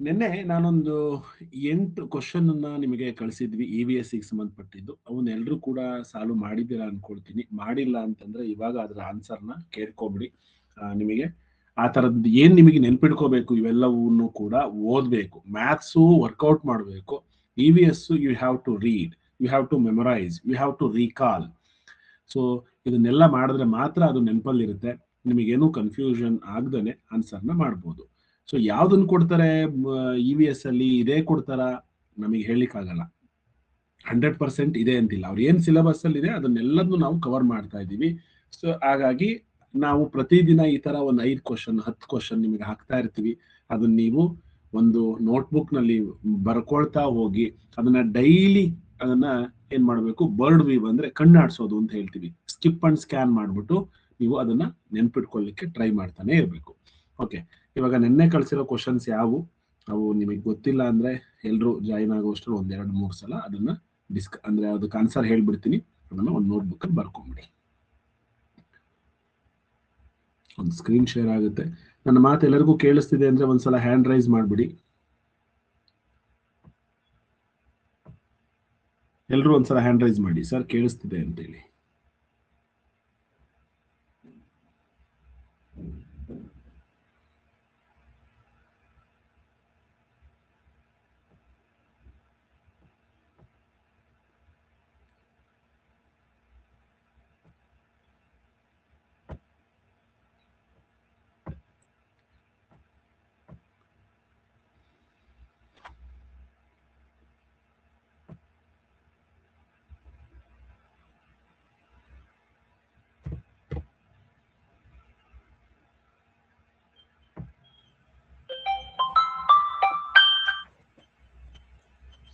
ನಿನ್ನೆ ನಾನೊಂದು 8 ಕ್ವಶನ್ ಅನ್ನ ನಿಮಗೆ ಕಳಿಸಿದ್ವಿ EVS ಗೆ ಸಂಬಂಧಪಟ್ಟಿದ್ದು. ಅವನ್ನೆಲ್ಲರೂ ಕೂಡ ಸಾಲ್ವ್ ಮಾಡಿದ್ದೀರಾ ಅನ್ಕೊಳ್ತೀನಿ. ಮಾಡಿಲ್ಲ ಅಂತಂದ್ರೆ ಇವಾಗ ಅದರ ಆನ್ಸರ್ನ ಕೇಳ್ಕೊಂಬಿಡಿ. ನಿಮಗೆ ಆ ಥರದ್ದು ಏನ್ ನಿಮಗೆ ನೆನ್ಪಿಡ್ಕೋಬೇಕು ಇವೆಲ್ಲವನ್ನೂ ಕೂಡ ಓದಬೇಕು. ಮ್ಯಾಥ್ಸು ವರ್ಕೌಟ್ ಮಾಡಬೇಕು. EVS you have to read, you have to memorise, you have to recall. So ಇದನ್ನೆಲ್ಲ ಮಾಡಿದ್ರೆ ಮಾತ್ರ ಅದು ನೆನಪಲ್ಲಿರುತ್ತೆ. ನಿಮಗೇನು ಕನ್ಫ್ಯೂಷನ್ ಆಗ್ದೇ ಆನ್ಸರ್ನ ಮಾಡ್ಬೋದು. ಸೊ ಯಾವ್ದನ್ನು ಕೊಡ್ತಾರೆ EVS ಅಲ್ಲಿ ಇದೇ ಕೊಡ್ತಾರ ನಮಗೆ ಹೇಳಲಿಕ್ಕಾಗಲ್ಲ. 100% ಇದೆ ಅಂತಿಲ್ಲ. ಅವ್ರು ಏನ್ ಸಿಲೆಬಸ್ ಅಲ್ಲಿ ಇದೆ ಅದನ್ನೆಲ್ಲದನ್ನು ನಾವು ಕವರ್ ಮಾಡ್ತಾ ಇದ್ದೀವಿ. ಸೊ ಹಾಗಾಗಿ ನಾವು ಪ್ರತಿದಿನ ಈ ತರ ಒಂದು 5 ಕ್ವಶನ್ 10 ಕ್ವಶನ್ ನಿಮಗೆ ಹಾಕ್ತಾ ಇರ್ತೀವಿ. ಅದನ್ನ ನೀವು ಒಂದು ನೋಟ್ಬುಕ್ ನಲ್ಲಿ ಬರ್ಕೊಳ್ತಾ ಹೋಗಿ ಅದನ್ನ ಡೈಲಿ ಅದನ್ನ ಏನ್ ಮಾಡ್ಬೇಕು, ಬರ್ಡ್ ವೀವ್ ಅಂದ್ರೆ ಕಣ್ಣಾಡ್ಸೋದು ಅಂತ ಹೇಳ್ತೀವಿ. ಸ್ಕಿಪ್ ಅಂಡ್ ಸ್ಕ್ಯಾನ್ ಮಾಡ್ಬಿಟ್ಟು ನೀವು ಅದನ್ನ ನೆನ್ಪಿಟ್ಕೊಳ್ಳಿಕ್ಕೆ ಟ್ರೈ ಮಾಡ್ತಾನೆ ಇರಬೇಕು. ಓಕೆ, ಇವಾಗ ನಿನ್ನೆ ಕಳ್ಸಿರೋ ಕ್ವಶನ್ಸ್ ಯಾವುವು ಅವು ನಿಮಗೆ ಗೊತ್ತಿಲ್ಲ ಅಂದ್ರೆ ಎಲ್ರು ಜಾಯಿನ್ ಆಗೋಷ್ಟು 1-2-3 ಸಲ ಅದನ್ನ ಅಂದ್ರೆ ಅದಕ್ಕೆ ಆನ್ಸರ್ ಹೇಳ್ಬಿಡ್ತೀನಿ. ಅದನ್ನ ಒಂದು ನೋಟ್ಬುಕ್ ಅಲ್ಲಿ ಬರ್ಕೊಂಬಿಡಿ. ಒಂದು ಸ್ಕ್ರೀನ್ ಶೇರ್ ಆಗುತ್ತೆ. ನನ್ನ ಮಾತು ಎಲ್ಲರಿಗೂ ಕೇಳಿಸ್ತಿದೆ ಅಂದ್ರೆ ಒಂದ್ಸಲ ಹ್ಯಾಂಡ್ ರೈಸ್ ಮಾಡ್ಬಿಡಿ. ಎಲ್ರು ಒಂದ್ಸಲ ಹ್ಯಾಂಡ್ ರೈಸ್ ಮಾಡಿ, ಸರ್ ಕೇಳಿಸ್ತಿದೆ ಅಂತೇಳಿ.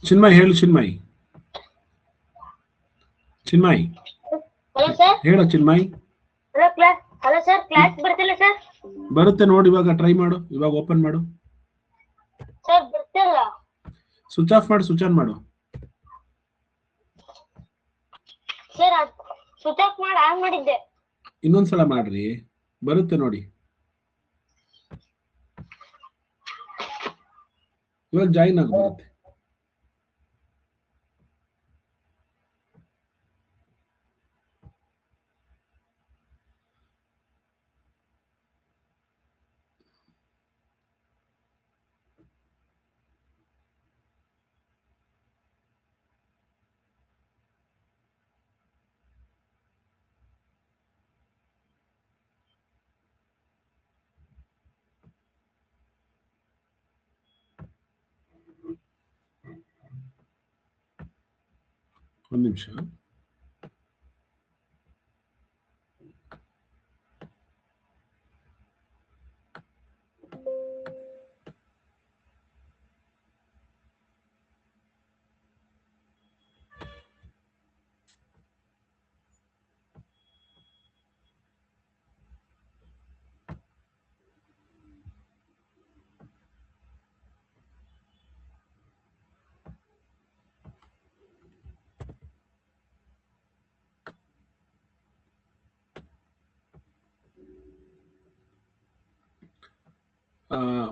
ಚಿನ್ಮಯ್ ಹೇಳು, ಚಿನ್ಮಯ್ ಹೇಳು ಚಿನ್ಮಯ್. ಹಲೋ ಸರ್, ಕ್ಲಾಸ್ ಬರ್ತಿಲ್ಲ ಸರ್. ಬರುತ್ತೆ ನೋಡಿ, ಇವಾಗ ಟ್ರೈ ಮಾಡು, ಇವಾಗ ಓಪನ್ ಮಾಡು. ಸರ್ ಬರ್ತಿಲ್ಲ. ಸ್ವಿಚ್ ಆಫ್ ಮಾಡು, ಸ್ವಿಚ್ ಆನ್ ಮಾಡು. ಸರ್ ಸ್ವಿಚ್ ಆಫ್ ಮಾಡಿ ಆನ್ ಮಾಡಿದ್ದೆ. ಇನ್ನೊಂದ್ಸಲ ಮಾಡ್ರಿ, ಬರುತ್ತೆ ನೋಡಿ. ಇವಾಗ ಜಾಯಿನ್ ಆಗ ಬರುತ್ತೆ. ಒಂದು ನಿಮಿಷ.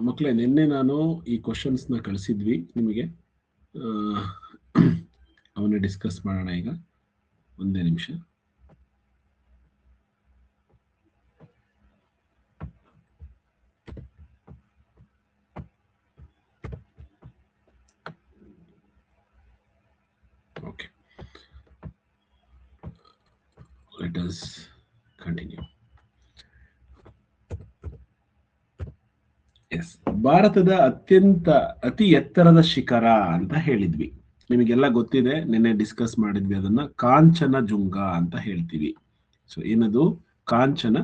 ಮಕ್ಕಳೇ, ನಿನ್ನೆ ನಾನು ಈ ಕ್ವಶನ್ಸ್ನ ಕಳಿಸಿದ್ವಿ ನಿಮಗೆ. ಅವನ್ನ ಡಿಸ್ಕಸ್ ಮಾಡೋಣ ಈಗ. ಒಂದೇ ನಿಮಿಷ. Okay, let us continue. Yes, ಭಾರತದ ಅತಿ ಎತ್ತರದ ಶಿಖರ ಅಂತ ಹೇಳಿದ್ವಿ. ನಿಮಗೆಲ್ಲ ಗೊತ್ತಿದೆ, ನಿನ್ನೆ ಡಿಸ್ಕಸ್ ಮಾಡಿದ್ವಿ ಅದನ್ನ. ಕಾಂಚನ ಜುಂಗ ಅಂತ ಹೇಳ್ತೀವಿ. ಸೊ ಏನದು ಕಾಂಚನ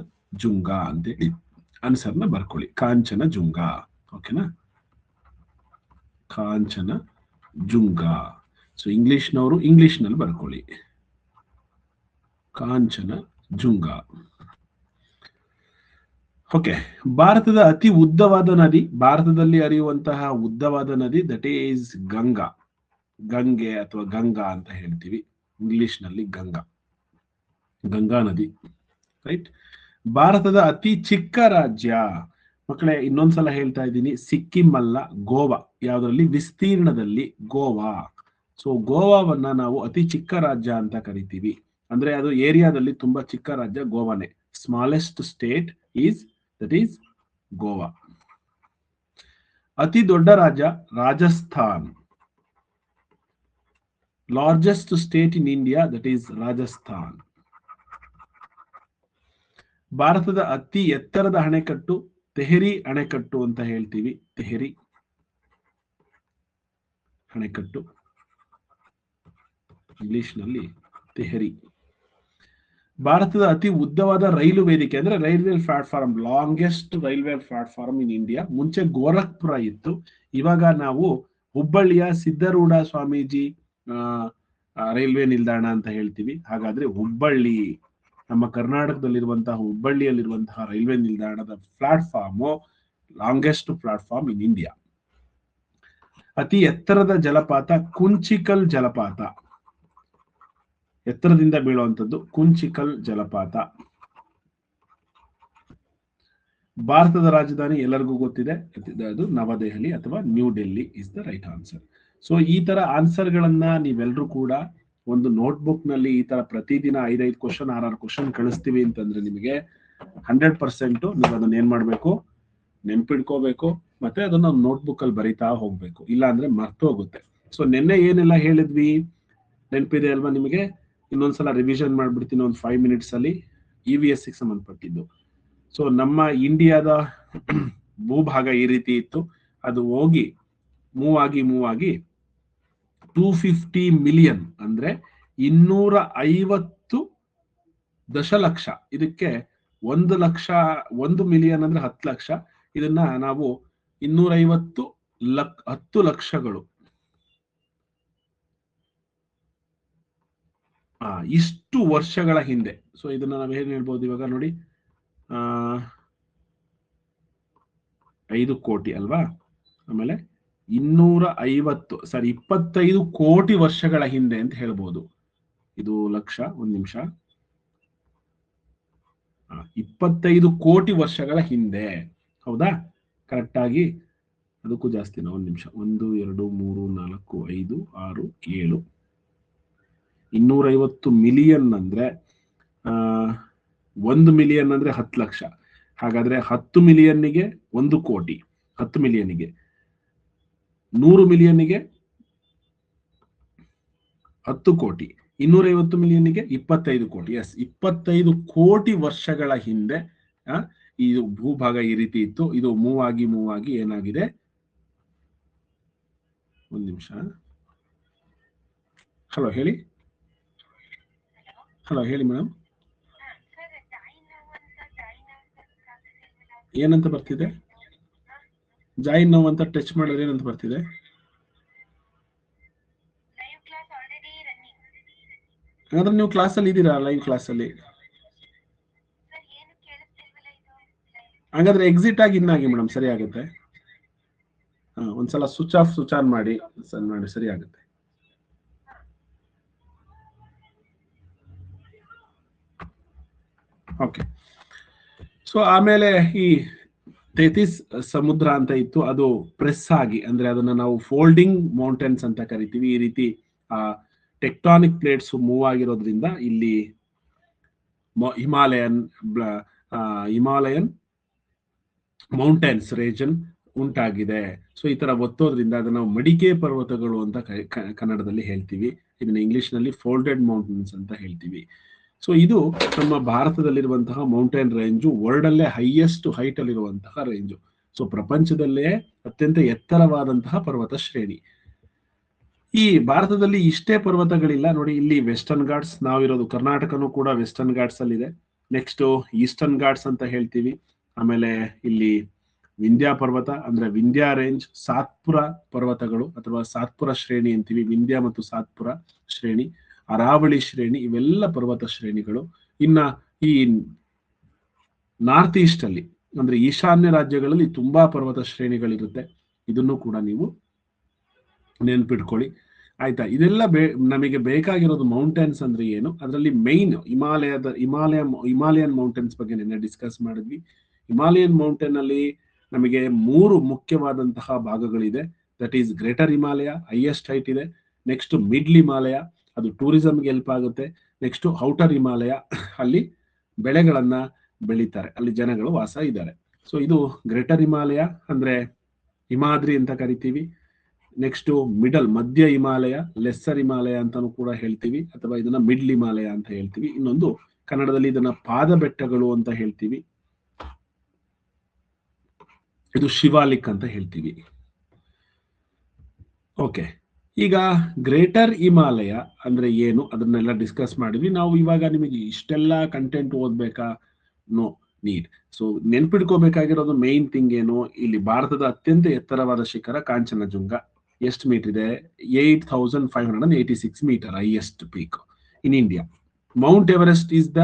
ಜುಂಗ ಅಂತ ಹೇಳಿ ಆನ್ಸರ್ನ ಬರ್ಕೊಳ್ಳಿ. ಕಾಂಚನ ಜುಂಗ, ಓಕೆನಾ? ಕಾಂಚನ ಜುಂಗ. ಸೊ ಇಂಗ್ಲಿಷ್ನವರು ಇಂಗ್ಲಿಷ್ನಲ್ಲಿ ಬರ್ಕೊಳ್ಳಿ, ಕಾಂಚನ ಜುಂಗ. ಓಕೆ, ಭಾರತದ ಅತಿ ಉದ್ದವಾದ ನದಿ, ಭಾರತದಲ್ಲಿ ಹರಿಯುವಂತಹ ಉದ್ದವಾದ ನದಿ, ದಟ್ ಈಸ್ ಗಂಗಾ. ಗಂಗೆ ಅಥವಾ ಗಂಗಾ ಅಂತ ಹೇಳ್ತೀವಿ ಇಂಗ್ಲಿಷ್ನಲ್ಲಿ. ಗಂಗಾ ನದಿ, ರೈಟ್. ಭಾರತದ ಅತಿ ಚಿಕ್ಕ ರಾಜ್ಯ, ಮಕ್ಕಳೇ ಇನ್ನೊಂದ್ಸಲ ಹೇಳ್ತಾ ಇದ್ದೀನಿ, ಸಿಕ್ಕಿಂ ಅಲ್ಲ, ಗೋವಾ. ಯಾವ್ದ್ರಲ್ಲಿ? ವಿಸ್ತೀರ್ಣದಲ್ಲಿ ಗೋವಾ. ಸೊ ಗೋವಾವನ್ನ ನಾವು ಅತಿ ಚಿಕ್ಕ ರಾಜ್ಯ ಅಂತ ಕರಿತೀವಿ. ಅಂದ್ರೆ ಅದು ಏರಿಯಾದಲ್ಲಿ ತುಂಬಾ ಚಿಕ್ಕ ರಾಜ್ಯ ಗೋವಾನೇ. Smallest state that is Goa. ಅತಿ ದೊಡ್ಡ ರಾಜ್ಯ Rajasthan. Largest state in India, that is Rajasthan. ಭಾರತದ ಅತಿ ಎತ್ತರದ ಅಣೆಕಟ್ಟು ತೆಹರಿ ಅಣೆಕಟ್ಟು ಅಂತ ಹೇಳ್ತೀವಿ. ತೆಹರಿ ಅಣೆಕಟ್ಟು, ಇಂಗ್ಲಿಷ್ನಲ್ಲಿ ತೆಹರಿ. ಭಾರತದ ಅತಿ ಉದ್ದವಾದ ರೈಲು ವೇದಿಕೆ ಅಂದ್ರೆ railway platform, longest railway platform in India. ಮುಂಚೆ ಗೋರಖ್ಪುರ ಇತ್ತು, ಇವಾಗ ನಾವು ಹುಬ್ಬಳ್ಳಿಯ ಸಿದ್ದರೂಢ ಸ್ವಾಮೀಜಿ ರೈಲ್ವೆ ನಿಲ್ದಾಣ ಅಂತ ಹೇಳ್ತೀವಿ. ಹಾಗಾದ್ರೆ ಹುಬ್ಬಳ್ಳಿ, ನಮ್ಮ ಕರ್ನಾಟಕದಲ್ಲಿರುವಂತಹ ಹುಬ್ಬಳ್ಳಿಯಲ್ಲಿರುವಂತಹ ರೈಲ್ವೆ ನಿಲ್ದಾಣದ platform longest platform in India. ಅತಿ ಎತ್ತರದ ಜಲಪಾತ ಕುಂಚಿಕಲ್ ಜಲಪಾತ. ಎತ್ತರದಿಂದ ಬೀಳುವಂಥದ್ದು ಕುಂಚಿಕಲ್ ಜಲಪಾತ. ಭಾರತದ ರಾಜಧಾನಿ ಎಲ್ಲರಿಗೂ ಗೊತ್ತಿದೆ, ಅದು ನವದೆಹಲಿ ಅಥವಾ new Delhi is the right answer. So ಈ ತರ ಆನ್ಸರ್ ಗಳನ್ನ ನೀವೆಲ್ಲರೂ ಕೂಡ ಒಂದು ನೋಟ್ಬುಕ್ ನಲ್ಲಿ ಈ ತರ ಪ್ರತಿದಿನ 5 ಕ್ವಶನ್ 6 ಕ್ವಶನ್ ಕಳಿಸ್ತೀವಿ ಅಂತಂದ್ರೆ ನಿಮಗೆ 100% ನೀವು ಅದನ್ನ ಏನ್ ಮಾಡ್ಬೇಕು, ನೆನ್ಪಿಡ್ಕೋಬೇಕು, ಮತ್ತೆ ಅದನ್ನ ನೋಟ್ಬುಕ್ ಅಲ್ಲಿ ಬರೀತಾ ಹೋಗ್ಬೇಕು. ಇಲ್ಲ ಅಂದ್ರೆ ಮರ್ತು ಹೋಗುತ್ತೆ. ಸೊ ನಿನ್ನೆ ಏನೆಲ್ಲ ಹೇಳಿದ್ವಿ ನೆನಪಿದೆ ಅಲ್ವಾ ನಿಮಗೆ? ಇನ್ನೊಂದ್ಸಲ ರಿವಿಷನ್ ಮಾಡ್ಬಿಡ್ತೀನಿ ಒಂದು 5 minutes ಅಲ್ಲಿ. EVS ಗೆ ಸಂಬಂಧಪಟ್ಟಿದ್ದು. ಸೊ ನಮ್ಮ ಇಂಡಿಯಾದ ಭೂಭಾಗ ಈ ರೀತಿ ಇತ್ತು, ಅದು ಹೋಗಿ ಮೂವ್ ಆಗಿ 250 ಮಿಲಿಯನ್ ಅಂದ್ರೆ 250 ದಶಲಕ್ಷ. ಇದಕ್ಕೆ 1 ಲಕ್ಷ, 1 ಮಿಲಿಯನ್ ಅಂದ್ರೆ 10 ಲಕ್ಷ. ಇದನ್ನ ನಾವು 250 10 ಲಕ್ಷಗಳು, ಇಷ್ಟು ವರ್ಷಗಳ ಹಿಂದೆ. ಸೊ ಇದನ್ನ ನಾವು ಹೇಗೆ ಹೇಳ್ಬೋದು ಇವಾಗ ನೋಡಿ, 5 ಕೋಟಿ ಅಲ್ವಾ? ಆಮೇಲೆ 25 ಕೋಟಿ ವರ್ಷಗಳ ಹಿಂದೆ ಅಂತ ಹೇಳ್ಬೋದು. ಇದು ಲಕ್ಷ, ಒಂದ್ ನಿಮಿಷ, 25 ಕೋಟಿ ವರ್ಷಗಳ ಹಿಂದೆ. ಹೌದಾ? ಕರೆಕ್ಟ್ ಆಗಿ ಅದಕ್ಕೂ ಜಾಸ್ತಿನ, ಒಂದ್ ನಿಮಿಷ, 1 2 3 4 5 6 7 250 ಮಿಲಿಯನ್ ಅಂದ್ರೆ 1 ಮಿಲಿಯನ್ ಅಂದ್ರೆ 10 ಲಕ್ಷ. ಹಾಗಾದ್ರೆ 10 ಮಿಲಿಯನ್ನಿಗೆ 1 ಕೋಟಿ, 10 ಮಿಲಿಯನ್ನಿಗೆ 100 ಮಿಲಿಯನ್ನಿಗೆ 10 ಕೋಟಿ, 250 ಮಿಲಿಯನ್ನಿಗೆ 25 ಕೋಟಿ. ಎಸ್, 25 ಕೋಟಿ ವರ್ಷಗಳ ಹಿಂದೆ ಈ ಭೂಭಾಗ ಈ ರೀತಿ ಇತ್ತು. ಇದು ಮೂವ್ ಆಗಿ ಏನಾಗಿದೆ, ಒಂದ್ ನಿಮಿಷ. ಹಲೋ ಹೇಳಿ, ಮೇಡಮ್. ಏನಂತ ಬರ್ತಿದೆ? ಜಾಯಿನ್ ನೋವು ಅಂತ ಟಚ್ ಮಾಡಿದ್ರೆ ಏನಂತ ಬರ್ತಿದೆ? ಹಾಗಾದ್ರೆ ನೀವು ಕ್ಲಾಸಲ್ಲಿ ಇದ್ದೀರಾ? ಲೈವ್ ಕ್ಲಾಸಲ್ಲಿ? ಹಾಗಾದ್ರೆ ಎಕ್ಸಿಟ್ ಆಗಿ ಇನ್ನಾಗಿ ಮೇಡಮ್, ಸರಿ ಆಗುತ್ತೆ. ಒಂದ್ಸಲ ಸ್ವಿಚ್ ಆಫ್ ಸ್ವಿಚ್ ಆನ್ ಮಾಡಿ ಸರಿ ಆಗುತ್ತೆ. ಓಕೆ. ಸೊ ಆಮೇಲೆ ಈ ತೇತಿಸ್ ಸಮುದ್ರ ಅಂತ ಇತ್ತು, ಅದು ಪ್ರೆಸ್ ಆಗಿ, ಅಂದ್ರೆ ಅದನ್ನ ನಾವು ಫೋಲ್ಡಿಂಗ್ ಮೌಂಟೇನ್ಸ್ ಅಂತ ಕರಿತೀವಿ. ಈ ರೀತಿ ಟೆಕ್ಟಾನಿಕ್ ಪ್ಲೇಟ್ಸ್ ಮೂವ್ ಆಗಿರೋದ್ರಿಂದ ಇಲ್ಲಿ ಹಿಮಾಲಯನ್ ಮೌಂಟೇನ್ಸ್ ರೀಜನ್ ಉಂಟಾಗಿದೆ. ಸೊ ಈ ತರ ಒತ್ತೋದ್ರಿಂದ ಅದನ್ನ ನಾವು ಮಡಿಕೆ ಪರ್ವತಗಳು ಅಂತ ಕನ್ನಡದಲ್ಲಿ ಹೇಳ್ತೀವಿ. ಇದನ್ನ ಇಂಗ್ಲಿಷ್ ನಲ್ಲಿ ಫೋಲ್ಡೆಡ್ ಮೌಂಟೇನ್ಸ್ ಅಂತ ಹೇಳ್ತೀವಿ. ಸೊ ಇದು ನಮ್ಮ ಭಾರತದಲ್ಲಿರುವಂತಹ ಮೌಂಟೇನ್ ರೇಂಜು, ವರ್ಲ್ಡ್ ಅಲ್ಲೇ ಹೈಯೆಸ್ಟ್ ಹೈಟ್ ಅಲ್ಲಿರುವಂತಹ ರೇಂಜು. ಸೊ ಪ್ರಪಂಚದಲ್ಲೇ ಅತ್ಯಂತ ಎತ್ತರವಾದಂತಹ ಪರ್ವತ ಶ್ರೇಣಿ. ಈ ಭಾರತದಲ್ಲಿ ಇಷ್ಟೇ ಪರ್ವತಗಳಿಲ್ಲ ನೋಡಿ. ಇಲ್ಲಿ ವೆಸ್ಟರ್ನ್ ಘಾಟ್ಸ್, ನಾವಿರೋದು ಕರ್ನಾಟಕನೂ ಕೂಡ ವೆಸ್ಟರ್ನ್ ಘಾಟ್ಸ್ ಅಲ್ಲಿ ಇದೆ. ನೆಕ್ಸ್ಟ್ ಈಸ್ಟರ್ನ್ ಘಾಟ್ಸ್ ಅಂತ ಹೇಳ್ತೀವಿ. ಆಮೇಲೆ ಇಲ್ಲಿ ವಿಂಧ್ಯ ಪರ್ವತ ಅಂದ್ರೆ ವಿಂಧ್ಯ ರೇಂಜ್, ಸಾತ್ಪುರ ಪರ್ವತಗಳು ಅಥವಾ ಸಾತ್ಪುರ ಶ್ರೇಣಿ ಅಂತೀವಿ. ವಿಂಧ್ಯ ಮತ್ತು ಸಾತ್ಪುರ ಶ್ರೇಣಿ, ಅರಾವಳಿ ಶ್ರೇಣಿ, ಇವೆಲ್ಲ ಪರ್ವತ ಶ್ರೇಣಿಗಳು. ಇನ್ನ ಈ ನಾರ್ತ್ ಈಸ್ಟ್ ಅಲ್ಲಿ ಅಂದ್ರೆ ಈಶಾನ್ಯ ರಾಜ್ಯಗಳಲ್ಲಿ ತುಂಬಾ ಪರ್ವತ ಶ್ರೇಣಿಗಳಿರುತ್ತೆ. ಇದನ್ನು ಕೂಡ ನೀವು ನೆನ್ಪಿಟ್ಕೊಳ್ಳಿ, ಆಯ್ತಾ? ಇದೆಲ್ಲ ನಮಗೆ ಬೇಕಾಗಿರೋದು ಮೌಂಟೇನ್ಸ್ ಅಂದ್ರೆ ಏನು, ಅದರಲ್ಲಿ ಮೈನ್ ಹಿಮಾಲಯನ್ ಮೌಂಟೇನ್ಸ್ ಬಗ್ಗೆ ನಿನ್ನೆ ಡಿಸ್ಕಸ್ ಮಾಡಿದ್ವಿ. ಹಿಮಾಲಯನ್ ಮೌಂಟೇನ್ ಅಲ್ಲಿ ನಮಗೆ 3 ಮುಖ್ಯವಾದಂತಹ ಭಾಗಗಳಿದೆ. That is greater Himalaya, highest height ಇದೆ. ನೆಕ್ಸ್ಟ್ ಮಿಡ್ಲ್ ಹಿಮಾಲಯ, ಅದು ಟೂರಿಸಂಗೆ ಹೆಲ್ಪ್ ಆಗುತ್ತೆ. ನೆಕ್ಸ್ಟ್ ಔಟರ್ ಹಿಮಾಲಯ, ಅಲ್ಲಿ ಬೆಳೆಗಳನ್ನ ಬೆಳೀತಾರೆ, ಅಲ್ಲಿ ಜನಗಳು ವಾಸ ಇದ್ದಾರೆ. ಸೊ ಇದು ಗ್ರೇಟರ್ ಹಿಮಾಲಯ ಅಂದ್ರೆ ಹಿಮಾದ್ರಿ ಅಂತ ಕರಿತೀವಿ. ನೆಕ್ಸ್ಟ್ ಮಿಡಲ್ ಮಧ್ಯ ಹಿಮಾಲಯ, ಲೆಸ್ಸರ್ ಹಿಮಾಲಯ ಅಂತಾನು ಕೂಡ ಹೇಳ್ತೀವಿ, ಅಥವಾ ಇದನ್ನ ಮಿಡ್ಲ್ ಹಿಮಾಲಯ ಅಂತ ಹೇಳ್ತೀವಿ. ಇನ್ನೊಂದು ಕನ್ನಡದಲ್ಲಿ ಇದನ್ನ ಪಾದ ಬೆಟ್ಟಗಳು ಅಂತ ಹೇಳ್ತೀವಿ. ಇದು ಶಿವಾಲಿಕ್ ಅಂತ ಹೇಳ್ತೀವಿ. ಓಕೆ, ಈಗ ಗ್ರೇಟರ್ ಹಿಮಾಲಯ ಅಂದ್ರೆ ಏನು ಅದನ್ನೆಲ್ಲ ಡಿಸ್ಕಸ್ ಮಾಡಿದ್ವಿ ನಾವು. ಇವಾಗ ನಿಮಗೆ ಇಷ್ಟೆಲ್ಲ ಕಂಟೆಂಟ್ ಓದ್ಬೇಕಾ? No need. ಸೊ ನೆನ್ಪಿಡ್ಕೋಬೇಕಾಗಿರೋದು ಮೇನ್ ಥಿಂಗ್ ಏನು, ಇಲ್ಲಿ ಭಾರತದ ಅತ್ಯಂತ ಎತ್ತರವಾದ ಶಿಖರ ಕಾಂಚನಜುಂಗ. ಎಷ್ಟು ಮೀಟರ್ ಇದೆ? 8586 metre, highest peak in India. Mount Everest is the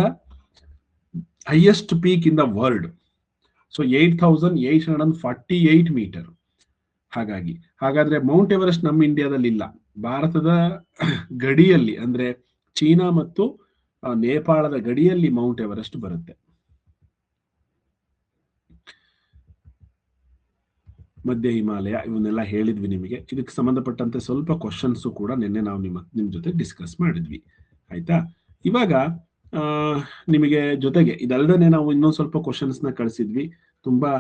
highest peak in the world. So 8848 metre. ಹಾಗಾದ್ರೆ ಮೌಂಟ್ ಎವರೆಸ್ಟ್ ನಮ್ಮ ಇಂಡಿಯಾದಲ್ಲಿ ಇಲ್ಲ, ಭಾರತದ ಗಡಿಯಲ್ಲಿ ಅಂದ್ರೆ ಚೀನಾ ಮತ್ತು ನೇಪಾಳದ ಗಡಿಯಲ್ಲಿ ಮೌಂಟ್ ಎವರೆಸ್ಟ್ ಬರುತ್ತೆ. ಮಧ್ಯ ಹಿಮಾಲಯ ಇವನ್ನೆಲ್ಲ ಹೇಳಿದ್ವಿ ನಿಮಗೆ. ಇದಕ್ಕೆ ಸಂಬಂಧಪಟ್ಟಂತೆ ಸ್ವಲ್ಪ ಕ್ವಶನ್ಸ್ ಕೂಡ ನಿನ್ನೆ ನಾವು ನಿಮ್ ಜೊತೆ ಡಿಸ್ಕಸ್ ಮಾಡಿದ್ವಿ, ಆಯ್ತಾ? ಇವಾಗ ನಿಮಗೆ ಜೊತೆಗೆ ಇದಲ್ದೇ ನಾವು ಇನ್ನೊಂದು ಸ್ವಲ್ಪ ಕ್ವಶನ್ಸ್ ನ ಕಳಿಸಿದ್ವಿ. ತುಂಬಾ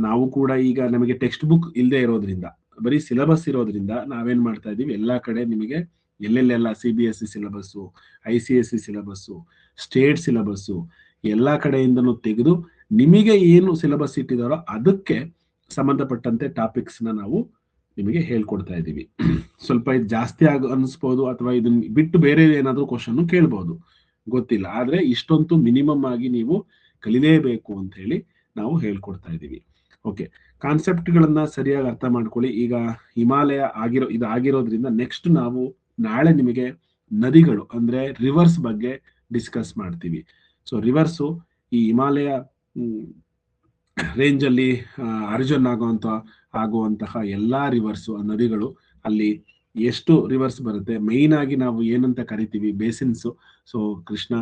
ನಾವು ಕೂಡ ಈಗ ನಮಗೆ ಟೆಕ್ಸ್ಟ್ ಬುಕ್ ಇಲ್ಲದೆ ಇರೋದ್ರಿಂದ, ಬರೀ ಸಿಲೆಬಸ್ ಇರೋದ್ರಿಂದ ನಾವೇನ್ ಮಾಡ್ತಾ ಇದೀವಿ, ಎಲ್ಲಾ ಕಡೆ ನಿಮಗೆ ಎಲ್ಲೆಲ್ಲೆಲ್ಲ CBSE syllabus, ICSE syllabus, state syllabus ಎಲ್ಲಾ ಕಡೆಯಿಂದನೂ ತೆಗೆದು ನಿಮಗೆ ಏನು ಸಿಲೆಬಸ್ ಇಟ್ಟಿದಾರೋ ಅದಕ್ಕೆ ಸಂಬಂಧಪಟ್ಟಂತೆ ಟಾಪಿಕ್ಸ್ ನ ನಾವು ನಿಮಗೆ ಹೇಳ್ಕೊಡ್ತಾ ಇದ್ದೀವಿ. ಸ್ವಲ್ಪ ಇದು ಜಾಸ್ತಿ ಅನಿಸ್ಬೋದು, ಅಥವಾ ಇದನ್ನ ಬಿಟ್ಟು ಬೇರೆ ಏನಾದ್ರೂ ಕ್ವಶನ್ ಕೇಳ್ಬೋದು, ಗೊತ್ತಿಲ್ಲ. ಆದ್ರೆ ಇಷ್ಟೊಂದು ಮಿನಿಮಮ್ ಆಗಿ ನೀವು ಕಲಿಲೇಬೇಕು ಅಂತ ಹೇಳಿ ನಾವು ಹೇಳ್ಕೊಡ್ತಾ ಇದ್ದೀವಿ. ಓಕೆ, ಕಾನ್ಸೆಪ್ಟ್ ಗಳನ್ನ ಸರಿಯಾಗಿ ಅರ್ಥ ಮಾಡ್ಕೊಳ್ಳಿ. ಈಗ ಹಿಮಾಲಯ ಆಗಿರೋದ್ರಿಂದ ನೆಕ್ಸ್ಟ್ ನಾವು ನಾಳೆ ನಿಮಗೆ ನದಿಗಳು ಅಂದ್ರೆ ರಿವರ್ಸ್ ಬಗ್ಗೆ ಡಿಸ್ಕಸ್ ಮಾಡ್ತೀವಿ. ಸೊ ರಿವರ್ಸು ಈ ಹಿಮಾಲಯ ರೇಂಜ್ ಅಲ್ಲಿ ಅರ್ಜುನ್ ಆಗುವಂತಹ ಎಲ್ಲಾ ರಿವರ್ಸು, ಆ ನದಿಗಳು, ಅಲ್ಲಿ ಎಷ್ಟು ರಿವರ್ಸ್ ಬರುತ್ತೆ, ಮೇಯ್ನ್ ಆಗಿ ನಾವು ಏನಂತ ಕರಿತೀವಿ ಬೇಸಿನ್ಸ್. ಸೊ ಕೃಷ್ಣ,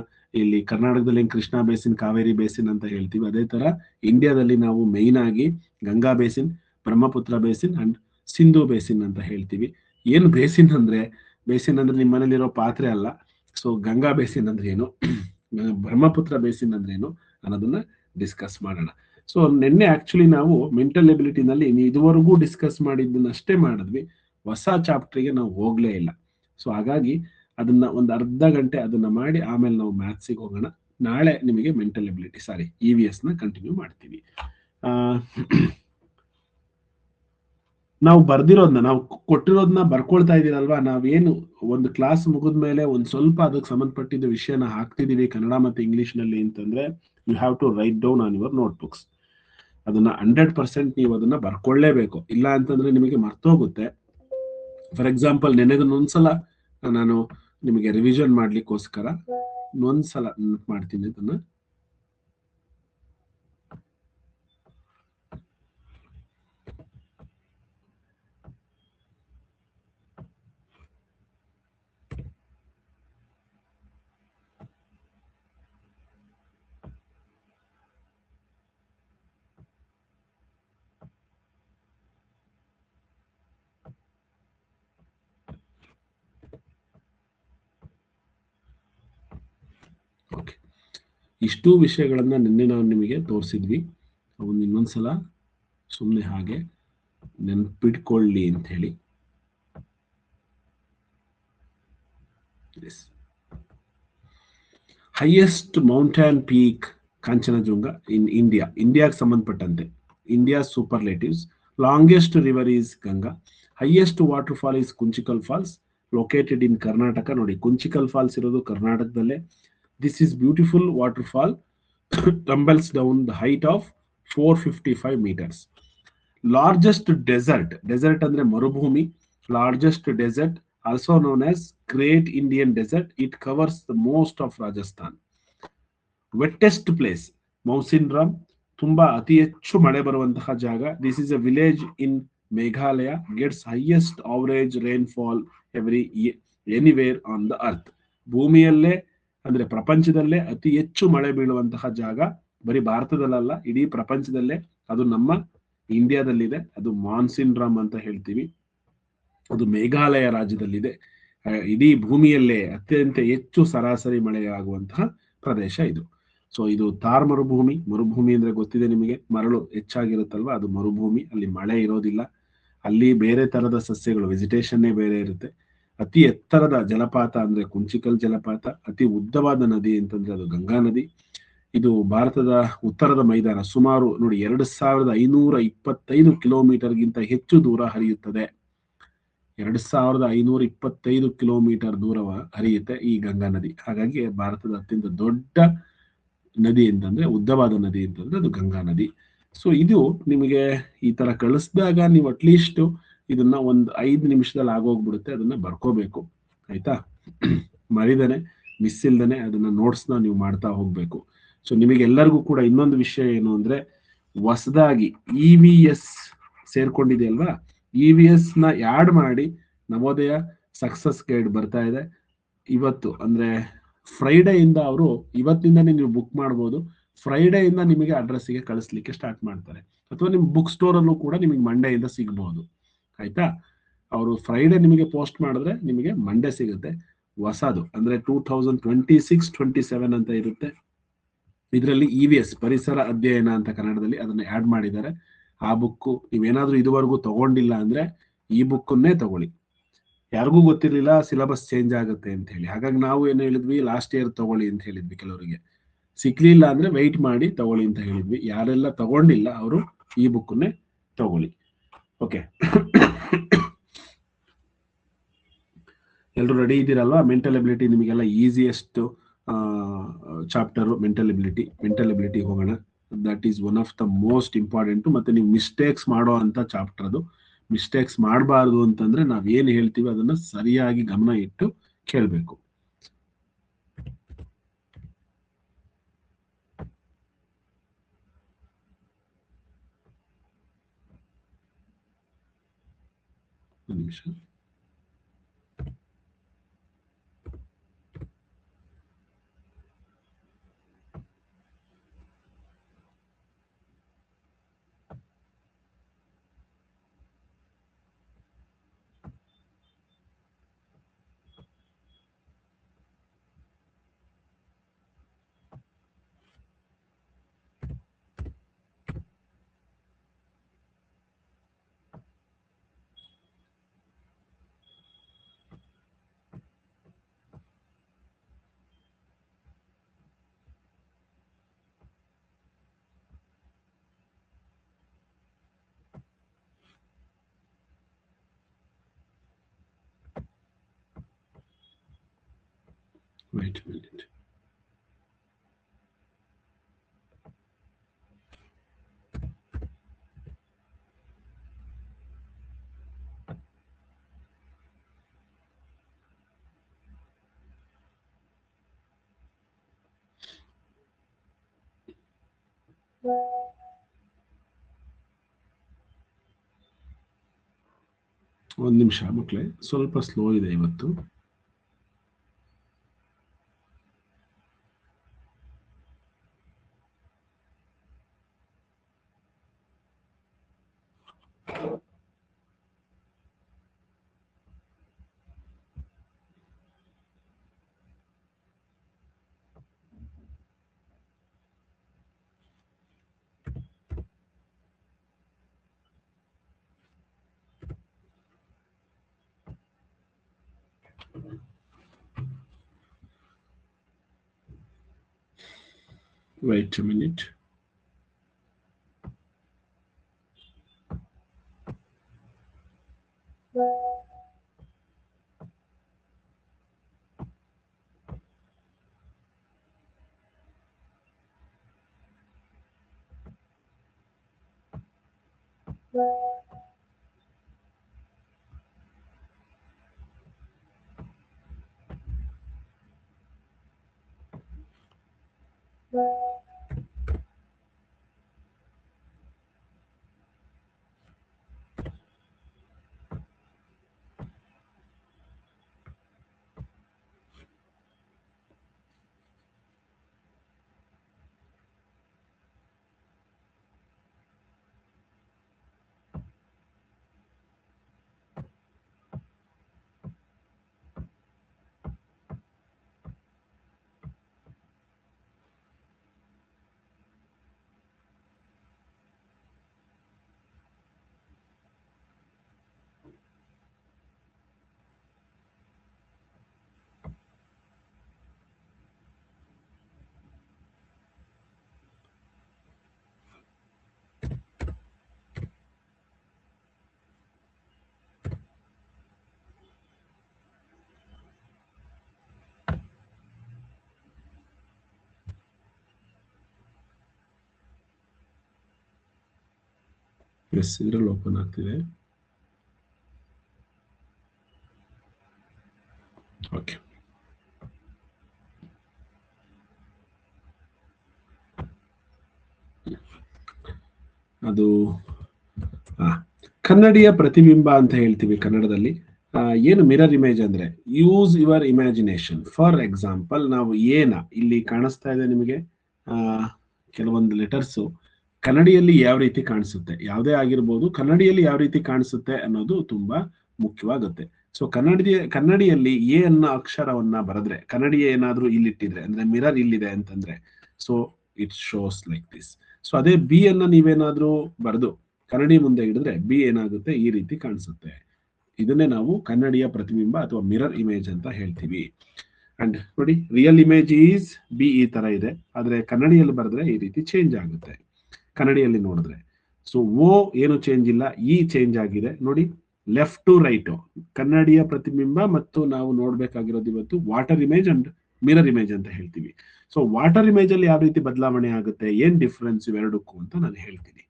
ಇಲ್ಲಿ ಕರ್ನಾಟಕದಲ್ಲಿ ಕೃಷ್ಣ ಬೇಸಿನ್, ಕಾವೇರಿ ಬೇಸಿನ್ ಅಂತ ಹೇಳ್ತೀವಿ. ಅದೇ ತರ ಇಂಡಿಯಾದಲ್ಲಿ ನಾವು ಮೇಯ್ನ್ ಆಗಿ Ganga basin, Brahmaputra basin and Sindhu basin ಅಂತ ಹೇಳ್ತೀವಿ. ಏನು ಬೇಸಿನ್ ಅಂದ್ರೆ ನಿಮ್ಮ ಮನೇಲಿರೋ ಪಾತ್ರೆ ಅಲ್ಲ. ಸೊ ಗಂಗಾ ಬೇಸಿನ್ ಅಂದ್ರೆ ಏನು, ಬ್ರಹ್ಮಪುತ್ರ ಬೇಸಿನ್ ಅಂದ್ರೆ ಏನು ಅನ್ನೋದನ್ನ ಡಿಸ್ಕಸ್ ಮಾಡೋಣ. ಸೊ ನಿನ್ನೆ ಆಕ್ಚುಲಿ ನಾವು ಮೆಂಟಲ್ ಎಬಿಲಿಟಿನಲ್ಲಿ ಇದುವರೆಗೂ ಡಿಸ್ಕಸ್ ಮಾಡಿದ್ದನ್ನಷ್ಟೇ ಮಾಡಿದ್ವಿ, ಹೊಸ ಚಾಪ್ಟರ್ಗೆ ನಾವು ಹೋಗ್ಲೇ ಇಲ್ಲ. ಸೊ ಹಾಗಾಗಿ ಅದನ್ನ ಒಂದು ಅರ್ಧ ಗಂಟೆ ಅದನ್ನ ಮಾಡಿ ಆಮೇಲೆ ನಾವು ಮ್ಯಾಥ್ಸಿಗೆ ಹೋಗೋಣ. ನಾಳೆ ನಿಮಗೆ ಮೆಂಟಲ್ ಎಬಿಲಿಟಿ EVS ನ ಕಂಟಿನ್ಯೂ ಮಾಡ್ತೀವಿ. ನಾವು ಬರ್ದಿರೋದನ್ನ, ನಾವು ಕೊಟ್ಟಿರೋದನ್ನ ಬರ್ಕೊಳ್ತಾ ಇದೀರಲ್ವಾ, ನಾವೇನು ಒಂದು ಕ್ಲಾಸ್ ಮುಗಿದ್ಮೇಲೆ ಒಂದ್ ಸ್ವಲ್ಪ ಅದಕ್ಕೆ ಸಂಬಂಧಪಟ್ಟಿದ್ದ ವಿಷಯನ ಹಾಕ್ತಿದೀವಿ ಕನ್ನಡ ಮತ್ತೆ ಇಂಗ್ಲಿಷ್ ನಲ್ಲಿ ಅಂತಂದ್ರೆ, you have to write down on your notebooks. ಅದನ್ನ 100% ನೀವು ಅದನ್ನ ಬರ್ಕೊಳ್ಳೇಬೇಕು, ಇಲ್ಲ ಅಂತಂದ್ರೆ ನಿಮಗೆ ಮರ್ತೋಗುತ್ತೆ. ಫಾರ್ ಎಕ್ಸಾಂಪಲ್ ನೆನೆದನ್ನೊಂದ್ಸಲ ನಾನು ನಿಮಗೆ ರಿವಿಷನ್ ಮಾಡ್ಲಿಕ್ಕೋಸ್ಕರ ಒಂದ್ಸಲ ಮಾಡ್ತೀನಿ ಅದನ್ನ. ಓಕೆ, ಇಷ್ಟು ವಿಷಯಗಳನ್ನ ನಿನ್ನೆ ನಾವು ನಿಮಗೆ ತೋರಿಸಿದ್ವಿ. ಅವನ್ನ ಇನ್ನೊಂದ್ಸಲ ಸುಮ್ಮನೆ ಹಾಗೆ ನೆನ್ಪಿಟ್ಕೊಳ್ಳಿ ಅಂತ ಹೇಳಿ. Highest mountain peak Kanchenjunga in ಇಂಡಿಯಾಗೆ ಸಂಬಂಧಪಟ್ಟಂತೆ India superlatives. Longest river is Ganga. Highest waterfall is Kunchikal falls, located in Karnataka. ನೋಡಿ, ಕುಂಚಿಕಲ್ ಫಾಲ್ಸ್ ಇರೋದು ಕರ್ನಾಟಕದಲ್ಲೇ. This is beautiful waterfall tumbles down the height of 455 meters. Largest desert ಅಂದ್ರೆ ಮರುಭೂಮಿ. Largest desert, also known as Great Indian Desert, it covers the most of Rajasthan. Wettest place, ಮೌಸಿನ್ರಾಮ್, ತುಂಬಾ ಅತಿ ಹೆಚ್ಚು ಮಳೆ ಬರುವಂತಹ ಜಾಗ. This is a village in Meghalaya, gets highest average rainfall anywhere on the earth. ಭೂಮಿಯಲ್ಲೇ ಅಂದ್ರೆ ಪ್ರಪಂಚದಲ್ಲೇ ಅತಿ ಹೆಚ್ಚು ಮಳೆ ಬೀಳುವಂತಹ ಜಾಗ, ಬರೀ ಭಾರತದಲ್ಲ, ಇಡೀ ಪ್ರಪಂಚದಲ್ಲೇ ಅದು ನಮ್ಮ ಇಂಡಿಯಾದಲ್ಲಿದೆ. ಅದು ಮಾನ್ಸಿನ್ರಾಮ್ ಅಂತ ಹೇಳ್ತೀವಿ. ಅದು ಮೇಘಾಲಯ ರಾಜ್ಯದಲ್ಲಿದೆ. ಇಡೀ ಭೂಮಿಯಲ್ಲೇ ಅತ್ಯಂತ ಹೆಚ್ಚು ಸರಾಸರಿ ಮಳೆಯಾಗುವಂತಹ ಪ್ರದೇಶ ಇದು. ಸೊ ಇದು ಥಾರ್ ಮರುಭೂಮಿ. ಮರುಭೂಮಿ ಅಂದ್ರೆ ಗೊತ್ತಿದೆ ನಿಮಗೆ, ಮರಳು ಹೆಚ್ಚಾಗಿರುತ್ತಲ್ವಾ, ಅದು ಮರುಭೂಮಿ. ಅಲ್ಲಿ ಮಳೆ ಇರೋದಿಲ್ಲ. ಅಲ್ಲಿ ಬೇರೆ ತರದ ಸಸ್ಯಗಳು, ವೆಜಿಟೇಷನ್ನೇ ಬೇರೆ ಇರುತ್ತೆ. ಅತಿ ಎತ್ತರದ ಜಲಪಾತ ಅಂದ್ರೆ ಕುಂಚಿಕಲ್ ಜಲಪಾತ. ಅತಿ ಉದ್ದವಾದ ನದಿ ಅಂತಂದ್ರೆ ಅದು ಗಂಗಾ ನದಿ. ಇದು ಭಾರತದ ಉತ್ತರದ ಮೈದಾನ. ಸುಮಾರು ನೋಡಿ 2525 ಕಿಲೋಮೀಟರ್ಗಿಂತ ಹೆಚ್ಚು ದೂರ ಹರಿಯುತ್ತದೆ. 2525 ಕಿಲೋಮೀಟರ್ ದೂರ ಹರಿಯುತ್ತೆ ಈ ಗಂಗಾ ನದಿ. ಹಾಗಾಗಿ ಭಾರತದ ಅತ್ಯಂತ ದೊಡ್ಡ ನದಿ ಅಂತಂದ್ರೆ, ಉದ್ದವಾದ ನದಿ ಅಂತಂದ್ರೆ ಅದು ಗಂಗಾ ನದಿ. ಸೊ ಇದು ನಿಮಗೆ ಈ ತರ ಕಳಿಸಿದಾಗ ನೀವು ಅಟ್ಲೀಸ್ಟ್ ಇದನ್ನ ಒಂದು 5 ನಿಮಿಷದಲ್ಲಿ ಆಗೋಗ್ಬಿಡುತ್ತೆ. ಅದನ್ನ ಬರ್ಕೋಬೇಕು, ಆಯ್ತಾ? ಮರಿದೇನೆ, ಮಿಸ್ ಇಲ್ದೇನೆ ಅದನ್ನ ನೋಟ್ಸ್ನ ನೀವು ಮಾಡ್ತಾ ಹೋಗ್ಬೇಕು. ಸೊ ನಿಮಗೆಲ್ಲರಿಗೂ ಕೂಡ ಇನ್ನೊಂದು ವಿಷಯ ಏನು ಅಂದ್ರೆ, ಹೊಸದಾಗಿ EVS ಸೇರ್ಕೊಂಡಿದೆಯಲ್ವಾ, EVS ನ ಆ್ಯಡ್ ಮಾಡಿ ನವೋದಯ ಸಕ್ಸಸ್ ಗೈಡ್ ಬರ್ತಾ ಇದೆ. ಇವತ್ತು ಅಂದ್ರೆ ಫ್ರೈಡೇ ಇಂದ ಅವರು, ಇವತ್ತಿಂದನೇ ನೀವು ಬುಕ್ ಮಾಡ್ಬೋದು. ಫ್ರೈಡೇ ಇಂದ ನಿಮಗೆ ಅಡ್ರೆಸ್ಸಿಗೆ ಕಳಿಸ್ಲಿಕ್ಕೆ ಸ್ಟಾರ್ಟ್ ಮಾಡ್ತಾರೆ. ಅಥವಾ ನಿಮ್ಮ ಬುಕ್ ಸ್ಟೋರ್ ಅಲ್ಲೂ ಕೂಡ ನಿಮಗೆ ಮಂಡೇ ಇಂದ ಸಿಗ್ಬಹುದು, ಆಯ್ತಾ? ಅವರು ಫ್ರೈಡೇ ನಿಮಗೆ ಪೋಸ್ಟ್ ಮಾಡಿದ್ರೆ ನಿಮಗೆ ಮಂಡೇ ಸಿಗುತ್ತೆ. ಹೊಸದು ಅಂದ್ರೆ 2026-27 ಅಂತ ಇರುತ್ತೆ. ಇದರಲ್ಲಿ EVS ಪರಿಸರ ಅಧ್ಯಯನ ಅಂತ ಕನ್ನಡದಲ್ಲಿ ಅದನ್ನ ಆ್ಯಡ್ ಮಾಡಿದ್ದಾರೆ. ಆ ಬುಕ್ಕು ನೀವೇನಾದ್ರೂ ಇದುವರೆಗೂ ತಗೊಂಡಿಲ್ಲ ಅಂದ್ರೆ ಈ ಬುಕ್ಕನ್ನೇ ತಗೊಳ್ಳಿ. ಯಾರಿಗೂ ಗೊತ್ತಿರಲಿಲ್ಲ ಸಿಲೆಬಸ್ ಚೇಂಜ್ ಆಗುತ್ತೆ ಅಂತ ಹೇಳಿ. ಹಾಗಾಗಿ ನಾವು ಏನು ಹೇಳಿದ್ವಿ, ಲಾಸ್ಟ್ ಇಯರ್ ತಗೊಳ್ಳಿ ಅಂತ ಹೇಳಿದ್ವಿ. ಕೆಲವರಿಗೆ ಸಿಕ್ಲಿಲ್ಲ ಅಂದ್ರೆ ವೆಯ್ಟ್ ಮಾಡಿ ತಗೊಳ್ಳಿ ಅಂತ ಹೇಳಿದ್ವಿ. ಯಾರೆಲ್ಲ ತಗೊಂಡಿಲ್ಲ ಅವರು ಈ ಬುಕ್ಕನ್ನೇ ತಗೊಳ್ಳಿ. ಓಕೆ, ಎಲ್ಲರೂ ರೆಡಿ ಇದ್ದೀರಲ್ವಾ? ಮೆಂಟಲ್ ಎಬಿಲಿಟಿ ನಿಮಗೆಲ್ಲ ಈಸಿಯೆಸ್ಟ್ ಚಾಪ್ಟರ್ ಮೆಂಟಲ್ ಎಬಿಲಿಟಿ ಹೋಗೋಣ. That is one of the most important. ಮತ್ತೆ ನೀವು ಮಿಸ್ಟೇಕ್ಸ್ ಮಾಡೋ ಅಂತ ಚಾಪ್ಟರ್ ಅದು. ಮಿಸ್ಟೇಕ್ಸ್ ಮಾಡಬಾರ್ದು ಅಂತಂದ್ರೆ ನಾವೇನು ಹೇಳ್ತೀವಿ ಅದನ್ನ ಸರಿಯಾಗಿ ಗಮನ ಇಟ್ಟು ಕೇಳಬೇಕು. ಒಂದು ನಿಮಿಷ. Wait a minute. ಒಂದು ನಿಮಿಷ ಮಕ್ಕಳೇ, ಸ್ವಲ್ಪ ಸ್ಲೋ ಇದೆ ಇವತ್ತು. Wait a minute. ಎಸ್, ಇದರಲ್ಲಿ ಓಪನ್ ಆಗ್ತಿದೆ. ಓಕೆ, ಅದು ಕನ್ನಡಿಯ ಪ್ರತಿಬಿಂಬ ಅಂತ ಹೇಳ್ತೀವಿ ಕನ್ನಡದಲ್ಲಿ. ಏನು ಮಿರರ್ ಇಮೇಜ್ ಅಂದ್ರೆ use your imagination. For example, ನಾವು ಇಲ್ಲಿ ಕಾಣಿಸ್ತಾ ಇದೆ ನಿಮಗೆ ಕೆಲವೊಂದು ಲೆಟರ್ಸ್ ಕನ್ನಡಿಯಲ್ಲಿ ಯಾವ ರೀತಿ ಕಾಣಿಸುತ್ತೆ, ಯಾವುದೇ ಆಗಿರ್ಬೋದು, ಕನ್ನಡಿಯಲ್ಲಿ ಯಾವ ರೀತಿ ಕಾಣಿಸುತ್ತೆ ಅನ್ನೋದು ತುಂಬಾ ಮುಖ್ಯವಾಗುತ್ತೆ. ಸೊ ಕನ್ನಡಿಯಲ್ಲಿ ಎ ಅನ್ನೋ ಅಕ್ಷರವನ್ನ ಬರೆದ್ರೆ, ಕನ್ನಡಿ ಏನಾದ್ರೂ ಇಲ್ಲಿಟ್ಟಿದ್ರೆ ಅಂದ್ರೆ ಮಿರರ್ ಇಲ್ಲಿದೆ ಅಂತಂದ್ರೆ, so it shows like this. So ಅದೇ ಬಿ ಅನ್ನ ನೀವೇನಾದ್ರೂ ಬರೆದು ಕನ್ನಡಿ ಮುಂದೆ ಹಿಡಿದ್ರೆ ಬಿ ಏನಾಗುತ್ತೆ, ಈ ರೀತಿ ಕಾಣಿಸುತ್ತೆ. ಇದನ್ನೇ ನಾವು ಕನ್ನಡಿಯ ಪ್ರತಿಬಿಂಬ ಅಥವಾ ಮಿರರ್ ಇಮೇಜ್ ಅಂತ ಹೇಳ್ತೀವಿ. ಅಂಡ್ ನೋಡಿ, ರಿಯಲ್ ಇಮೇಜ್ ಈಸ್ ಬಿ ಈ ತರ ಇದೆ, ಆದ್ರೆ ಕನ್ನಡಿಯಲ್ಲಿ ಬರೆದ್ರೆ ಈ ರೀತಿ ಚೇಂಜ್ ಆಗುತ್ತೆ. ಕನ್ನಡಿಯಲ್ಲಿ ನೋಡಿದ್ರೆ ಸೊ ಓ ಏನು ಚೇಂಜ್ ಇಲ್ಲ, ಈ ಚೇಂಜ್ ಆಗಿದೆ ನೋಡಿ. ಲೆಫ್ಟ್ ಟು ರೈಟ್ ಕನ್ನಡಿಯ ಪ್ರತಿಬಿಂಬ ಮತ್ತು ನಾವು ನೋಡ್ಬೇಕಾಗಿರೋದು ಇವತ್ತು water image and mirror image ಅಂತ ಹೇಳ್ತೀವಿ. ಸೊ ವಾಟರ್ ಇಮೇಜ್ ಅಲ್ಲಿ ಯಾವ ರೀತಿ ಬದಲಾವಣೆ ಆಗುತ್ತೆ, ಏನ್ ಡಿಫ್ರೆನ್ಸ್ ಇವೆರಡಕ್ಕೂ ಅಂತ ನಾನು ಹೇಳ್ತೀನಿ.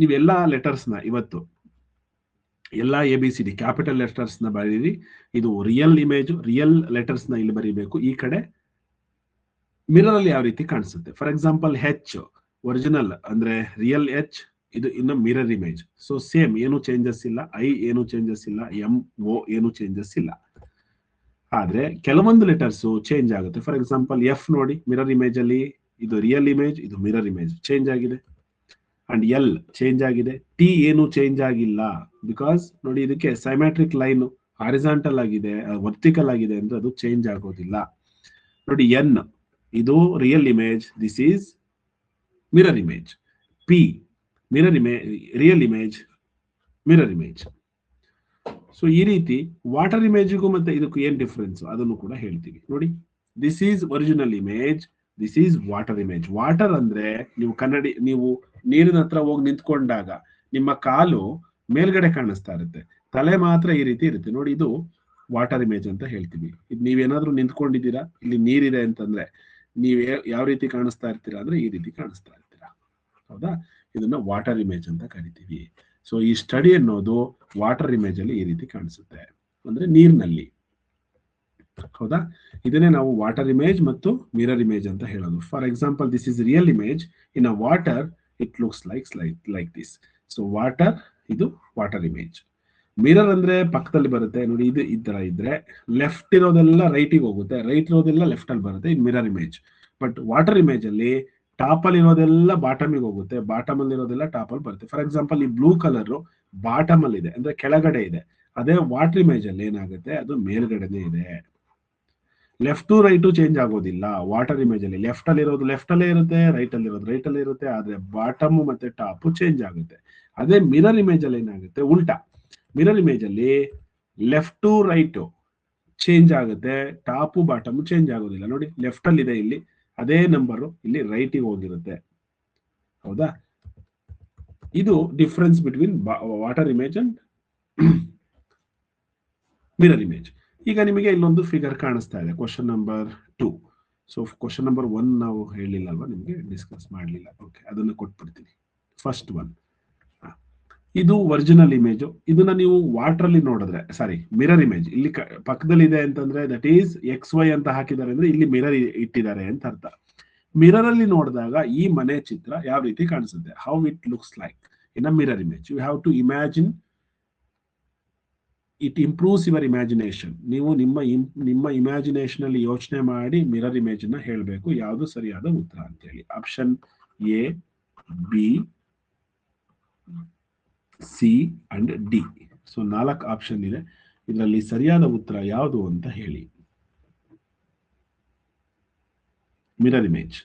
ನೀವೆಲ್ಲಾ ಲೆಟರ್ಸ್ ನ ಇವತ್ತು ಎಲ್ಲಾ ABCD ಕ್ಯಾಪಿಟಲ್ ಲೆಟರ್ಸ್ ನ ಬರೀರಿ. ಇದು ರಿಯಲ್ ಇಮೇಜ್, ರಿಯಲ್ ಲೆಟರ್ಸ್ ನ ಇಲ್ಲಿ ಬರೀಬೇಕು. ಈ ಕಡೆ ಮಿರರ್ ಅಲ್ಲಿ ಯಾವ ರೀತಿ ಕಾಣಿಸುತ್ತೆ. ಫಾರ್ ಎಕ್ಸಾಂಪಲ್ ಹೆಚ್ ಒರಿಜಿನಲ್ ಅಂದ್ರೆ ರಿಯಲ್ H, ಇದು ಇನ್ನು ಮಿರರ್ ಇಮೇಜ್. ಸೊ ಸೇಮ್, ಏನು ಚೇಂಜಸ್ ಇಲ್ಲ. ಐ ಏನು ಚೇಂಜಸ್ ಇಲ್ಲ. MO ಏನು ಚೇಂಜಸ್ ಇಲ್ಲ. ಆದ್ರೆ ಕೆಲವೊಂದು ಲೆಟರ್ಸ್ ಚೇಂಜ್ ಆಗುತ್ತೆ. ಫಾರ್ ಎಕ್ಸಾಂಪಲ್ ಎಫ್ ನೋಡಿ, ಮಿರರ್ ಇಮೇಜ್ ಅಲ್ಲಿ ಇದು ರಿಯಲ್ ಇಮೇಜ್, ಇದು ಮಿರರ್ ಇಮೇಜ್, ಚೇಂಜ್ ಆಗಿದೆ. ಅಂಡ್ ಎಲ್ ಚೇಂಜ್ ಆಗಿದೆ. ಟಿ ಏನು ಚೇಂಜ್ ಆಗಿಲ್ಲ, ಬಿಕಾಸ್ ನೋಡಿ ಇದಕ್ಕೆ ಸೈಮ್ಯಾಟ್ರಿಕ್ ಲೈನ್ ಹಾರಿಜಾಂಟಲ್ ಆಗಿದೆ, ವರ್ಟಿಕಲ್ ಆಗಿದೆ ಅಂದ್ರೆ ಅದು ಚೇಂಜ್ ಆಗೋದಿಲ್ಲ. ನೋಡಿ ಎನ್, ಇದು real image, this is mirror image. P mirror image, real image, mirror image. So ಈ ರೀತಿ ವಾಟರ್ ಇಮೇಜ್ಗೂ ಮತ್ತೆ ಇದಕ್ಕೂ ಏನ್ ಡಿಫ್ರೆನ್ಸ್ ಅದನ್ನು ಕೂಡ ಹೇಳ್ತೀವಿ. ನೋಡಿ, this is original image, this is water image. Water ಅಂದ್ರೆ ನೀವು ನೀರಿನ ಹತ್ರ ಹೋಗಿ ನಿಂತ್ಕೊಂಡಾಗ ನಿಮ್ಮ ಕಾಲು ಮೇಲ್ಗಡೆ ಕಾಣಿಸ್ತಾ ಇರುತ್ತೆ, ತಲೆ ಮಾತ್ರ ಈ ರೀತಿ ಇರುತ್ತೆ ನೋಡಿ, ಇದು ವಾಟರ್ ಇಮೇಜ್ ಅಂತ ಹೇಳ್ತೀವಿ. ಇದು ನೀವೇನಾದ್ರೂ ನಿಂತ್ಕೊಂಡಿದ್ದೀರಾ, ಇಲ್ಲಿ ನೀರಿದೆ ಅಂತಂದ್ರೆ ನೀವ್ ಯಾವ ರೀತಿ ಕಾಣಿಸ್ತಾ ಇರ್ತೀರಾ ಅಂದ್ರೆ ಈ ರೀತಿ ಕಾಣಿಸ್ತಾ ಇರ್ತೀರಾ, ಹೌದಾ? ಇದನ್ನ ವಾಟರ್ ಇಮೇಜ್ ಅಂತ ಕರಿತೀವಿ. ಸೊ ಈ ಸ್ಟಡಿ ಅನ್ನೋದು ವಾಟರ್ ಇಮೇಜ್ ಅಲ್ಲಿ ಈ ರೀತಿ ಕಾಣಿಸುತ್ತೆ, ಅಂದ್ರೆ ನೀರಿನಲ್ಲಿ, ಹೌದಾ? ಇದನ್ನೇ ನಾವು ವಾಟರ್ ಇಮೇಜ್ ಮತ್ತು ಮಿರರ್ ಇಮೇಜ್ ಅಂತ ಹೇಳೋದು. For example, this is real image, in a water it looks like this. So water, ಇದು ವಾಟರ್ ಇಮೇಜ್. ಮಿರರ್ ಅಂದ್ರೆ ಪಕ್ಕದಲ್ಲಿ ಬರುತ್ತೆ ನೋಡಿ, ಇದು ಈ ತರ ಇದ್ರೆ ಲೆಫ್ಟ್ ಇರೋದೆಲ್ಲ ರೈಟಿಗೆ ಹೋಗುತ್ತೆ, ರೈಟ್ ಇರೋದೆಲ್ಲ ಲೆಫ್ಟ್ ಅಲ್ಲಿ ಬರುತ್ತೆ, ಇದು mirror image. But water image ಅಲ್ಲಿ ಟಾಪ್ ಅಲ್ಲಿ ಇರೋದೆಲ್ಲ ಬಾಟಮಿಗೆ ಹೋಗುತ್ತೆ, ಬಾಟಮ್ ಅಲ್ಲಿ ಇರೋದೆಲ್ಲ ಟಾಪ್ ಅಲ್ಲಿ ಬರುತ್ತೆ. ಫಾರ್ ಎಕ್ಸಾಂಪಲ್, ಈ ಬ್ಲೂ ಕಲರ್ ಬಾಟಮ್ ಅಲ್ಲಿ ಇದೆ ಅಂದ್ರೆ ಕೆಳಗಡೆ ಇದೆ, ಅದೇ ವಾಟರ್ ಇಮೇಜ್ ಅಲ್ಲಿ ಏನಾಗುತ್ತೆ, ಅದು ಮೇಲ್ಗಡೆನೆ ಇದೆ. ಲೆಫ್ಟ್ ಟು ರೈಟ್ ಚೇಂಜ್ ಆಗೋದಿಲ್ಲ. ವಾಟರ್ ಇಮೇಜ್ ಅಲ್ಲಿ ಲೆಫ್ಟ್ ಅಲ್ಲಿ ಇರೋದು ಲೆಫ್ಟ್ ಅಲ್ಲೇ ಇರುತ್ತೆ, ರೈಟ್ ಅಲ್ಲಿ ಇರೋದು ರೈಟ್ ಅಲ್ಲಿ ಇರುತ್ತೆ, ಆದ್ರೆ ಬಾಟಮ್ ಮತ್ತೆ ಟಾಪ್ ಚೇಂಜ್ ಆಗುತ್ತೆ. ಅದೇ ಮಿರರ್ ಇಮೇಜ್ ಅಲ್ಲಿ ಏನಾಗುತ್ತೆ, ಉಲ್ಟಾ. ಮಿರರ್ ಇಮೇಜ್ ಅಲ್ಲಿ ಲೆಫ್ಟ್ ಟು ರೈಟ್ ಚೇಂಜ್ ಆಗುತ್ತೆ, ಟಾಪು ಬಾಟಮ್ ಚೇಂಜ್ ಆಗೋದಿಲ್ಲ. ನೋಡಿ, ಲೆಫ್ಟ್ ಅಲ್ಲಿ ಇದೆ ಇಲ್ಲಿ, ಅದೇ ನಂಬರ್ ಇಲ್ಲಿ ರೈಟಿಗೆ ಹೋಗಿರುತ್ತೆ, ಹೌದಾ? ಇದು difference between water image and mirror image. ಈಗ ನಿಮಗೆ ಇಲ್ಲೊಂದು ಫಿಗರ್ ಕಾಣಿಸ್ತಾ ಇದೆ, question number 2. So question number 1 ನಾವು ಹೇಳಿಲ್ಲ ಅಲ್ವಾ, ನಿಮಗೆ ಡಿಸ್ಕಸ್ ಮಾಡಲಿಲ್ಲ. ಓಕೆ, ಅದನ್ನು ಕೊಟ್ಬಿಡ್ತೀನಿ. ಫಸ್ಟ್ ಒನ್, ಇದು ಒರಿಜಿನಲ್ ಇಮೇಜ್. ಇದನ್ನ ನೀವು ವಾಟರ್ ಅಲ್ಲಿ ನೋಡಿದ್ರೆ, ಸಾರಿ, ಮಿರರ್ ಇಮೇಜ್ ಇಲ್ಲಿ ಪಕ್ಕದಲ್ಲಿ ಇದೆ ಅಂತಂದ್ರೆ ದಟ್ ಈಸ್ XY ಅಂತ ಹಾಕಿದ್ದಾರೆ ಅಂದ್ರೆ ಇಲ್ಲಿ ಮಿರರ್ ಇಟ್ಟಿದ್ದಾರೆ ಅಂತ ಅರ್ಥ. ಮಿರರ್ ಅಲ್ಲಿ ನೋಡಿದಾಗ ಈ ಮನೆ ಚಿತ್ರ ಯಾವ ರೀತಿ ಕಾಣಿಸುತ್ತೆ, how it looks like in a mirror image. You have to imagine, it improves your imagination. ನೀವು ನಿಮ್ಮ ಇಮ್ಯಾಜಿನೇಷನ್ ಅಲ್ಲಿ ಯೋಚನೆ ಮಾಡಿ ಮಿರರ್ ಇಮೇಜ್ ನ ಹೇಳಬೇಕು, ಯಾವುದು ಸರಿಯಾದ ಉತ್ತರ ಅಂತ ಹೇಳಿ. Option A, B, C and D. So 4 option ಇದೆ, ಇದರಲ್ಲಿ ಸರಿಯಾದ ಉತ್ತರ ಯಾವುದು ಅಂತ ಹೇಳಿ. Mirror image.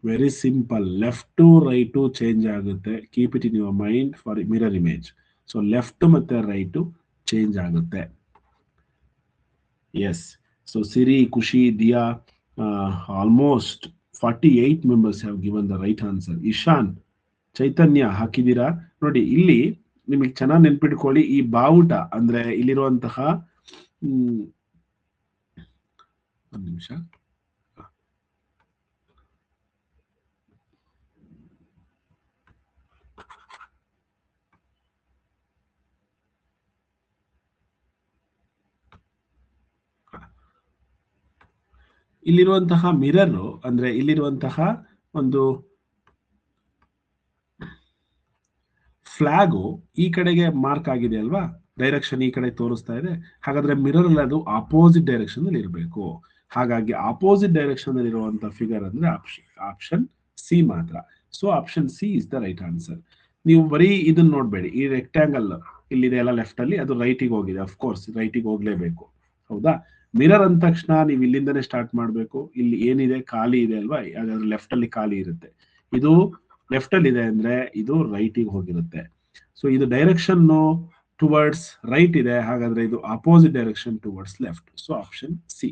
Very simple, left to right change ಆಗುತ್ತೆ. Keep it in your mind for mirror image. So left ಮತ್ತೆ ರೈಟ್ ಚೇಂಜ್ ಆಗುತ್ತೆ. Yes. So Siri, Khushi, Diya, almost 48 members have given the right answer. Ishan, Chaitanya ಹಾಕಿದ್ದೀರಾ ನೋಡಿ. ಇಲ್ಲಿ ನಿಮಗೆ ಚೆನ್ನಾಗಿ ನೆನ್ಪಿಟ್ಕೊಳ್ಳಿ, ಈ ಬಾವುಟ ಅಂದ್ರೆ ಇಲ್ಲಿರುವಂತಹ ಒಂದು ನಿಮಿಷ, ಇಲ್ಲಿರುವಂತಹ ಮಿರರ್ ಅಂದ್ರೆ ಇಲ್ಲಿರುವಂತಹ ಒಂದು ಫ್ಲಾಗು ಈ ಕಡೆಗೆ ಮಾರ್ಕ್ ಆಗಿದೆ ಅಲ್ವಾ, ಡೈರೆಕ್ಷನ್ ಈ ಕಡೆ ತೋರಿಸ್ತಾ ಇದೆ. ಹಾಗಾದ್ರೆ ಮಿರರ್ ಅಲ್ಲಿ ಅದು ಆಪೋಸಿಟ್ ಡೈರೆಕ್ಷನ್ ಅಲ್ಲಿ ಇರಬೇಕು. ಹಾಗಾಗಿ ಆಪೋಸಿಟ್ ಡೈರೆಕ್ಷನ್ ಅಲ್ಲಿ ಇರುವಂತಹ ಫಿಗರ್ ಅಂದ್ರೆ ಆಪ್ಷನ್ ಸಿ ಮಾತ್ರ. So option C is the right answer. ನೀವು ಬರೀ ಇದನ್ನ ನೋಡ್ಬೇಡಿ, ಈ ರೆಕ್ಟ್ಯಾಂಗಲ್ ಇಲ್ಲಿದೆ ಎಲ್ಲ ಲೆಫ್ಟ್ ಅಲ್ಲಿ, ಅದು ರೈಟಿಗೆ ಹೋಗಿದೆ. ಅಫ್ಕೋರ್ಸ್ ರೈಟಿಗೆ ಹೋಗ್ಲೇಬೇಕು, ಹೌದಾ. ಮಿರರ್ ಅಂದ ತಕ್ಷಣ ನೀವು ಇಲ್ಲಿಂದನೇ ಸ್ಟಾರ್ಟ್ ಮಾಡಬೇಕು. ಇಲ್ಲಿ ಏನಿದೆ ಖಾಲಿ ಇದೆ ಅಲ್ವಾ, ಹಾಗಾದ್ರೆ ಲೆಫ್ಟ್ ಅಲ್ಲಿ ಖಾಲಿ ಇರುತ್ತೆ. ಇದು ಲೆಫ್ಟ್ ಅಲ್ಲಿ ಇದೆ ಅಂದ್ರೆ ಇದು ರೈಟಿಗೆ ಹೋಗಿರುತ್ತೆ. ಸೊ ಇದು ಡೈರೆಕ್ಷನ್ ಟುವರ್ಡ್ಸ್ ರೈಟ್ ಇದೆ, ಹಾಗಾದ್ರೆ ಇದು opposite direction towards left. So option C.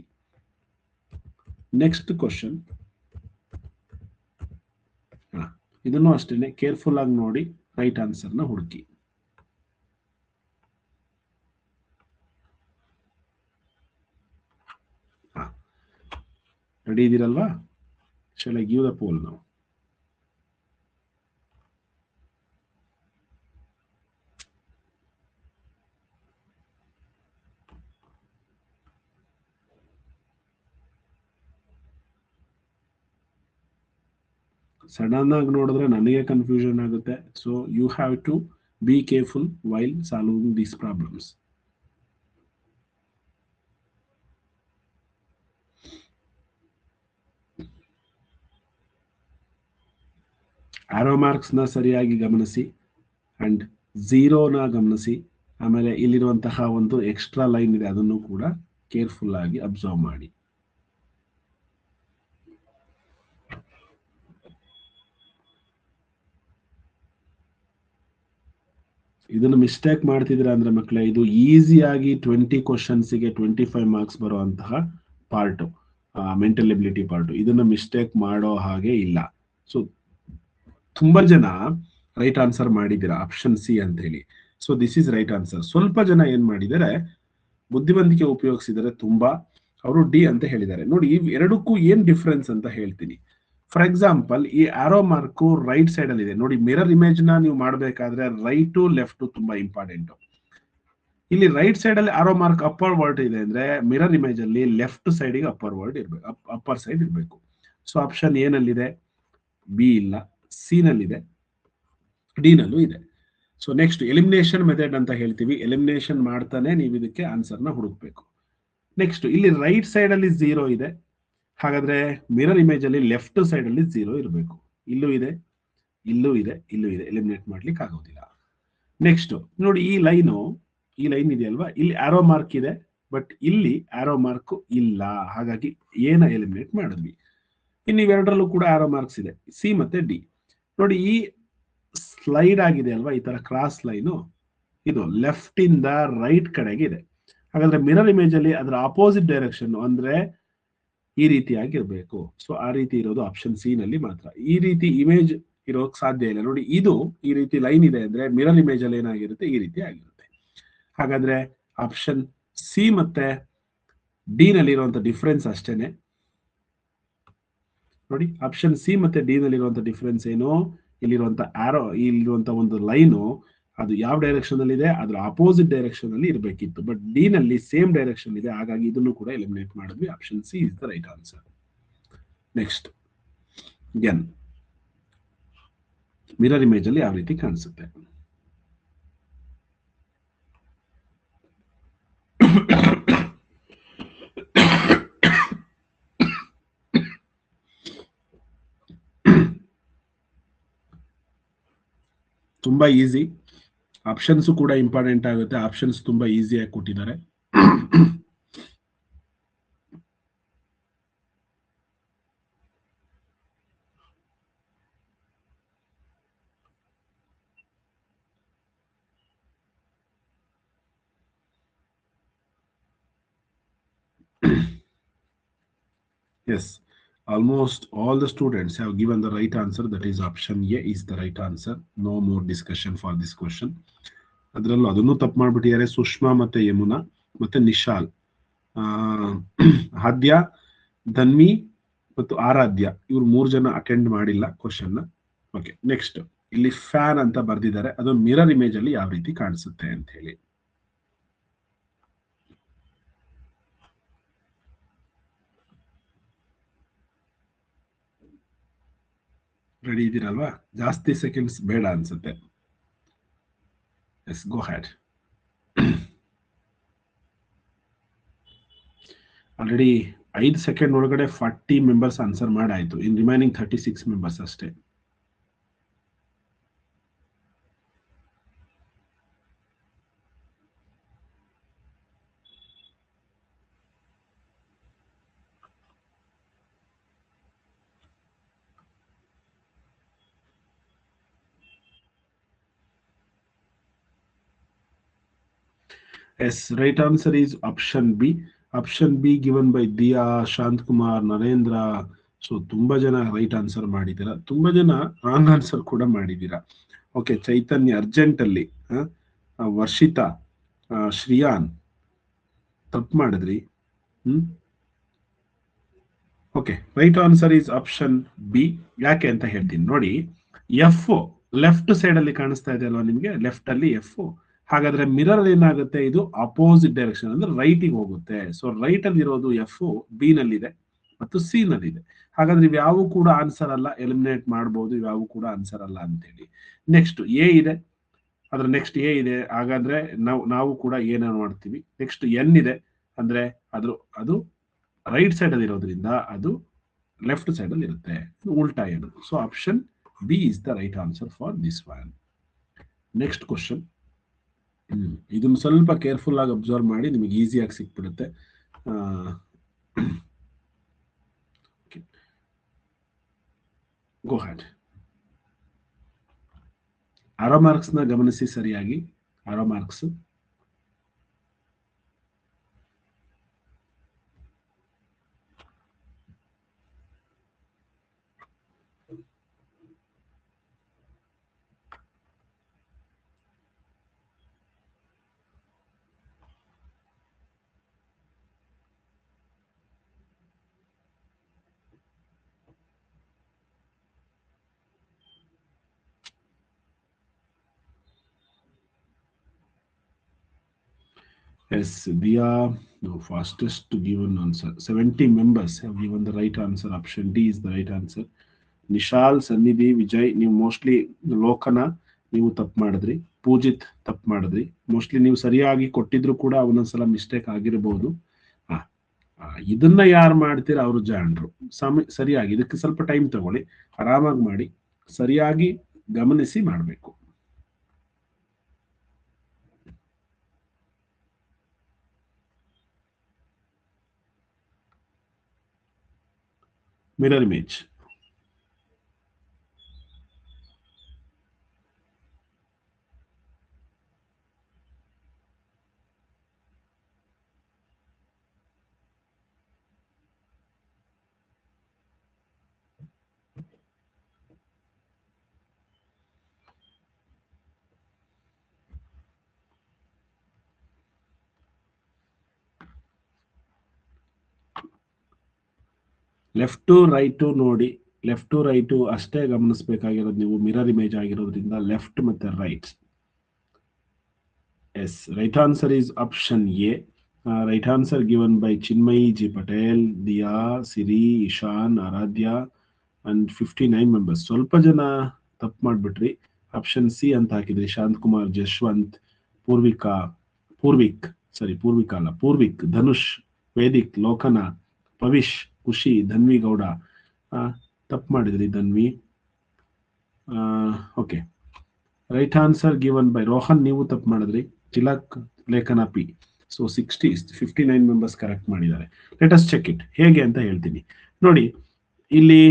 Next question, ಇದನ್ನು ಅಷ್ಟೇನೆ ಕೇರ್ಫುಲ್ ಆಗಿ ನೋಡಿ, ರೈಟ್ ಆನ್ಸರ್ ನ ಹುಡುಕಿ. ರೆಡಿ ಇದೀರಲ್ವಾ? Shall I give the poll now? Sudden ಆಗಿ ನೋಡಿದ್ರೆ ನನಗೆ ಕನ್ಫ್ಯೂಷನ್ ಆಗುತ್ತೆ. So you have to be careful while solving these problems. Arrow marks ನ ಸರಿಯಾಗಿ ಗಮನಿಸಿ ಅಂಡ್ ಝೀರೋನ ಗಮನಿಸಿ. ಆಮೇಲೆ ಇಲ್ಲಿರುವಂತಹ ಒಂದು ಎಕ್ಸ್ಟ್ರಾ ಲೈನ್ ಇದೆ, ಅದನ್ನು ಕೂಡ ಕೇರ್ಫುಲ್ ಆಗಿ ಅಬ್ಸರ್ವ್ ಮಾಡಿ. ಇದನ್ನು ಮಿಸ್ಟೇಕ್ ಮಾಡ್ತಿದ್ರೆ ಅಂದ್ರೆ ಮಕ್ಕಳೇ, ಇದು ಈಸಿಯಾಗಿ 20 ಕ್ವಶನ್ಸ್ಗೆ 25 ಮಾರ್ಕ್ಸ್ ಬರುವಂತಹ ಪಾರ್ಟ್, ಮೆಂಟಲ್ ಎಬಿಲಿಟಿ ಪಾರ್ಟ್. ಇದನ್ನ ಮಿಸ್ಟೇಕ್ ಮಾಡೋ ಹಾಗೆ ಇಲ್ಲ. ಸೊ ತುಂಬಾ ಜನ ರೈಟ್ ಆನ್ಸರ್ ಮಾಡಿದ್ದೀರಾ ಆಪ್ಷನ್ ಸಿ ಅಂತ ಹೇಳಿ. So this is right answer. ಸ್ವಲ್ಪ ಜನ ಏನ್ ಮಾಡಿದ್ದಾರೆ, ಬುದ್ಧಿವಂತಿಕೆ ಉಪಯೋಗಿಸಿದರೆ ತುಂಬಾ, ಅವರು ಡಿ ಅಂತ ಹೇಳಿದ್ದಾರೆ. ನೋಡಿ, ಈ ಎರಡಕ್ಕೂ ಏನ್ ಡಿಫ್ರೆನ್ಸ್ ಅಂತ ಹೇಳ್ತೀನಿ. ಫಾರ್ ಎಕ್ಸಾಂಪಲ್, ಈ ಆರೋ ಮಾರ್ಕ್ ರೈಟ್ ಸೈಡ್ ಅಲ್ಲಿ ಇದೆ ನೋಡಿ. ಮಿರರ್ ಇಮೇಜ್ ನ ನೀವು ಮಾಡಬೇಕಾದ್ರೆ ರೈಟ್ ಲೆಫ್ಟ್ ತುಂಬಾ ಇಂಪಾರ್ಟೆಂಟ್. ಇಲ್ಲಿ ರೈಟ್ ಸೈಡ್ ಅಲ್ಲಿ ಆರೋ ಮಾರ್ಕ್ ಅಪ್ಪರ್ ವರ್ಡ್ ಇದೆ ಅಂದ್ರೆ ಮಿರರ್ ಇಮೇಜ್ ಅಲ್ಲಿ ಲೆಫ್ಟ್ ಸೈಡ್ ಗೆ ಅಪ್ಪರ್ ವರ್ಡ್ ಇರ್ಬೇಕು, ಅಪ್ಪರ್ ಸೈಡ್ ಇರಬೇಕು. ಸೊ ಆಪ್ಷನ್ ಎ ನಲ್ಲಿದೆ, ಬಿ ಇಲ್ಲ, ಸಿ ನಲ್ಲಿದೆ, ಡಿ ನಲ್ಲೂ ಇದೆ. ಸೊ ನೆಕ್ಸ್ಟ್ ಎಲಿಮಿನೇಷನ್ ಮೆಥಡ್ ಅಂತ ಹೇಳ್ತೀವಿ. ಎಲಿಮಿನೇಷನ್ ಮಾಡ್ತಾನೆ ನೀವು ಇದಕ್ಕೆ ಆನ್ಸರ್ ನ ಹುಡುಕ್ಬೇಕು. ನೆಕ್ಸ್ಟ್ ಇಲ್ಲಿ ರೈಟ್ ಸೈಡ್ ಅಲ್ಲಿ 0 ಇದೆ, ಹಾಗಾದ್ರೆ ಮಿರರ್ ಇಮೇಜ್ ಅಲ್ಲಿ ಲೆಫ್ಟ್ ಸೈಡ್ ಅಲ್ಲಿ 0 ಇರಬೇಕು. ಇಲ್ಲೂ ಇದೆ, ಇಲ್ಲೂ ಇದೆ, ಇಲ್ಲೂ ಇದೆ, ಎಲಿಮಿನೇಟ್ ಮಾಡ್ಲಿಕ್ಕೆ ಆಗೋದಿಲ್ಲ. ನೆಕ್ಸ್ಟ್ ನೋಡಿ, ಈ ಲೈನ್ ಇದೆ ಅಲ್ವಾ, ಇಲ್ಲಿ ಆರೋ ಮಾರ್ಕ್ ಇದೆ, ಬಟ್ ಇಲ್ಲಿ ಆರೋ ಮಾರ್ಕ್ ಇಲ್ಲ, ಹಾಗಾಗಿ ಏನ ಎಲಿಮಿನೇಟ್ ಮಾಡಿದ್ವಿ. ಇನ್ನು ಇವೆರಡರಲ್ಲೂ ಕೂಡ ಆರೋ ಮಾರ್ಕ್ಸ್ ಇದೆ, ಸಿ ಮತ್ತೆ ಡಿ. ನೋಡಿ, ಈ ಸ್ಲೈಡ್ ಆಗಿದೆ ಅಲ್ವಾ, ಈ ತರ ಕ್ರಾಸ್ ಲೈನು, ಇದು ಲೆಫ್ಟ್ ಇಂದ ರೈಟ್ ಕಡೆಗೆ ಇದೆ. ಹಾಗಾದ್ರೆ ಮಿರರ್ ಇಮೇಜ್ ಅಲ್ಲಿ ಅದರ ಆಪೋಸಿಟ್ ಡೈರೆಕ್ಷನ್ ಅಂದ್ರೆ ಈ ರೀತಿಯಾಗಿರ್ಬೇಕು. ಸೊ ಆ ರೀತಿ ಇರೋದು ಆಪ್ಷನ್ ಸಿ ನಲ್ಲಿ ಮಾತ್ರ. ಈ ರೀತಿ ಇಮೇಜ್ ಇರೋಕ್ ಸಾಧ್ಯ ಇಲ್ಲ. ನೋಡಿ, ಇದು ಈ ರೀತಿ ಲೈನ್ ಇದೆ ಅಂದ್ರೆ ಮಿರರ್ ಇಮೇಜ್ ಅಲ್ಲಿ ಏನಾಗಿರುತ್ತೆ, ಈ ರೀತಿ ಆಗಿರುತ್ತೆ. ಹಾಗಾದ್ರೆ ಆಪ್ಷನ್ ಸಿ ಮತ್ತೆ ಡಿ ನಲ್ಲಿ ಇರುವಂತ ಡಿಫ್ರೆನ್ಸ್ ಅಷ್ಟೇನೆ. ನೋಡಿ, ಆಪ್ಷನ್ ಸಿ ಮತ್ತೆ ಡಿ ನಲ್ಲಿ ಇರುವಂತ ಡಿಫ್ರೆನ್ಸ್ ಏನು, ಇಲ್ಲಿರುವಂತ ಆರೋ, ಇಲ್ಲಿರುವಂತ ಒಂದು ಲೈನು ಅದು ಯಾವ ಡೈರೆಕ್ಷನ್ ಅಲ್ಲಿ ಇದೆ, ಅದ್ರ ಅಪೋಸಿಟ್ ಡೈರೆಕ್ಷನ್ ಅಲ್ಲಿ ಇರಬೇಕಿತ್ತು. ಬಟ್ ಡಿ ನಲ್ಲಿ ಸೇಮ್ ಡೈರೆಕ್ಷನ್ ಇದೆ, ಹಾಗಾಗಿ ಇದನ್ನು ಕೂಡ ಎಲಿಮಿನೇಟ್ ಮಾಡಿದ್ವಿ. Option C is the right answer. Next, N mirror image ಅಲ್ಲಿ ಯಾವ ರೀತಿ ಕಾಣಿಸುತ್ತೆ. ತುಂಬಾ ಈಸಿ. ಆಪ್ಷನ್ಸ್ ಕೂಡ ಇಂಪಾರ್ಟೆಂಟ್ ಆಗುತ್ತೆ. ಆಪ್ಷನ್ಸ್ ತುಂಬಾ ಈಸಿಯಾಗಿ ಕೊಟ್ಟಿದ್ದಾರೆ. Yes, almost all the students have given the right answer. That is option A is the right answer. No more discussion for this question. ಅದರಲ್ಲೂ ಅದನ್ನು ತಪ್ಪು ಮಾಡ್ಬಿಟ್ಟಿದ್ದಾರೆ ಸುಷ್ಮಾ ಮತ್ತೆ ಯಮುನಾ ಮತ್ತೆ ನಿಶಾಲ್. ಆ, ಆದ್ಯ, ಧನ್ವಿ ಮತ್ತು ಆರಾಧ್ಯ ಇವ್ರು 3 ಜನ ಅಟೆಂಡ್ ಮಾಡಿಲ್ಲ ಕ್ವಶನ್. ಓಕೆ, ನೆಕ್ಸ್ಟ್ ಇಲ್ಲಿ ಫ್ಯಾನ್ ಅಂತ ಬರ್ದಿದ್ದಾರೆ, ಅದು ಮಿರರ್ ಇಮೇಜ್ ಅಲ್ಲಿ ಯಾವ ರೀತಿ ಕಾಣಿಸುತ್ತೆ ಅಂತ ಹೇಳಿ. ರೆಡಿ ಇದ್ದೀರಲ್ವಾ? ಜಾಸ್ತಿ ಸೆಕೆಂಡ್ಸ್ ಬೇಡ ಅನ್ಸುತ್ತೆ. Yes, go ahead. Already 5 second ಒಳಗಡೆ 40 ಮೆಂಬರ್ಸ್ ಆನ್ಸರ್ ಮಾಡಾಯ್ತು. ಇನ್ ರಿಮೈನಿಂಗ್ 36 ಮೆಂಬರ್ಸ್ ಅಷ್ಟೇ. Yes, right answer is option B. Option B given by Diya, Shanth Kumar, Narendra. So ತುಂಬಾ ಜನ ರೈಟ್ ಆನ್ಸರ್ ಮಾಡಿದ್ದೀರಾ, ತುಂಬಾ ಜನ ರಾಂಗ್ ಆನ್ಸರ್ ಕೂಡ ಮಾಡಿದ್ದೀರಾ. ಓಕೆ, ಚೈತನ್ಯ ಅರ್ಜೆಂಟ್ ಅಲ್ಲಿ, ವರ್ಷಿತಾ, ಶ್ರಿಯಾನ್ ತಪ್ಪು ಮಾಡಿದ್ರಿ. Okay, right answer is option B. ಯಾಕೆ ಅಂತ ಹೇಳ್ತೀನಿ ನೋಡಿ. ಎಫ್ ಲೆಫ್ಟ್ ಸೈಡ್ ಅಲ್ಲಿ ಕಾಣಿಸ್ತಾ ಇದೆ ಅಲ್ವಾ ನಿಮ್ಗೆ, ಲೆಫ್ಟ್ ಅಲ್ಲಿ ಎಫ್. ಹಾಗಾದ್ರೆ ಮಿರರ್ ಏನಾಗುತ್ತೆ, ಇದು ಅಪೋಸಿಟ್ ಡೈರೆಕ್ಷನ್ ಅಂದ್ರೆ ರೈಟಿಗೆ ಹೋಗುತ್ತೆ. ಸೊ ರೈಟ್ ಅಲ್ಲಿ ಇರೋದು ಎಫ್ ಬಿ ನಲ್ಲಿದೆ ಮತ್ತು ಸಿ ನಲ್ಲಿದೆ. ಹಾಗಾದ್ರೆ ಇವ್ಯಾವು ಕೂಡ ಆನ್ಸರ್ ಅಲ್ಲ, ಎಲಿಮಿನೇಟ್ ಮಾಡಬಹುದು, ಇವ್ಯಾವು ಕೂಡ ಆನ್ಸರ್ ಅಲ್ಲ ಅಂತೇಳಿ. ನೆಕ್ಸ್ಟ್ ಎ ಇದೆ, ಅದ್ರ ನೆಕ್ಸ್ಟ್ ಎ ಇದೆ, ಹಾಗಾದ್ರೆ ನಾವು ಕೂಡ ಏನ ಮಾಡ್ತೀವಿ. ನೆಕ್ಸ್ಟ್ ಎನ್ ಇದೆ, ಅಂದ್ರೆ ಅದು ರೈಟ್ ಸೈಡ್ ಅಲ್ಲಿ ಇರೋದ್ರಿಂದ ಅದು ಲೆಫ್ಟ್ ಸೈಡ್ ಅಲ್ಲಿ ಇರುತ್ತೆ, ಉಲ್ಟಾ ಏನು. So option B is the right answer for this one. Next question, ಇದನ್ನ ಸ್ವಲ್ಪ ಕೇರ್ಫುಲ್ ಆಗಿ ಅಬ್ಸರ್ವ್ ಮಾಡಿ, ನಿಮಗೆ ಈಸಿಯಾಗಿ ಸಿಕ್ಬಿಡುತ್ತೆ. ಗೋ ಹ್ಯಾಡ್. ಆರೋ ಮಾರ್ಕ್ಸ್ ನ ಗಮನಿಸಿ ಸರಿಯಾಗಿ. ಆರೋ marks Yes, Dia, the fastest given answer. 70 members have given the right answer. Option D is the right answer. Nishal, ಸನ್ನಿಧಿ, ವಿಜಯ್, ನೀವು ಮೋಸ್ಟ್ಲಿ ಲೋಕನ ನೀವು ತಪ್ಪು ಮಾಡಿದ್ರಿ. ಪೂಜಿತ್ ತಪ್ಪು ಮಾಡಿದ್ರಿ. ಮೋಸ್ಟ್ಲಿ ನೀವು ಸರಿಯಾಗಿ ಕೊಟ್ಟಿದ್ರು ಕೂಡ ಒಂದೊಂದ್ಸಲ ಮಿಸ್ಟೇಕ್ ಆಗಿರಬಹುದು. ಇದನ್ನ ಯಾರು ಮಾಡ್ತೀರಾ ಅವರು ಜಾಣರು. ಸರಿಯಾಗಿ ಇದಕ್ಕೆ ಸ್ವಲ್ಪ ಟೈಮ್ ತಗೊಳ್ಳಿ, ಆರಾಮಾಗಿ ಮಾಡಿ, ಸರಿಯಾಗಿ ಗಮನಿಸಿ ಮಾಡಬೇಕು. Mirror image. ಲೆಫ್ಟ್ ರೈಟು ನೋಡಿ, ಲೆಫ್ಟ್ ರೈಟು ಅಷ್ಟೇ ಗಮನಿಸಬೇಕಾಗಿರೋದು ನೀವು, ಮಿರರ್ ಇಮೇಜ್ ಆಗಿರೋದ್ರಿಂದ ಲೆಫ್ಟ್ ಮತ್ತೆ right. Yes, right answer is option A. Right answer given by Chinmayi G Patel, Diya, Siri, Ishan, Aradhya and 59 members. ಸ್ವಲ್ಪ ಜನ ತಪ್ಪು ಮಾಡ್ಬಿಟ್ರಿ, ಆಪ್ಷನ್ ಸಿ ಅಂತ ಹಾಕಿದ್ರಿ. ಶಾಂತ್ ಕುಮಾರ್, ಜಶ್ವಂತ್, ಪೂರ್ವಿಕ್, ಧನುಷ್, ವೇದಿಕ್, ಲೋಕನ, ಪವಿಶ್, ಖುಷಿ, ಧನ್ವಿ ಗೌಡ ತಪ್ಪು ಮಾಡಿದ್ರಿ. Dhanvi. Okay, right answer given by Rohan, ನೀವು ತಪ್ಪು ಮಾಡಿದ್ರಿ. ತಿಲಕ್, ಲೇಖನ, ಪಿ. ಸೊ 59 ಮೆಂಬರ್ಸ್ ಕರೆಕ್ಟ್ ಮಾಡಿದ್ದಾರೆ. ಲೆಟ್ ಅಸ್ ಚೆಕ್ ಇಟ್ ಹೇಗೆ ಅಂತ ಹೇಳ್ತೀನಿ ನೋಡಿ. ಇಲ್ಲಿ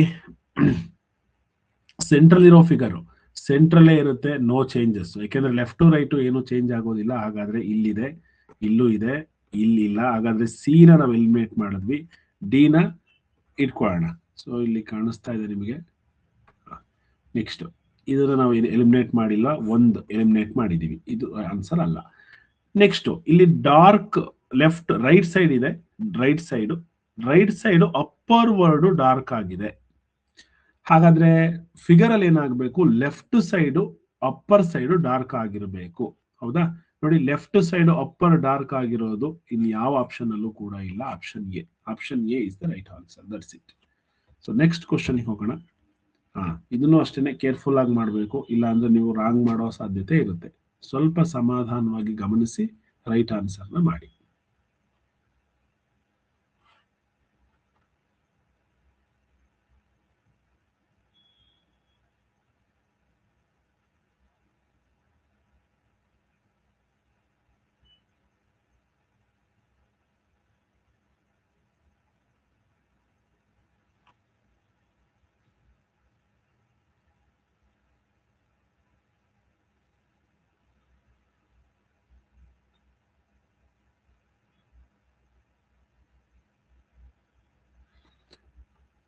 ಸೆಂಟ್ರಲ್ ಇರೋ ಫಿಗರ್ ಸೆಂಟ್ರಲ್ಲೇ ಇರುತ್ತೆ, ನೋ ಚೇಂಜಸ್. ಯಾಕೆಂದ್ರೆ ಲೆಫ್ಟ್ ರೈಟ್ ಏನು ಚೇಂಜ್ ಆಗೋದಿಲ್ಲ. ಹಾಗಾದ್ರೆ ಇಲ್ಲಿದೆ, ಇಲ್ಲೂ ಇದೆ, ಇಲ್ಲ. ಹಾಗಾದ್ರೆ ಸಿ ನ ನಾವು ಎಲಿಮಿನೇಟ್ ಮಾಡಿದ್ವಿ, ಡಿ ನ ಇಟ್ಕೊಳ್ಳೋಣ. ಸೊ ಇಲ್ಲಿ ಕಾಣಿಸ್ತಾ ಇದೆ ನಿಮಗೆ. ನೆಕ್ಸ್ಟ್ ಇದನ್ನ ನಾವು ಎಲಿಮಿನೇಟ್ ಮಾಡಿಲ್ಲ, ಒಂದು ಎಲಿಮಿನೇಟ್ ಮಾಡಿದೀವಿ, ಇದು ಆನ್ಸರ್ ಅಲ್ಲ. ನೆಕ್ಸ್ಟ್ ಇಲ್ಲಿ ಡಾರ್ಕ್ ಲೆಫ್ಟ್ ರೈಟ್ ಸೈಡ್ ಇದೆ, right side upper word dark ಆಗಿದೆ. ಹಾಗಾದ್ರೆ ಫಿಗರ್ ಅಲ್ಲಿ ಏನಾಗಬೇಕು, left side upper side dark ಆಗಿರಬೇಕು. ಹೌದಾ? ನೋಡಿ, ಲೆಫ್ಟ್ ಸೈಡ್ ಅಪ್ಪರ್ ಡಾರ್ಕ್ ಆಗಿರೋದು ಇನ್ನು ಯಾವ ಆಪ್ಷನ್ ಅಲ್ಲೂ ಕೂಡ ಇಲ್ಲ. Option A is the right answer. That's it. So next question ಹೋಗೋಣ. ಇದನ್ನು ಅಷ್ಟೇನೆ ಕೇರ್ಫುಲ್ ಆಗಿ ಮಾಡಬೇಕು, ಇಲ್ಲ ಅಂದ್ರೆ ನೀವು ರಾಂಗ್ ಮಾಡೋ ಸಾಧ್ಯತೆ ಇರುತ್ತೆ. ಸ್ವಲ್ಪ ಸಮಾಧಾನವಾಗಿ ಗಮನಿಸಿ ರೈಟ್ ಆನ್ಸರ್ನ ಮಾಡಿ.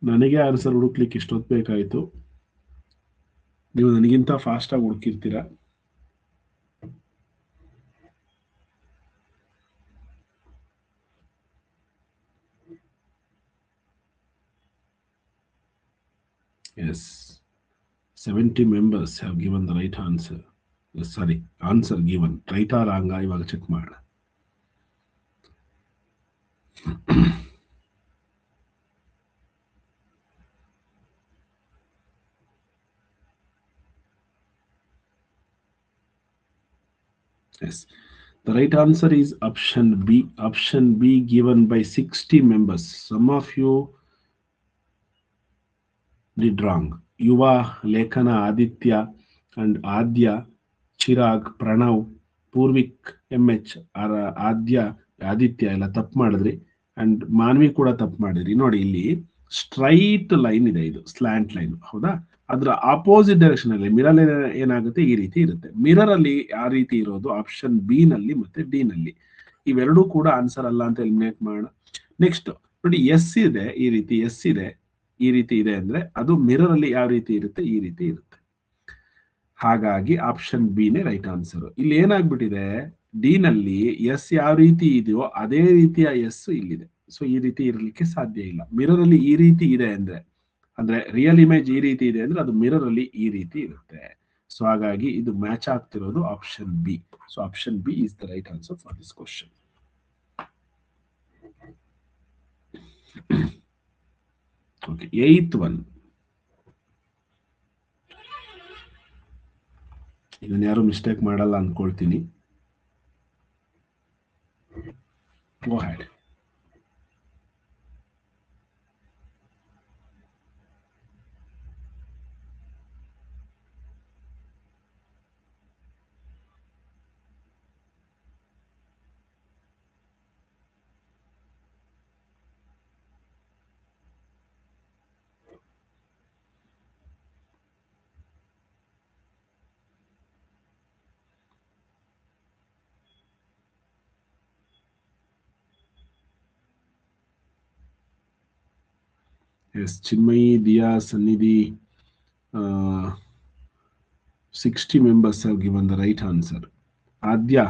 ನನಗೆ ಆನ್ಸರ್ ಹುಡುಕ್ಲಿಕ್ಕೆ ಇಷ್ಟೊತ್ತು ಬೇಕಾಯಿತು, ನೀವು ನನಗಿಂತ ಫಾಸ್ಟ್ ಆಗಿ ಹುಡುಕಿರ್ತೀರಾ. Yes, 70 members have given the right answer. Sorry, answer given. Right or wrong, ಇವಾಗ ಚೆಕ್ ಮಾಡೋಣ. Yes, the right answer is option B. Option B given by 60 members. Some of you did wrong. Yuva, Lekana, Aditya and Adya, Chirag, Pranav, Purvik, MH, Adya, Aditya ಎಲ್ಲ ತಪ್ಪು ಮಾಡಿದ್ರಿ. And Manvi ಕೂಡ ತಪ್ಪು ಮಾಡಿದ್ರಿ. ನೋಡಿ, ಇಲ್ಲಿ ಸ್ಟ್ರೈಟ್ ಲೈನ್ ಇದೆ, ಇದು ಸ್ಲ್ಯಾಂಟ್ ಲೈನ್. ಹೌದಾ? ಅದರ ಆಪೋಸಿಟ್ ಡೈರೆಕ್ಷನ್ ಅಲ್ಲಿ ಮಿರರ್ ಏನಾಗುತ್ತೆ, ಈ ರೀತಿ ಇರುತ್ತೆ. ಮಿರರ್ ಅಲ್ಲಿ ಆ ರೀತಿ ಇರೋದು ಆಪ್ಷನ್ ಬಿ ನಲ್ಲಿ ಮತ್ತೆ ಡಿ ನಲ್ಲಿ. ಇವೆರಡೂ ಕೂಡ ಆನ್ಸರ್ ಅಲ್ಲ ಅಂತ ಎಲಿಮಿನೇಟ್ ಮಾಡೋಣ. ನೆಕ್ಸ್ಟ್ ನೋಡಿ, ಎಸ್ ಇದೆ, ಈ ರೀತಿ ಎಸ್ ಇದೆ, ಈ ರೀತಿ ಇದೆ ಅಂದ್ರೆ ಅದು ಮಿರರ್ ಅಲ್ಲಿ ಯಾವ ರೀತಿ ಇರುತ್ತೆ, ಈ ರೀತಿ ಇರುತ್ತೆ. ಹಾಗಾಗಿ ಆಪ್ಷನ್ ಬಿ ನೇ ರೈಟ್ ಆನ್ಸರ್. ಇಲ್ಲಿ ಏನಾಗ್ಬಿಟ್ಟಿದೆ, ಡಿ ನಲ್ಲಿ ಎಸ್ ಯಾವ ರೀತಿ ಇದೆಯೋ ಅದೇ ರೀತಿಯ ಎಸ್ ಇಲ್ಲಿದೆ. ಸೊ ಈ ರೀತಿ ಇರಲಿಕ್ಕೆ ಸಾಧ್ಯ ಇಲ್ಲ. ಮಿರರ್ ಅಲ್ಲಿ ಈ ರೀತಿ ಇದೆ ಅಂದ್ರೆ ರಿಯಲ್ ಇಮೇಜ್ ಈ ರೀತಿ ಇದೆ ಅಂದ್ರೆ ಅದು ಮಿರರ್ ಅಲ್ಲಿ ಈ ರೀತಿ ಇರುತ್ತೆ. ಸೊ ಹಾಗಾಗಿ ಇದು ಮ್ಯಾಚ್ ಆಗ್ತಿರೋದು option B. So option B is the right answer for this question. Okay, 8th one. ಇದನ್ನ ಯಾರು ಮಿಸ್ಟೇಕ್ ಮಾಡಲ್ಲ ಅನ್ಕೊಳ್ತೀನಿ. Go ahead. Yes, Chinmayi, Diya, Sannidhi, 60 members have given the right answer. Adya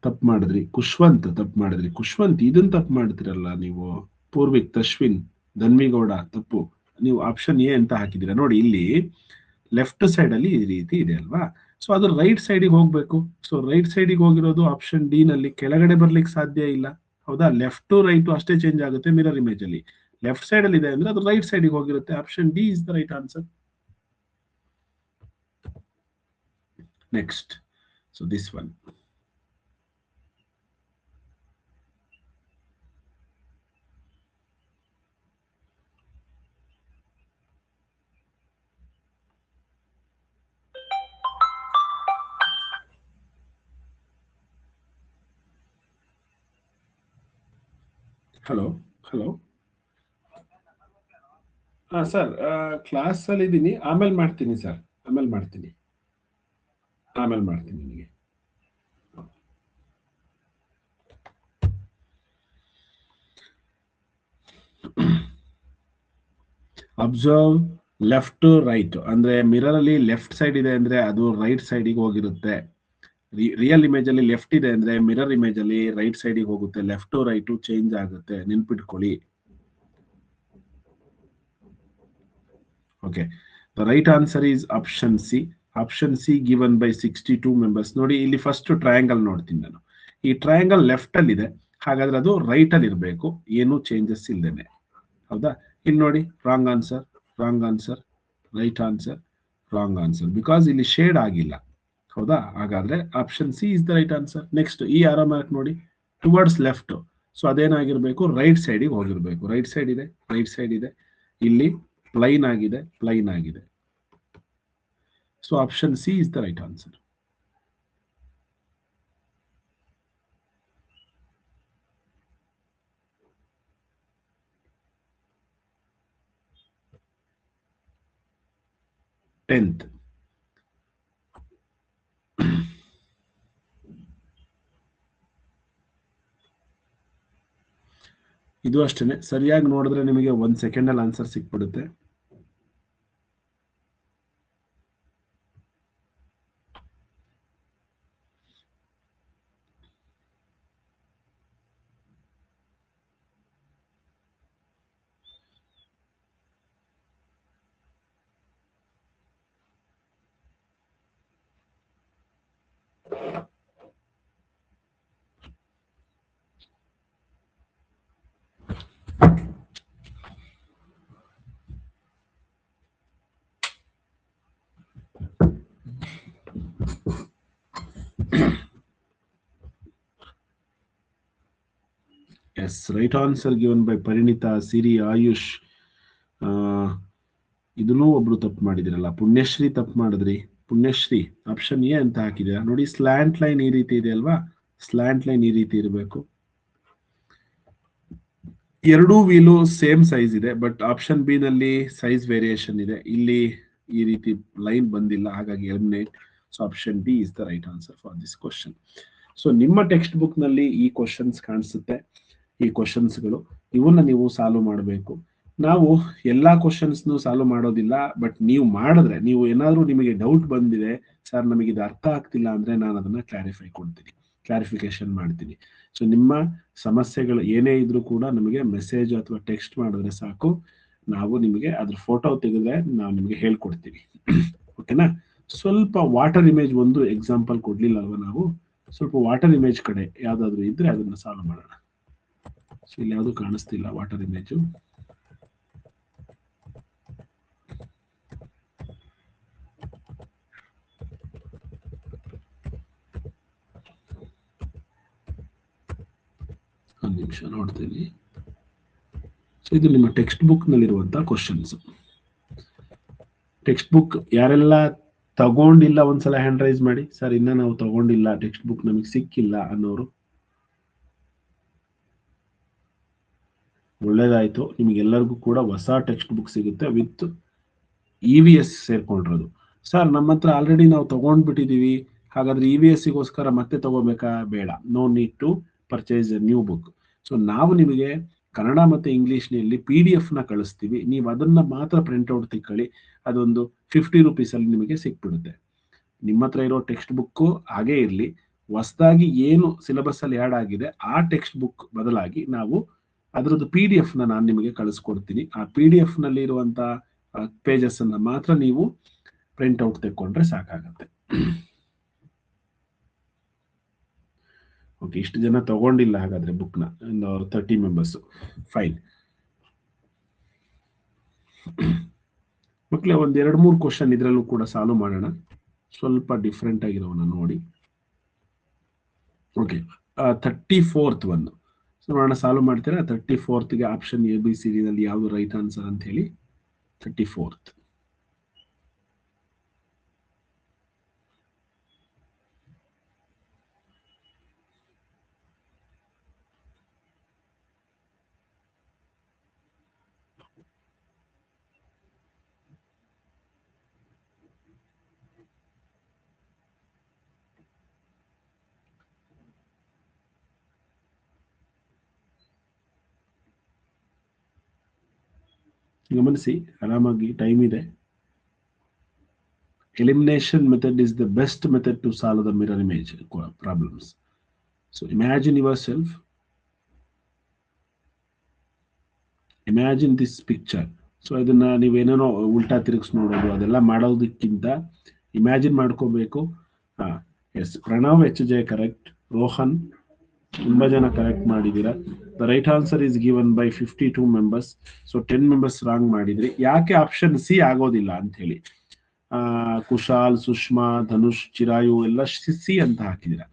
ತಪ್ಪು ಮಾಡಿದ್ರಿ, ಖುಷ್ವಂತ್ ತಪ್ಪು ಮಾಡಿದ್ರಿ. ಖುಷ್ವಂತ್ ಇದನ್ನ ತಪ್ಪು ಮಾಡ್ತಿರಲ್ಲ ನೀವು. ಪೂರ್ವಿಕ್, ತಶ್ವಿನ್, ಧನ್ವಿಗೌಡ ತಪ್ಪು. ನೀವು ಆಪ್ಷನ್ ಎ ಅಂತ ಹಾಕಿದ್ದೀರಾ. ನೋಡಿ, ಇಲ್ಲಿ ಲೆಫ್ಟ್ ಸೈಡ್ ಅಲ್ಲಿ ಈ ರೀತಿ ಇದೆ ಅಲ್ವಾ? ಸೊ ಅದು ರೈಟ್ ಸೈಡಿಗೆ ಹೋಗ್ಬೇಕು. ಸೊ ರೈಟ್ ಸೈಡಿಗೆ ಹೋಗಿರೋದು ಆಪ್ಷನ್ ಡಿ ನಲ್ಲಿ. ಕೆಳಗಡೆ ಬರ್ಲಿಕ್ಕೆ ಸಾಧ್ಯ ಇಲ್ಲ. ಹೌದಾ? ಲೆಫ್ಟ್ ಟು ರೈಟ್ ಅಷ್ಟೇ ಚೇಂಜ್ ಆಗುತ್ತೆ ಮಿರರ್ ಇಮೇಜ್ ಅಲ್ಲಿ. ಲೆಫ್ಟ್ ಸೈಡ್ ಅಲ್ಲಿ ಇದೆ ಅಂದ್ರೆ ಅದು ರೈಟ್ ಸೈಡಿಗೆ ಹೋಗಿರುತ್ತೆ. Option D is the right answer. Next, so this one. Hello. Sir, class ಅಲ್ಲಿ ಇದ್ದೀನಿ. ಆಮೇಲೆ ಮಾಡ್ತೀನಿ ಸರ್, ಆಮೇಲೆ ಮಾಡ್ತೀನಿ ನಿಮಗೆ. ಅಬ್ಸರ್ವ್ ಲೆಫ್ಟ್ ಟು ರೈಟ್ ಅಂದ್ರೆ ಮಿರರ್ ಅಲ್ಲಿ ಲೆಫ್ಟ್ ಸೈಡ್ ಇದೆ ಅಂದ್ರೆ ಅದು ರೈಟ್ ಸೈಡಿಗೆ ಹೋಗಿರುತ್ತೆ. ರಿಯಲ್ ಇಮೇಜ್ ಅಲ್ಲಿ ಲೆಫ್ಟ್ ಇದೆ ಅಂದ್ರೆ ಮಿರರ್ ಇಮೇಜ್ ಅಲ್ಲಿ ರೈಟ್ ಸೈಡಿಗೆ ಹೋಗುತ್ತೆ. ಲೆಫ್ಟ್ ಟು ರೈಟ್ ಚೇಂಜ್ ಆಗುತ್ತೆ, ನೆನ್ಪಿಟ್ಕೊಳ್ಳಿ. Okay, the right answer is option C. Option C given by 62 members. ನೋಡಿ ಇಲ್ಲಿ ಫಸ್ಟ್ ಟ್ರಯಾಂಗಲ್ ನೋಡ್ತೀನಿ ನಾನು. ಈ ಟ್ರಯಾಂಗಲ್ ಲೆಫ್ಟ್ ಅಲ್ಲಿ ಇದೆ, ಹಾಗಾದ್ರೆ ಅದು ರೈಟ್ ಅಲ್ಲಿ ಇರಬೇಕು, ಏನು ಚೇಂಜಸ್ ಇಲ್ಲದೇನೆ. ಹೌದಾ? ಇಲ್ಲಿ ನೋಡಿ, wrong answer, wrong answer, right answer, wrong answer, because ಇಲ್ಲಿ ಶೇಡ್ ಆಗಿಲ್ಲ. ಹೌದಾ? ಹಾಗಾದ್ರೆ option C is the right answer. Next ಈ ಆರೋ ಮಾರ್ಕ್ ನೋಡಿ, ಟುವರ್ಡ್ಸ್ ಲೆಫ್ಟ್. ಸೊ ಅದೇನಾಗಿರ್ಬೇಕು, ರೈಟ್ ಸೈಡಿಗೆ ಹೋಗಿರ್ಬೇಕು. ರೈಟ್ ಸೈಡ್ ಇದೆ, ರೈಟ್ ಸೈಡ್ ಇದೆ, ಇಲ್ಲಿ ಪ್ಲೈನ್ ಆಗಿದೆ, ಪ್ಲೈನ್ ಆಗಿದೆ. So option C is the right answer. Tenth, ಇದು ಅಷ್ಟೇನೆ. ಸರಿಯಾಗಿ ನೋಡಿದ್ರೆ ನಿಮಗೆ 1 ಸೆಕೆಂಡ್ ಅಲ್ಲಿ ಆನ್ಸರ್ ಸಿಕ್ಬಿಡುತ್ತೆ. Yes, right answer given by Parinita, Siri, Ayush. ಇದನ್ನೂ ಒಬ್ರು ತಪ್ಪು ಮಾಡಿದಿರಲ್ಲ, ಪುಣ್ಯಶ್ರೀ ತಪ್ಪು ಮಾಡಿದ್ರಿ. ಪುಣ್ಯಶ್ರೀ ಆಪ್ಷನ್ ಎ ಅಂತ ಹಾಕಿದ್ದೀರಾ. ನೋಡಿ, ಸ್ಲ್ಯಾಂಟ್ ಲೈನ್ ಈ ರೀತಿ ಇದೆ ಅಲ್ವಾ? ಸ್ಲ್ಯಾಂಟ್ ಲೈನ್ ಈ ರೀತಿ ಇರಬೇಕು. ಎರಡೂ ವೀಲು ಸೇಮ್ ಸೈಜ್ ಇದೆ, ಬಟ್ ಆಪ್ಷನ್ ಬಿ ನಲ್ಲಿ ಸೈಜ್ ವೇರಿಯೇಷನ್ ಇದೆ. ಇಲ್ಲಿ ಈ ರೀತಿ ಲೈನ್ ಬಂದಿಲ್ಲ, ಹಾಗಾಗಿ eliminate. So option D is the right answer for this question. So ನಿಮ್ಮ ಟೆಕ್ಸ್ಟ್ ಬುಕ್ ನಲ್ಲಿ ಈ ಕ್ವಶನ್ಸ್ ಕಾಣಿಸುತ್ತೆ. ಈ ಕ್ವಶನ್ಸ್ಗಳು ಇವನ್ನ ನೀವು ಸಾಲ್ವ್ ಮಾಡಬೇಕು. ನಾವು ಎಲ್ಲಾ ಕ್ವಶನ್ಸ್ನು ಸಾಲ್ವ್ ಮಾಡೋದಿಲ್ಲ, ಬಟ್ ನೀವು ಮಾಡಿದ್ರೆ, ನೀವು ಏನಾದರೂ ನಿಮಗೆ ಡೌಟ್ ಬಂದಿದೆ, ಸರ್ ನಮಗೆ ಇದು ಅರ್ಥ ಆಗ್ತಿಲ್ಲ ಅಂದ್ರೆ ನಾನು ಅದನ್ನ ಕ್ಲಾರಿಫಿಕೇಶನ್ ಮಾಡ್ತೀನಿ. ಸೊ ನಿಮ್ಮ ಸಮಸ್ಯೆಗಳು ಏನೇ ಇದ್ರೂ ಕೂಡ ನಮಗೆ ಮೆಸೇಜ್ ಅಥವಾ ಟೆಕ್ಸ್ಟ್ ಮಾಡಿದ್ರೆ ಸಾಕು, ನಾವು ನಿಮಗೆ ಅದ್ರ ಫೋಟೋ ತೆಗೆದ್ರೆ ನಾವು ನಿಮಗೆ ಹೇಳ್ಕೊಡ್ತೀವಿ. ಓಕೆನಾ? ಸ್ವಲ್ಪ ವಾಟರ್ ಇಮೇಜ್ ಒಂದು ಎಕ್ಸಾಂಪಲ್ ಕೊಡ್ಲಿಲ್ಲ ಅಲ್ವಾ ನಾವು? ಸ್ವಲ್ಪ ವಾಟರ್ ಇಮೇಜ್ ಕಡೆ ಯಾವ್ದಾದ್ರು ಇದ್ರೆ ಅದನ್ನ ಸಾಲ್ವ್ ಮಾಡೋಣ. ಸೊ ಇಲ್ಲಿ ಯಾವುದು ಕಾಣಿಸ್ತಿಲ್ಲ ವಾಟರ್ ಇಮೇಜು. ಒಂದು ನಿಮಿಷ ನೋಡ್ತೀನಿ. ಸೊ ಇದು ನಿಮ್ಮ ಟೆಕ್ಸ್ಟ್ ಬುಕ್ ನಲ್ಲಿರುವಂತಹ ಕ್ವಶನ್ಸ್. ಟೆಕ್ಸ್ಟ್ ಬುಕ್ ಯಾರೆಲ್ಲ ತಗೊಂಡಿಲ್ಲ ಒಂದ್ಸಲ ಹ್ಯಾಂಡ್ ರೈಸ್ ಮಾಡಿ. ಸರ್ ಇನ್ನ ನಾವು ತಗೊಂಡಿಲ್ಲ, ಟೆಕ್ಸ್ಟ್ ಬುಕ್ ನಮಗೆ ಸಿಕ್ಕಿಲ್ಲ ಅನ್ನೋರು. ಒಳ್ಳೇದಾಯ್ತು, ನಿಮ್ಗೆಲ್ಲರಿಗೂ ಕೂಡ ಹೊಸ ಟೆಕ್ಸ್ಟ್ ಬುಕ್ ಸಿಗುತ್ತೆ ವಿತ್ EVS ಸೇರ್ಕೊಂಡಿರೋದು. ಸರ್ ನಮ್ಮ ಹತ್ರ ಆಲ್ರೆಡಿ ನಾವು ತಗೊಂಡ್ಬಿಟ್ಟಿದೀವಿ, ಹಾಗಾದ್ರೆ EVS ಗೋಸ್ಕರ ಮತ್ತೆ ತಗೋಬೇಕಾ? ಬೇಡ, no need to purchase a new book. So ನಾವು ನಿಮಗೆ ಕನ್ನಡ ಮತ್ತೆ ಇಂಗ್ಲಿಷ್ನಲ್ಲಿ PDF ನ ಕಳಿಸ್ತೀವಿ, ನೀವು ಅದನ್ನ ಮಾತ್ರ ಪ್ರಿಂಟ್ಔಟ್ ತಿಳ್ಕೊಳ್ಳಿ. ಅದೊಂದು 50 ರುಪೀಸ್ ಅಲ್ಲಿ ನಿಮಗೆ ಸಿಕ್ಬಿಡುತ್ತೆ. ನಿಮ್ಮ ಹತ್ರ ಇರೋ ಟೆಕ್ಸ್ಟ್ ಬುಕ್ ಹಾಗೇ ಇರಲಿ, ಹೊಸದಾಗಿ ಏನು ಸಿಲೆಬಸ್ ಅಲ್ಲಿ ಆ್ಯಡ್ ಆಗಿದೆ ಆ ಟೆಕ್ಸ್ಟ್ ಬುಕ್ ಬದಲಾಗಿ ನಾವು ಅದರದ್ದು PDF ನ ನಾನು ನಿಮಗೆ ಕಳಿಸ್ಕೊಡ್ತೀನಿ. ಆ PDF ನಲ್ಲಿ ಇರುವಂತ ಪೇಜಸ್ ಅನ್ನ ಮಾತ್ರ ನೀವು ಪ್ರಿಂಟ್ ಔಟ್ ತೆಕ್ಕೊಂಡ್ರೆ ಸಾಕಾಗತ್ತೆ. ಓಕೆ, ಇಷ್ಟು ಜನ ತಗೊಂಡಿಲ್ಲ ಹಾಗಾದ್ರೆ ಬುಕ್ನ, 30 ಮೆಂಬರ್ಸ್. ಫೈನ್ ಮಕ್ಕಳೇ, ಒಂದ್ 2-3 ಕ್ವಶನ್ ಇದ್ರಲ್ಲೂ ಕೂಡ ಸಾಲ್ವ್ ಮಾಡೋಣ. ಸ್ವಲ್ಪ ಡಿಫ್ರೆಂಟ್ ಆಗಿರೋವನ್ನ ನೋಡಿ. ಓಕೆ, 34th ಒಂದು ನೋಡೋಣ, ಸಾಲ್ವ್ ಮಾಡ್ತೀರಾ? 34th ಗೆ ಆಪ್ಷನ್ ABCD ನಲ್ಲಿ ಯಾವುದು ರೈಟ್ ಆನ್ಸರ್ ಅಂತ ಹೇಳಿ. 34th ಗಮನಿಸಿ, ಆರಾಮಾಗಿ ಟೈಮ್ ಇದೆ. Elimination method is the best method to solve the mirror image problems. So imagine yourself, imagine this picture. So ಇದನ್ನ ನೀವೇನೇನೋ ಉಲ್ಟಾ ತಿರುಗಿಸ್ ನೋಡೋದು ಅದೆಲ್ಲ ಮಾಡೋದಕ್ಕಿಂತ ಇಮ್ಯಾಜಿನ್ ಮಾಡ್ಕೋಬೇಕು. Yes, Pranav HJ correct, Rohan ತುಂಬಾ ಜನ ಕರೆಕ್ಟ್ ಮಾಡಿದ್ದೀರಾ. The right answer is given by 52 members. So 10 members wrong ಮಾಡಿದ್ರಿ. ಯಾಕೆ ಆಪ್ಷನ್ ಸಿ ಆಗೋದಿಲ್ಲ ಅಂತ ಹೇಳಿ ಕುಶಾಲ್, ಸುಷ್ಮಾ, ಧನುಷ್, ಚಿರಾಯು ಎಲ್ಲ ಸಿ ಅಂತ ಹಾಕಿದ್ದೀರಾ.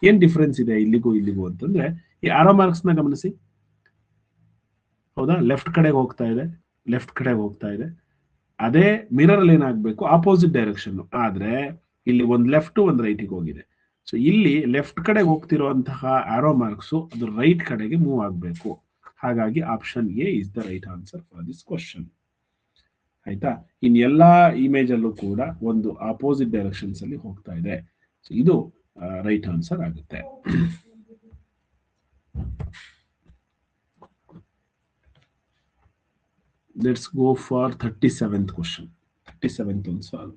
ಏನ್ ಡಿಫ್ರೆನ್ಸ್ ಇದೆ ಇಲ್ಲಿಗೂ ಇಲ್ಲಿಗೂ ಅಂತಂದ್ರೆ, ಈ ಆರೋ ಮಾರ್ಕ್ಸ್ ನ ಗಮನಿಸಿ. ಹೌದಾ, ಲೆಫ್ಟ್ ಕಡೆಗೆ ಹೋಗ್ತಾ ಇದೆ, ಲೆಫ್ಟ್ ಕಡೆಗೆ ಹೋಗ್ತಾ ಇದೆ. ಅದೇ ಮಿರರ್ ಅಲ್ಲಿ ಏನಾಗಬೇಕು, ಆಪೋಸಿಟ್ ಡೈರೆಕ್ಷನ್. ಆದ್ರೆ ಇಲ್ಲಿ ಒಂದು ಲೆಫ್ಟ್ ಒಂದು ರೈಟಿಗೆ ಹೋಗಿದೆ. ಸೊ ಇಲ್ಲಿ ಲೆಫ್ಟ್ ಕಡೆಗೆ ಹೋಗ್ತಿರುವಂತಹ ಆರೋ ಮಾರ್ಕ್ಸ್ ಅದು ರೈಟ್ ಕಡೆಗೆ ಮೂವ್ ಆಗಬೇಕು. ಹಾಗಾಗಿ option A is the right answer for this question. ಆಯ್ತಾ? ಇನ್ ಎಲ್ಲಾ ಇಮೇಜ್ ಅಲ್ಲೂ ಕೂಡ ಒಂದು ಆಪೋಸಿಟ್ ಡೈರೆಕ್ಷನ್ಸ್ ಅಲ್ಲಿ ಹೋಗ್ತಾ ಇದೆ. ಸೊ ಇದು ರೈಟ್ ಆನ್ಸರ್ ಆಗುತ್ತೆ. Let's go for 37th question. 37th ಒಂದು ಸಾಲ್ವ್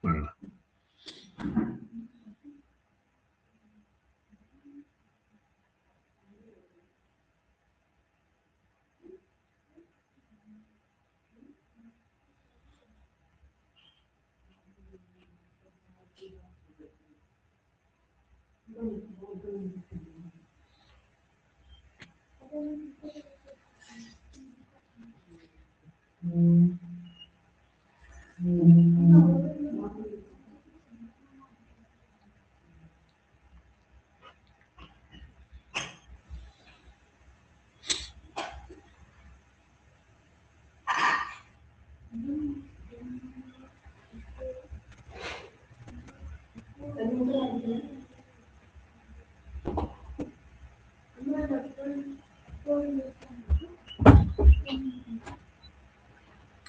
ಮಾಡೋಣ.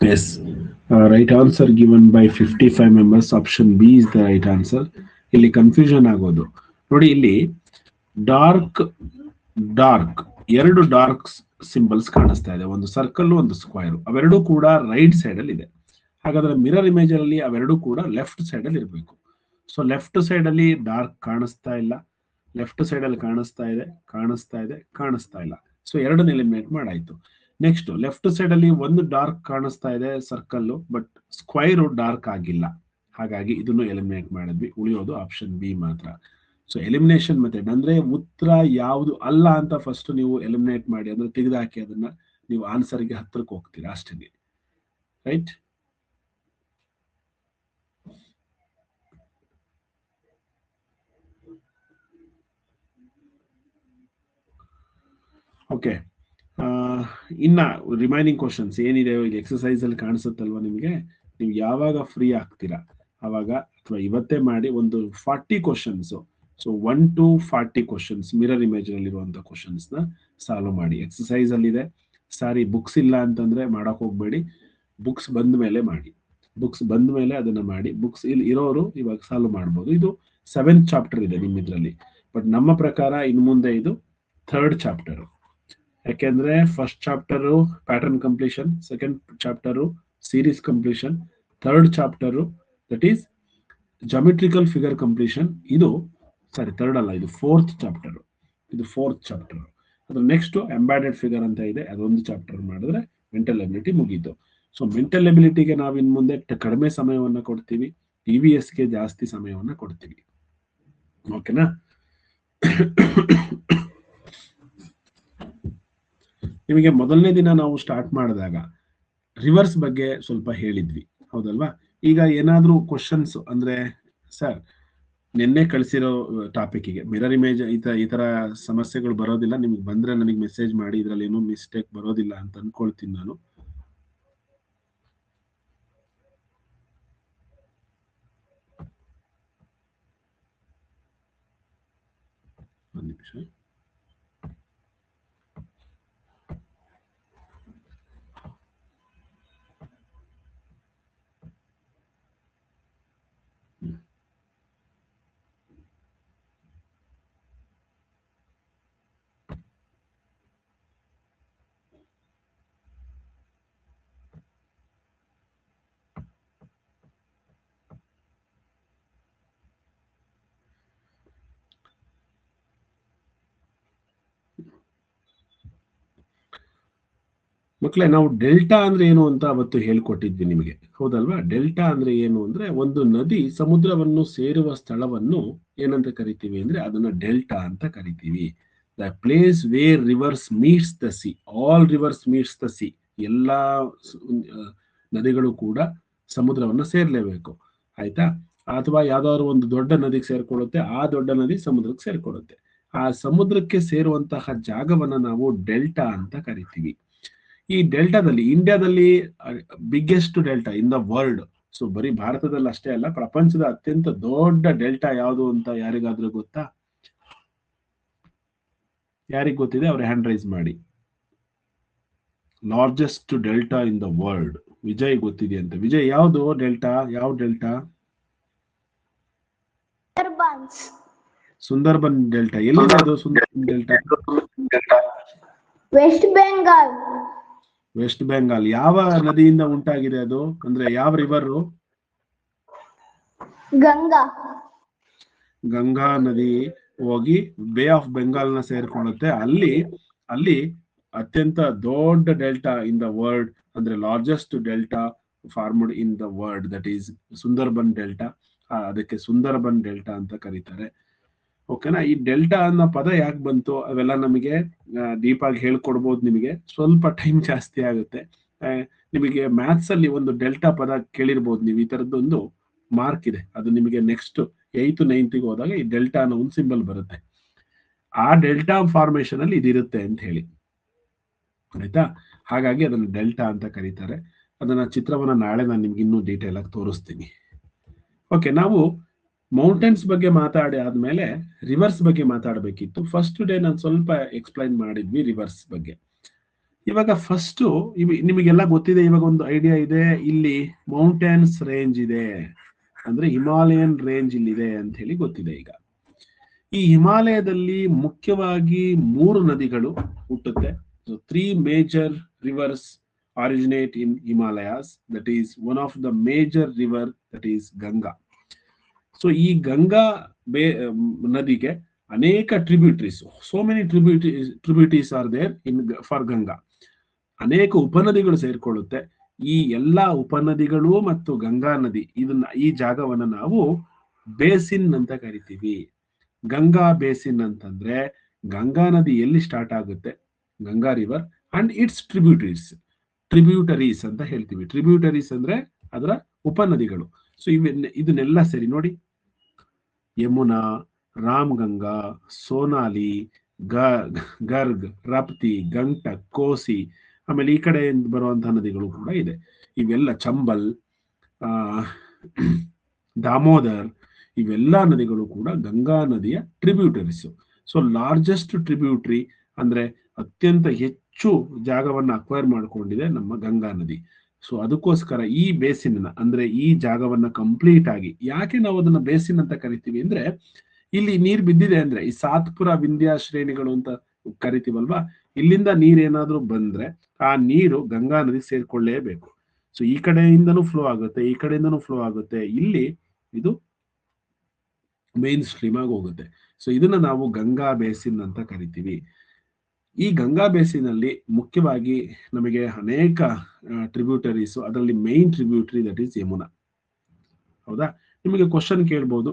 Yes, right answer given by 55 members. Option B is the right answer. ಇಲ್ಲಿ ಕನ್ಫ್ಯೂಷನ್ ಆಗೋದು ನೋಡಿ. ಇಲ್ಲಿ ಡಾರ್ಕ್ ಡಾರ್ಕ್ ಎರಡು ಡಾರ್ಕ್ ಸಿಂಬಲ್ಸ್ ಕಾಣಿಸ್ತಾ ಇದೆ, ಒಂದು ಸರ್ಕಲ್ ಒಂದು ಸ್ಕ್ವೈರ್. ಅವೆರಡೂ ಕೂಡ ರೈಟ್ ಸೈಡ್ ಅಲ್ಲಿ ಇದೆ. ಹಾಗಾದ್ರೆ ಮಿರರ್ ಇಮೇಜ್ ಅಲ್ಲಿ ಅವೆರಡೂ ಕೂಡ ಲೆಫ್ಟ್ ಸೈಡ್ ಅಲ್ಲಿ ಇರಬೇಕು. ಸೊ ಲೆಫ್ಟ್ ಸೈಡ್ ಅಲ್ಲಿ ಡಾರ್ಕ್ ಕಾಣಿಸ್ತಾ ಇಲ್ಲ, ಲೆಫ್ಟ್ ಸೈಡ್ ಅಲ್ಲಿ ಕಾಣಿಸ್ತಾ ಇದೆ, ಕಾಣಿಸ್ತಾ ಇದೆ, ಕಾಣಿಸ್ತಾ ಇಲ್ಲ. ಸೊ ಎರಡನ್ನ ಎಲಿಮಿನೇಟ್ ಮಾಡಾಯ್ತು. ನೆಕ್ಸ್ಟ್ ಲೆಫ್ಟ್ ಸೈಡ್ ಅಲ್ಲಿ ಒಂದು ಡಾರ್ಕ್ ಕಾಣಿಸ್ತಾ ಇದೆ ಸರ್ಕಲ್, ಬಟ್ ಸ್ಕ್ವೈರ್ ಡಾರ್ಕ್ ಆಗಿಲ್ಲ. ಹಾಗಾಗಿ ಇದನ್ನು ಎಲಿಮಿನೇಟ್ ಮಾಡಿದ್ವಿ. ಉಳಿಯೋದು ಆಪ್ಷನ್ ಬಿ ಮಾತ್ರ. ಸೊ ಎಲಿಮಿನೇಷನ್ ಮೆಥಡ್ ಅಂದ್ರೆ ಉತ್ತರ ಯಾವುದು ಅಲ್ಲ ಅಂತ ಫಸ್ಟ್ ನೀವು ಎಲಿಮಿನೇಟ್ ಮಾಡಿ, ಅಂದ್ರೆ ತೆಗೆದುಹಾಕಿ ಅದನ್ನ ನೀವು ಆನ್ಸರ್ಗೆ ಹತ್ರಕ್ಕೆ ಹೋಗ್ತೀರಾ ಅಷ್ಟೇ. ರೈಟ್? ಓಕೆ, ಇನ್ನ ರಿಮೈನಿಂಗ್ ಕ್ವಶನ್ಸ್ ಏನಿದೆ ಇಲ್ಲಿ ಎಕ್ಸಸೈಸ್ ಅಲ್ಲಿ ಕಾಣಿಸುತ್ತಲ್ವಾ ನಿಮಗೆ, ನೀವು ಯಾವಾಗ ಫ್ರೀ ಆಗ್ತೀರಾ ಅವಾಗ, ಅಥವಾ ಇವತ್ತೇ ಮಾಡಿ ಒಂದು 40 questions. So 1 to 40 questions mirror image ನಲ್ಲಿರುವಂತಹ ಕ್ವಶನ್ಸ್ ನ ಸಾಲ್ವ್ ಮಾಡಿ. ಎಕ್ಸಸೈಸ್ ಅಲ್ಲಿ ಇದೆ. ಸಾರಿ, ಬುಕ್ಸ್ ಇಲ್ಲ ಅಂತಂದ್ರೆ ಮಾಡಕ್ ಹೋಗ್ಬೇಡಿ, ಬುಕ್ಸ್ ಬಂದ ಮೇಲೆ ಮಾಡಿ. ಬುಕ್ಸ್ ಬಂದ ಮೇಲೆ ಅದನ್ನ ಮಾಡಿ. ಬುಕ್ಸ್ ಇಲ್ಲಿ ಇರೋರು ಇವಾಗ ಸಾಲ್ವ್ ಮಾಡ್ಬೋದು. ಇದು 7th ಚಾಪ್ಟರ್ ಇದೆ ನಿಮ್ಮ ಇದ್ರಲ್ಲಿ, ಬಟ್ ನಮ್ಮ ಪ್ರಕಾರ ಇನ್ನು ಮುಂದೆ ಇದು 3rd ಚಾಪ್ಟರ್. ಯಾಕೆಂದ್ರೆ first chapter pattern completion, second chapter series completion, 3rd chapter that is geometrical figure completion. ಇದು ಸಾರಿ 3rd ಅಲ್ಲ, ಇದು 4th ಚಾಪ್ಟರ್. ಇದು 4th ಚಾಪ್ಟರ್. ಅದ್ರ ನೆಕ್ಸ್ಟ್ ಎಂಬಾಡೆಡ್ ಫಿಗರ್ ಅಂತ ಇದೆ, ಅದೊಂದು ಚಾಪ್ಟರ್ ಮಾಡಿದ್ರೆ ಮೆಂಟಲ್ ಎಬಿಲಿಟಿ ಮುಗೀತು. ಸೊ ಮೆಂಟಲ್ ಎಬಿಲಿಟಿಗೆ ನಾವು ಇನ್ ಮುಂದೆ ಕಡಿಮೆ ಸಮಯವನ್ನ ಕೊಡ್ತೀವಿ, EVS ಗೆ ಜಾಸ್ತಿ ಸಮಯವನ್ನ ಕೊಡ್ತೀವಿ. ಓಕೆನಾ? ನಿಮಗೆ ಮೊದಲನೇ ದಿನ ನಾವು ಸ್ಟಾರ್ಟ್ ಮಾಡಿದಾಗ ರಿವರ್ಸ್ ಬಗ್ಗೆ ಸ್ವಲ್ಪ ಹೇಳಿದ್ವಿ, ಹೌದಲ್ವಾ? ಈಗ ಏನಾದ್ರೂ ಕ್ವಶನ್ಸ್ ಅಂದ್ರೆ, ಸರ್ ನಿನ್ನೆ ಕಳಿಸಿರೋ ಟಾಪಿಕ್ಗೆ ಮಿರರ್ ಇಮೇಜ್ ಈ ತರ ಸಮಸ್ಯೆಗಳು ಬರೋದಿಲ್ಲ, ನಿಮ್ಗೆ ಬಂದ್ರೆ ನನಗೆ ಮೆಸೇಜ್ ಮಾಡಿ, ಇದ್ರಲ್ಲಿ ಏನೋ ಮಿಸ್ಟೇಕ್ ಬರೋದಿಲ್ಲ ಅಂತ ಅನ್ಕೊಳ್ತೀನಿ ನಾನು. ಒಂದು ನಿಮಿಷ. ಮಕ್ಕಳೇ, ನಾವು ಡೆಲ್ಟಾ ಅಂದ್ರೆ ಏನು ಅಂತ ಅವತ್ತು ಹೇಳ್ಕೊಟ್ಟಿದ್ವಿ ನಿಮಗೆ, ಹೌದಲ್ವಾ? ಡೆಲ್ಟಾ ಅಂದ್ರೆ ಏನು ಅಂದ್ರೆ, ಒಂದು ನದಿ ಸಮುದ್ರವನ್ನು ಸೇರುವ ಸ್ಥಳವನ್ನು ಏನಂತ ಕರಿತೀವಿ ಅಂದ್ರೆ ಅದನ್ನ ಡೆಲ್ಟಾ ಅಂತ ಕರಿತೀವಿ. The place where rivers meets the sea. All rivers meets the sea. ಎಲ್ಲಾ ನದಿಗಳು ಕೂಡ ಸಮುದ್ರವನ್ನ ಸೇರ್ಲೇಬೇಕು, ಆಯ್ತಾ? ಅಥವಾ ಯಾವ್ದಾದ್ರು ಒಂದು ದೊಡ್ಡ ನದಿಗೆ ಸೇರ್ಕೊಳ್ಳುತ್ತೆ, ಆ ದೊಡ್ಡ ನದಿ ಸಮುದ್ರಕ್ಕೆ ಸೇರ್ಕೊಳ್ಳುತ್ತೆ. ಆ ಸಮುದ್ರಕ್ಕೆ ಸೇರುವಂತಹ ಜಾಗವನ್ನ ನಾವು ಡೆಲ್ಟಾ ಅಂತ ಕರಿತೀವಿ. ಈ ಡೆಲ್ಟಾದಲ್ಲಿ, ಇಂಡಿಯಾದಲ್ಲಿ biggest delta in the world. So ಬರೀ ಭಾರತದಲ್ಲಿ ಅಷ್ಟೇ ಅಲ್ಲ, ಪ್ರಪಂಚದ ಅತ್ಯಂತ ದೊಡ್ಡ ಡೆಲ್ಟಾ ಯಾವುದು ಅಂತ ಯಾರಿಗಾದ್ರೂ ಗೊತ್ತಾ? ಯಾರಿಗೆ ಗೊತ್ತಿದೆ ಅವ್ರ ಹ್ಯಾಂಡ್ ರೈಸ್ ಮಾಡಿ. Largest delta in the world. Vijay ಗೊತ್ತಿದೆ ಅಂತ. ವಿಜಯ್, ಯಾವುದು ಡೆಲ್ಟಾ? ಯಾವ ಡೆಲ್ಟಾ? ಸುಂದರ್ಬನ್ ಡೆಲ್ಟಾ. ಎಲ್ಲಿದೆ ಅದು ಸುಂದರ್ಬನ್ ಡೆಲ್ಟಾ? ವೆಸ್ಟ್ ಬೆಂಗಾಲ್. ವೆಸ್ಟ್ ಬೆಂಗಾಲ್. ಯಾವ ನದಿಯಿಂದ ಉಂಟಾಗಿದೆ ಅದು? ಅಂದ್ರೆ ಯಾವ ರಿವರ್? ಗಂಗಾ. ಗಂಗಾ ನದಿ ಹೋಗಿ ಬೇ ಆಫ್ ಬೆಂಗಾಲ್ನ ಸೇರ್ಕೊಳ್ಳುತ್ತೆ. ಅಲ್ಲಿ ಅತ್ಯಂತ ದೊಡ್ಡ ಡೆಲ್ಟಾ ಇನ್ ದ ವರ್ಲ್ಡ್, ಅಂದ್ರೆ largest delta formed in the world, that is Sundarban delta. ಅದಕ್ಕೆ ಸುಂದರ್ಬನ್ ಡೆಲ್ಟಾ ಅಂತ ಕರೀತಾರೆ. ಓಕೆನಾ? ಈ ಡೆಲ್ಟಾ ಅನ್ನೋ ಪದ ಯಾಕೆ ಬಂತು ಅವೆಲ್ಲ ನಮಗೆ ಡೀಪ್ ಆಗಿ ಹೇಳ್ಕೊಡ್ಬೋದು. ನಿಮಗೆ ಸ್ವಲ್ಪ ಟೈಮ್ ಜಾಸ್ತಿ ಆಗುತ್ತೆ. ನಿಮಗೆ ಮ್ಯಾಥ್ಸ್ ಅಲ್ಲಿ ಒಂದು ಡೆಲ್ಟಾ ಪದ ಕೇಳಿರ್ಬೋದು ನೀವು. ಈ ತರದ್ದೊಂದು ಮಾರ್ಕ್ ಇದೆ, ಅದು ನಿಮಗೆ ನೆಕ್ಸ್ಟ್ 8th 9th ಹೋದಾಗ ಈ ಡೆಲ್ಟಾ ಅನ್ನೋ ಒಂದು ಸಿಂಬಲ್ ಬರುತ್ತೆ. ಆ ಡೆಲ್ಟಾ ಫಾರ್ಮೇಶನ್ ಅಲ್ಲಿ ಇದಿರುತ್ತೆ ಅಂತ ಹೇಳಿ, ಆಯ್ತಾ? ಹಾಗಾಗಿ ಅದನ್ನು ಡೆಲ್ಟಾ ಅಂತ ಕರೀತಾರೆ. ಅದನ್ನ ಚಿತ್ರವನ್ನ ನಾಳೆ ನಾನು ನಿಮ್ಗೆ ಇನ್ನೂ ಡೀಟೇಲ್ ಆಗಿ ತೋರಿಸ್ತೀನಿ. ಓಕೆ, ನಾವು ಮೌಂಟೇನ್ಸ್ ಬಗ್ಗೆ ಮಾತಾಡಿ ಆದ್ಮೇಲೆ ರಿವರ್ಸ್ ಬಗ್ಗೆ ಮಾತಾಡಬೇಕಿತ್ತು. ಫಸ್ಟ್ ಡೇ ನಾನು ಸ್ವಲ್ಪ ಎಕ್ಸ್ಪ್ಲೈನ್ ಮಾಡಿದ್ವಿ ರಿವರ್ಸ್ ಬಗ್ಗೆ. ಇವಾಗ ಫಸ್ಟ್ ನಿಮಗೆಲ್ಲ ಗೊತ್ತಿದೆ, ಇವಾಗ ಒಂದು ಐಡಿಯಾ ಇದೆ, ಇಲ್ಲಿ ಮೌಂಟೇನ್ಸ್ ರೇಂಜ್ ಇದೆ, ಅಂದ್ರೆ ಹಿಮಾಲಯನ್ ರೇಂಜ್ ಇಲ್ಲಿದೆ ಅಂತ ಹೇಳಿ ಗೊತ್ತಿದೆ. ಈಗ ಈ ಹಿಮಾಲಯದಲ್ಲಿ ಮುಖ್ಯವಾಗಿ 3 ನದಿಗಳು ಹುಟ್ಟುತ್ತೆ. So 3 major rivers originate in Himalayas. That is one of the major river, that is Ganga. So ಈ ಗಂಗಾ ನದಿಗೆ ಅನೇಕ tributaries, so many tributaries are there in for Ganga. ಅನೇಕ ಉಪನದಿಗಳು ಸೇರ್ಕೊಳ್ಳುತ್ತೆ. ಈ ಎಲ್ಲಾ ಉಪನದಿಗಳು ಮತ್ತು ಗಂಗಾ ನದಿ, ಈ ಜಾಗವನ್ನ ನಾವು ಬೇಸಿನ್ ಅಂತ ಕರಿತೀವಿ. ಗಂಗಾ ಬೇಸಿನ್ ಅಂತಂದ್ರೆ ಗಂಗಾ ನದಿ ಎಲ್ಲಿ ಸ್ಟಾರ್ಟ್ ಆಗುತ್ತೆ, Ganga river and it's tributaries ಅಂತ ಹೇಳ್ತೀವಿ. ಟ್ರಿಬ್ಯೂಟರೀಸ್ ಅಂದ್ರೆ ಅದರ ಉಪನದಿಗಳು. ಸೊ ಇದನ್ನೆಲ್ಲ ಸರಿ ನೋಡಿ, ಯಮುನಾ, ರಾಮಗಂಗಾ, ಸೋನಾಲಿ, ಗರ್ಗ್, ರಪ್ತಿ, ಗಂಟಕ್, ಕೋಸಿ, ಆಮೇಲೆ ಈ ಕಡೆ ಬರುವಂತಹ ನದಿಗಳು ಕೂಡ ಇದೆ. ಇವೆಲ್ಲ ಚಂಬಲ್, ದಾಮೋದರ್, ಇವೆಲ್ಲ ನದಿಗಳು ಕೂಡ ಗಂಗಾ ನದಿಯ ಟ್ರಿಬ್ಯೂಟರೀಸ್. ಸೊ ಲಾರ್ಜೆಸ್ಟ್ ಟ್ರಿಬ್ಯೂಟರಿ ಅಂದ್ರೆ ಅತ್ಯಂತ ಹೆಚ್ಚು ಜಾಗವನ್ನ ಅಕ್ವೈರ್ ಮಾಡ್ಕೊಂಡಿದೆ ನಮ್ಮ ಗಂಗಾ ನದಿ. ಸೊ ಅದಕ್ಕೋಸ್ಕರ ಈ ಬೇಸಿನ್ ಅಂದ್ರೆ ಈ ಜಾಗವನ್ನ ಕಂಪ್ಲೀಟ್ ಆಗಿ, ಯಾಕೆ ನಾವು ಅದನ್ನ ಬೇಸಿನ್ ಅಂತ ಕರಿತೀವಿ ಅಂದ್ರೆ, ಇಲ್ಲಿ ನೀರ್ ಬಿದ್ದಿದೆ ಅಂದ್ರೆ ಈ ಸಾತ್ಪುರ ವಿಂಧ್ಯ ಶ್ರೇಣಿಗಳು ಅಂತ ಕರಿತೀವಲ್ವಾ, ಇಲ್ಲಿಂದ ನೀರೇನಾದ್ರೂ ಬಂದ್ರೆ ಆ ನೀರು ಗಂಗಾ ನದಿ ಸೇರ್ಕೊಳ್ಳೇಬೇಕು. ಸೊ ಈ ಕಡೆಯಿಂದನೂ ಫ್ಲೋ ಆಗುತ್ತೆ, ಈ ಕಡೆಯಿಂದನೂ ಫ್ಲೋ ಆಗುತ್ತೆ, ಇಲ್ಲಿ ಇದು ಮೇನ್ ಸ್ಟ್ರೀಮ್ ಆಗಿ ಹೋಗುತ್ತೆ. ಸೊ ಇದನ್ನ ನಾವು ಗಂಗಾ ಬೇಸಿನ್ ಅಂತ ಕರಿತೀವಿ. ಈ ಗಂಗಾ ಬೇಸಿನ್ ಅಲ್ಲಿ ಮುಖ್ಯವಾಗಿ ನಮಗೆ ಅನೇಕ ಟ್ರಿಬ್ಯೂಟರೀಸ್, ಅದರಲ್ಲಿ main tributary that is Yamuna. ಹೌದಾ? ನಿಮಗೆ ಕ್ವಶನ್ ಕೇಳ್ಬೋದು,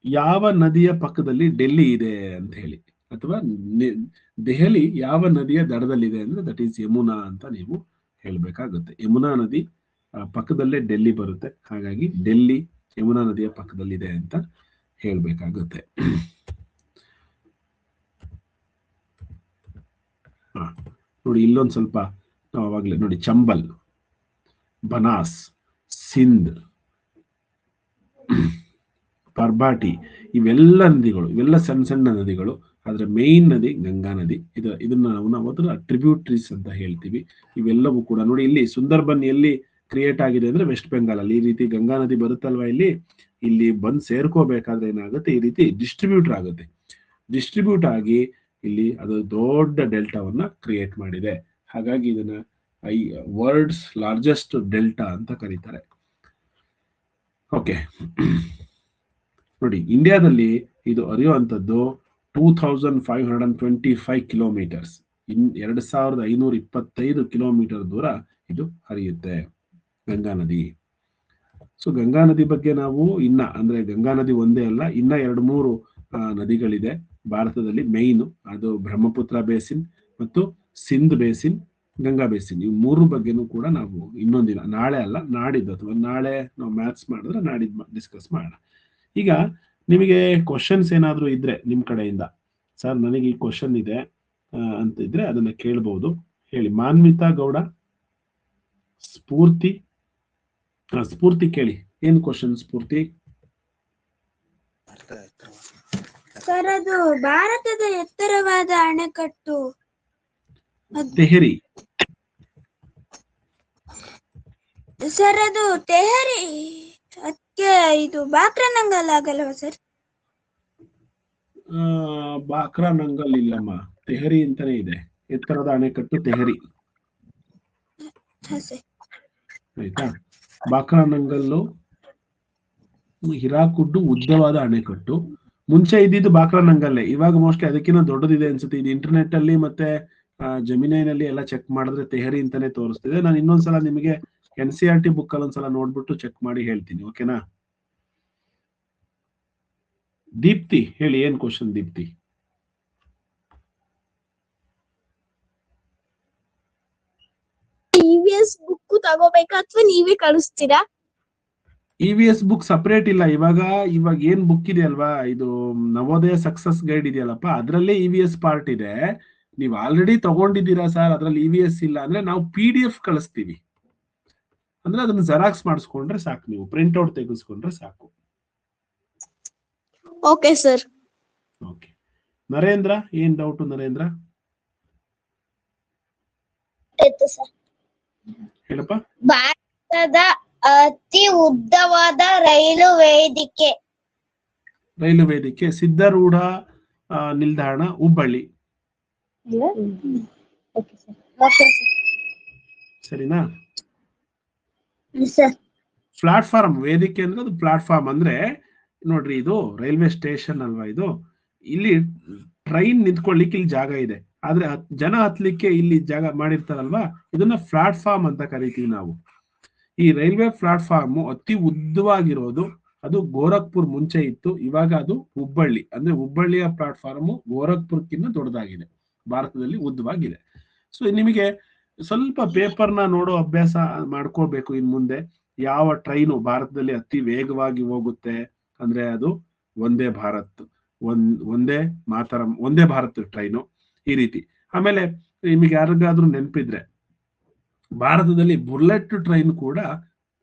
ಯಾವ ನದಿಯ ಪಕ್ಕದಲ್ಲಿ ಡೆಲ್ಲಿ ಇದೆ ಅಂತ ಹೇಳಿ, ಅಥವಾ ದೆಹಲಿ ಯಾವ ನದಿಯ ದಡದಲ್ಲಿದೆ ಅಂದ್ರೆ ದಟ್ ಈಸ್ ಯಮುನಾ ಅಂತ ನೀವು ಹೇಳ್ಬೇಕಾಗುತ್ತೆ. ಯಮುನಾ ನದಿ ಪಕ್ಕದಲ್ಲೇ ಡೆಲ್ಲಿ ಬರುತ್ತೆ, ಹಾಗಾಗಿ ಡೆಲ್ಲಿ ಯಮುನಾ ನದಿಯ ಪಕ್ಕದಲ್ಲಿದೆ ಅಂತ ಹೇಳ್ಬೇಕಾಗುತ್ತೆ. ನೋಡಿ, ಇಲ್ಲೊಂದು ಸ್ವಲ್ಪ ಅವಾಗಲೇ ನೋಡಿ, ಚಂಬಲ್, ಬನಾಸ್, ಸಿಂಧ್, ಪರ್ಬಾಟಿ, ಇವೆಲ್ಲ ನದಿಗಳು, ಇವೆಲ್ಲ ಸಣ್ಣ ಸಣ್ಣ ನದಿಗಳು. ಆದ್ರೆ ಮೇನ್ ನದಿ ಗಂಗಾ ನದಿ. ಇದನ್ನ ನಾವು ಅದರ ಟ್ರಿಬ್ಯೂಟರೀಸ್ ಅಂತ ಹೇಳ್ತೀವಿ. ಇವೆಲ್ಲವೂ ಕೂಡ ನೋಡಿ, ಇಲ್ಲಿ ಸುಂದರ್ಬನ್ ಎಲ್ಲಿ ಕ್ರಿಯೇಟ್ ಆಗಿದೆ ಅಂದ್ರೆ ವೆಸ್ಟ್ ಬೆಂಗಾಲ್ ಅಲ್ಲಿ. ಈ ರೀತಿ ಗಂಗಾ ನದಿ ಬರುತ್ತಲ್ವಾ, ಇಲ್ಲಿ ಬಂದು ಸೇರ್ಕೋಬೇಕಾದ್ರೆ ಏನಾಗುತ್ತೆ, ಈ ರೀತಿ ಡಿಸ್ಟ್ರಿಬ್ಯೂಟ್ ಆಗಿ ಇಲ್ಲಿ ಅದು ದೊಡ್ಡ ಡೆಲ್ಟಾವನ್ನ ಕ್ರಿಯೇಟ್ ಮಾಡಿದೆ. ಹಾಗಾಗಿ ಇದನ್ನ ವರ್ಲ್ಡ್ಸ್ ಲಾರ್ಜೆಸ್ಟ್ ಡೆಲ್ಟಾ ಅಂತ ಕರೀತಾರೆ. ಓಕೆ, ನೋಡಿ, ಇಂಡಿಯಾದಲ್ಲಿ ಇದು ಹರಿಯುವಂಥದ್ದು 2525 ಕಿಲೋಮೀಟರ್ಸ್. 2525 ಕಿಲೋಮೀಟರ್ ದೂರ ಇದು ಹರಿಯುತ್ತೆ ಗಂಗಾ ನದಿ. ಸೊ ಗಂಗಾ ನದಿ ಬಗ್ಗೆ ನಾವು ಅಂದ್ರೆ ಗಂಗಾ ನದಿ ಒಂದೇ ಅಲ್ಲ, ಇನ್ನ 2-3 ನದಿಗಳಿದೆ ಭಾರತದಲ್ಲಿ. ಮೇಯ್ನು ಅದು ಬ್ರಹ್ಮಪುತ್ರ ಬೇಸಿನ್ ಮತ್ತು ಸಿಂಧ್ ಬೇಸಿನ್, ಗಂಗಾ ಬೇಸಿನ್. ಇವು 3 ಬಗ್ಗೆನೂ ಕೂಡ ನಾವು ಇನ್ನೊಂದಿನ, ನಾಳೆ ಅಲ್ಲ ನಾಡಿದ್ದು, ಅಥವಾ ನಾಳೆ ನಾವು ಮ್ಯಾಥ್ಸ್ ಮಾಡಿದ್ರೆ ನಾಡಿದ್ದು ಡಿಸ್ಕಸ್ ಮಾಡೋಣ. ಈಗ ನಿಮಗೆ ಕ್ವಶನ್ಸ್ ಏನಾದ್ರು ಇದ್ರೆ ನಿಮ್ ಕಡೆಯಿಂದ, ಸರ್ ನನಗೆ ಈ ಕ್ವಶನ್ ಇದೆ ಅಂತ ಇದ್ರೆ ಅದನ್ನ ಕೇಳ್ಬಹುದು. ಹೇಳಿ. ಮಾನ್ವಿತಾ ಗೌಡ, ಸ್ಫೂರ್ತಿ ಕೇಳಿ. ಏನ್ ಕ್ವಶನ್ ಸ್ಫೂರ್ತಿ? ಸರ್, ಅದು ಭಾರತದ ಎತ್ತರವಾದ ಅಣೆಕಟ್ಟು ತೆಹರಿ. ಸರ್, ಅದು ತೆಹರಿ. ಅದಕ್ಕೆ ಇದು ಬಾಕ್ರಾನಂಗಲ್ ಆಗಲ್ವಾ ಸರ್? ಬಾಕ್ರಾನಂಗಲ್ ಇಲ್ಲಮ್ಮ, ತೆಹರಿ ಅಂತಾನೆ ಇದೆ. ಎತ್ತರದ ಅಣೆಕಟ್ಟು ತೆಹರಿ. ಆಯ್ತಾ? ಬಾಕ್ರಾನಂಗಲ್ಲು ಹಿರಾಕುಡ್ಡು ಉದ್ದವಾದ ಅಣೆಕಟ್ಟು. ಮುಂಚೆ ಇದ್ದಿದ್ದು ಬಾಕ್ರಾನಂಗಲ್ಲೇ, ಇವಾಗ ಮೋಸ್ಟ್ಲಿ ಅದಕ್ಕಿಂತ ದೊಡ್ಡದಿದೆ ಅನ್ಸುತ್ತೆ. ಇದು ಇಂಟರ್ನೆಟ್ ಅಲ್ಲಿ ಮತ್ತೆ ಜಮಿನೈನಲ್ಲಿ ಎಲ್ಲ ಚೆಕ್ ಮಾಡಿದ್ರೆ ತೆಹರಿ ಅಂತಾನೆ ತೋರಿಸ್ತಿದೆ. ನಾನು ಇನ್ನೊಂದ್ಸಲ ನಿಮಗೆ NCERT ಬುಕ್ ಅಲ್ಲಿ ಒಂದ್ಸಲ ನೋಡ್ಬಿಟ್ಟು ಚೆಕ್ ಮಾಡಿ ಹೇಳ್ತೀನಿ, ಓಕೆನಾ? ದೀಪ್ತಿ ಹೇಳಿ, ಏನ್ ಕ್ವಶನ್ ದೀಪ್ತಿ? EVS ಬುಕ್ ತಗೋಬೇಕಾ ಅಥವಾ ನೀವೇ ಕಳಿಸ್ತೀರಾ? EVS ಬುಕ್ ಸಪರೇಟ್ ಇಲ್ಲ. ಇವಾಗ ಏನ್ ಬುಕ್ ಇದೆ ಅಲ್ವಾ, ಇದು ನವೋದಯ ಸಕ್ಸಸ್ ಗೈಡ್ ಇದೆಯಲ್ಲಪ್ಪ, ಅದ್ರಲ್ಲೇ EVS ಪಾರ್ಟ್ ಇದೆ. ನೀವು ಆಲ್ರೆಡಿ ತಗೊಂಡಿದ್ದೀರಾ ಸರ್, ಅದ್ರಲ್ಲಿ EVS ಇಲ್ಲ ಅಂದ್ರೆ ನಾವು PDF ಕಳಿಸ್ತೀವಿ. ಅಂದ್ರೆ ಅದನ್ನ ಜೆರಾಕ್ಸ್ ಮಾಡಿಸ್ಕೊಂಡ್ರೆ ಸಾಕು, ನೀವು ಪ್ರಿಂಟ್ಔಟ್ ತೆಗೆಸ್ಕೊಂಡ್ರೆ ಸಾಕು. Okay sir. ಓಕೆ. ನರೇಂದ್ರ, ಏನ್ ಡೌಟ್ ನರೇಂದ್ರ? ಹೇಳಪ್ಪ. ಭಾರತದ ಅತಿ ಉದ್ದವಾದ ರೈಲು ವೇದಿಕೆ ಸಿದ್ಧಾರೂಢ ನಿಲ್ದಾಣ, ಹುಬ್ಬಳ್ಳಿ. ಸರಿನಾ? ಪ್ಲಾಟ್ಫಾರ್ಮ್ ವೇದಿಕೆ ಅಂದ್ರೆ ಅದು ಪ್ಲಾಟ್ಫಾರ್ಮ್ ಅಂದ್ರೆ ನೋಡ್ರಿ, ಇದು ರೈಲ್ವೆ ಸ್ಟೇಷನ್ ಅಲ್ವಾ ಇದು. ಇಲ್ಲಿ ಟ್ರೈನ್ ನಿಂತ್ಕೊಳ್ಳಿಕ್ಕೆ ಇಲ್ಲಿ ಜಾಗ ಇದೆ, ಆದ್ರೆ ಜನ ಹತ್ಲಿಕ್ಕೆ ಇಲ್ಲಿ ಜಾಗ ಮಾಡಿರ್ತಾರಲ್ವಾ, ಇದನ್ನ ಪ್ಲಾಟ್ಫಾರ್ಮ್ ಅಂತ ಕರಿತೀವಿ ನಾವು. ಈ ರೈಲ್ವೆ ಪ್ಲಾಟ್ಫಾರ್ಮ್ ಅತಿ ಉದ್ದವಾಗಿರೋದು ಅದು ಗೋರಖ್ಪುರ್ ಮುಂಚೆ ಇತ್ತು, ಇವಾಗ ಅದು ಹುಬ್ಬಳ್ಳಿ. ಅಂದ್ರೆ ಹುಬ್ಬಳ್ಳಿಯ ಪ್ಲಾಟ್ಫಾರ್ಮ್ ಗೋರಖ್ಪುರ್ಕಿನ್ನ ದೊಡ್ಡದಾಗಿದೆ, ಭಾರತದಲ್ಲಿ ಉದ್ದವಾಗಿದೆ. ಸೊ ನಿಮಗೆ ಸ್ವಲ್ಪ ಪೇಪರ್ನ ನೋಡೋ ಅಭ್ಯಾಸ ಮಾಡ್ಕೋಬೇಕು ಇನ್ ಮುಂದೆ. ಯಾವ ಟ್ರೈನು ಭಾರತದಲ್ಲಿ ಅತಿ ವೇಗವಾಗಿ ಹೋಗುತ್ತೆ ಅಂದ್ರೆ ಅದು ವಂದೇ ಭಾರತ್, ಒಂದೇ ಮಾತರಂ, ವಂದೇ ಭಾರತ್ ಟ್ರೈನು, ಈ ರೀತಿ. ಆಮೇಲೆ ನಿಮಗೆ ಯಾರಿಗಾದ್ರೂ ನೆನಪಿದ್ರೆ, ಭಾರತದಲ್ಲಿ ಬುಲೆಟ್ ಟ್ರೈನ್ ಕೂಡ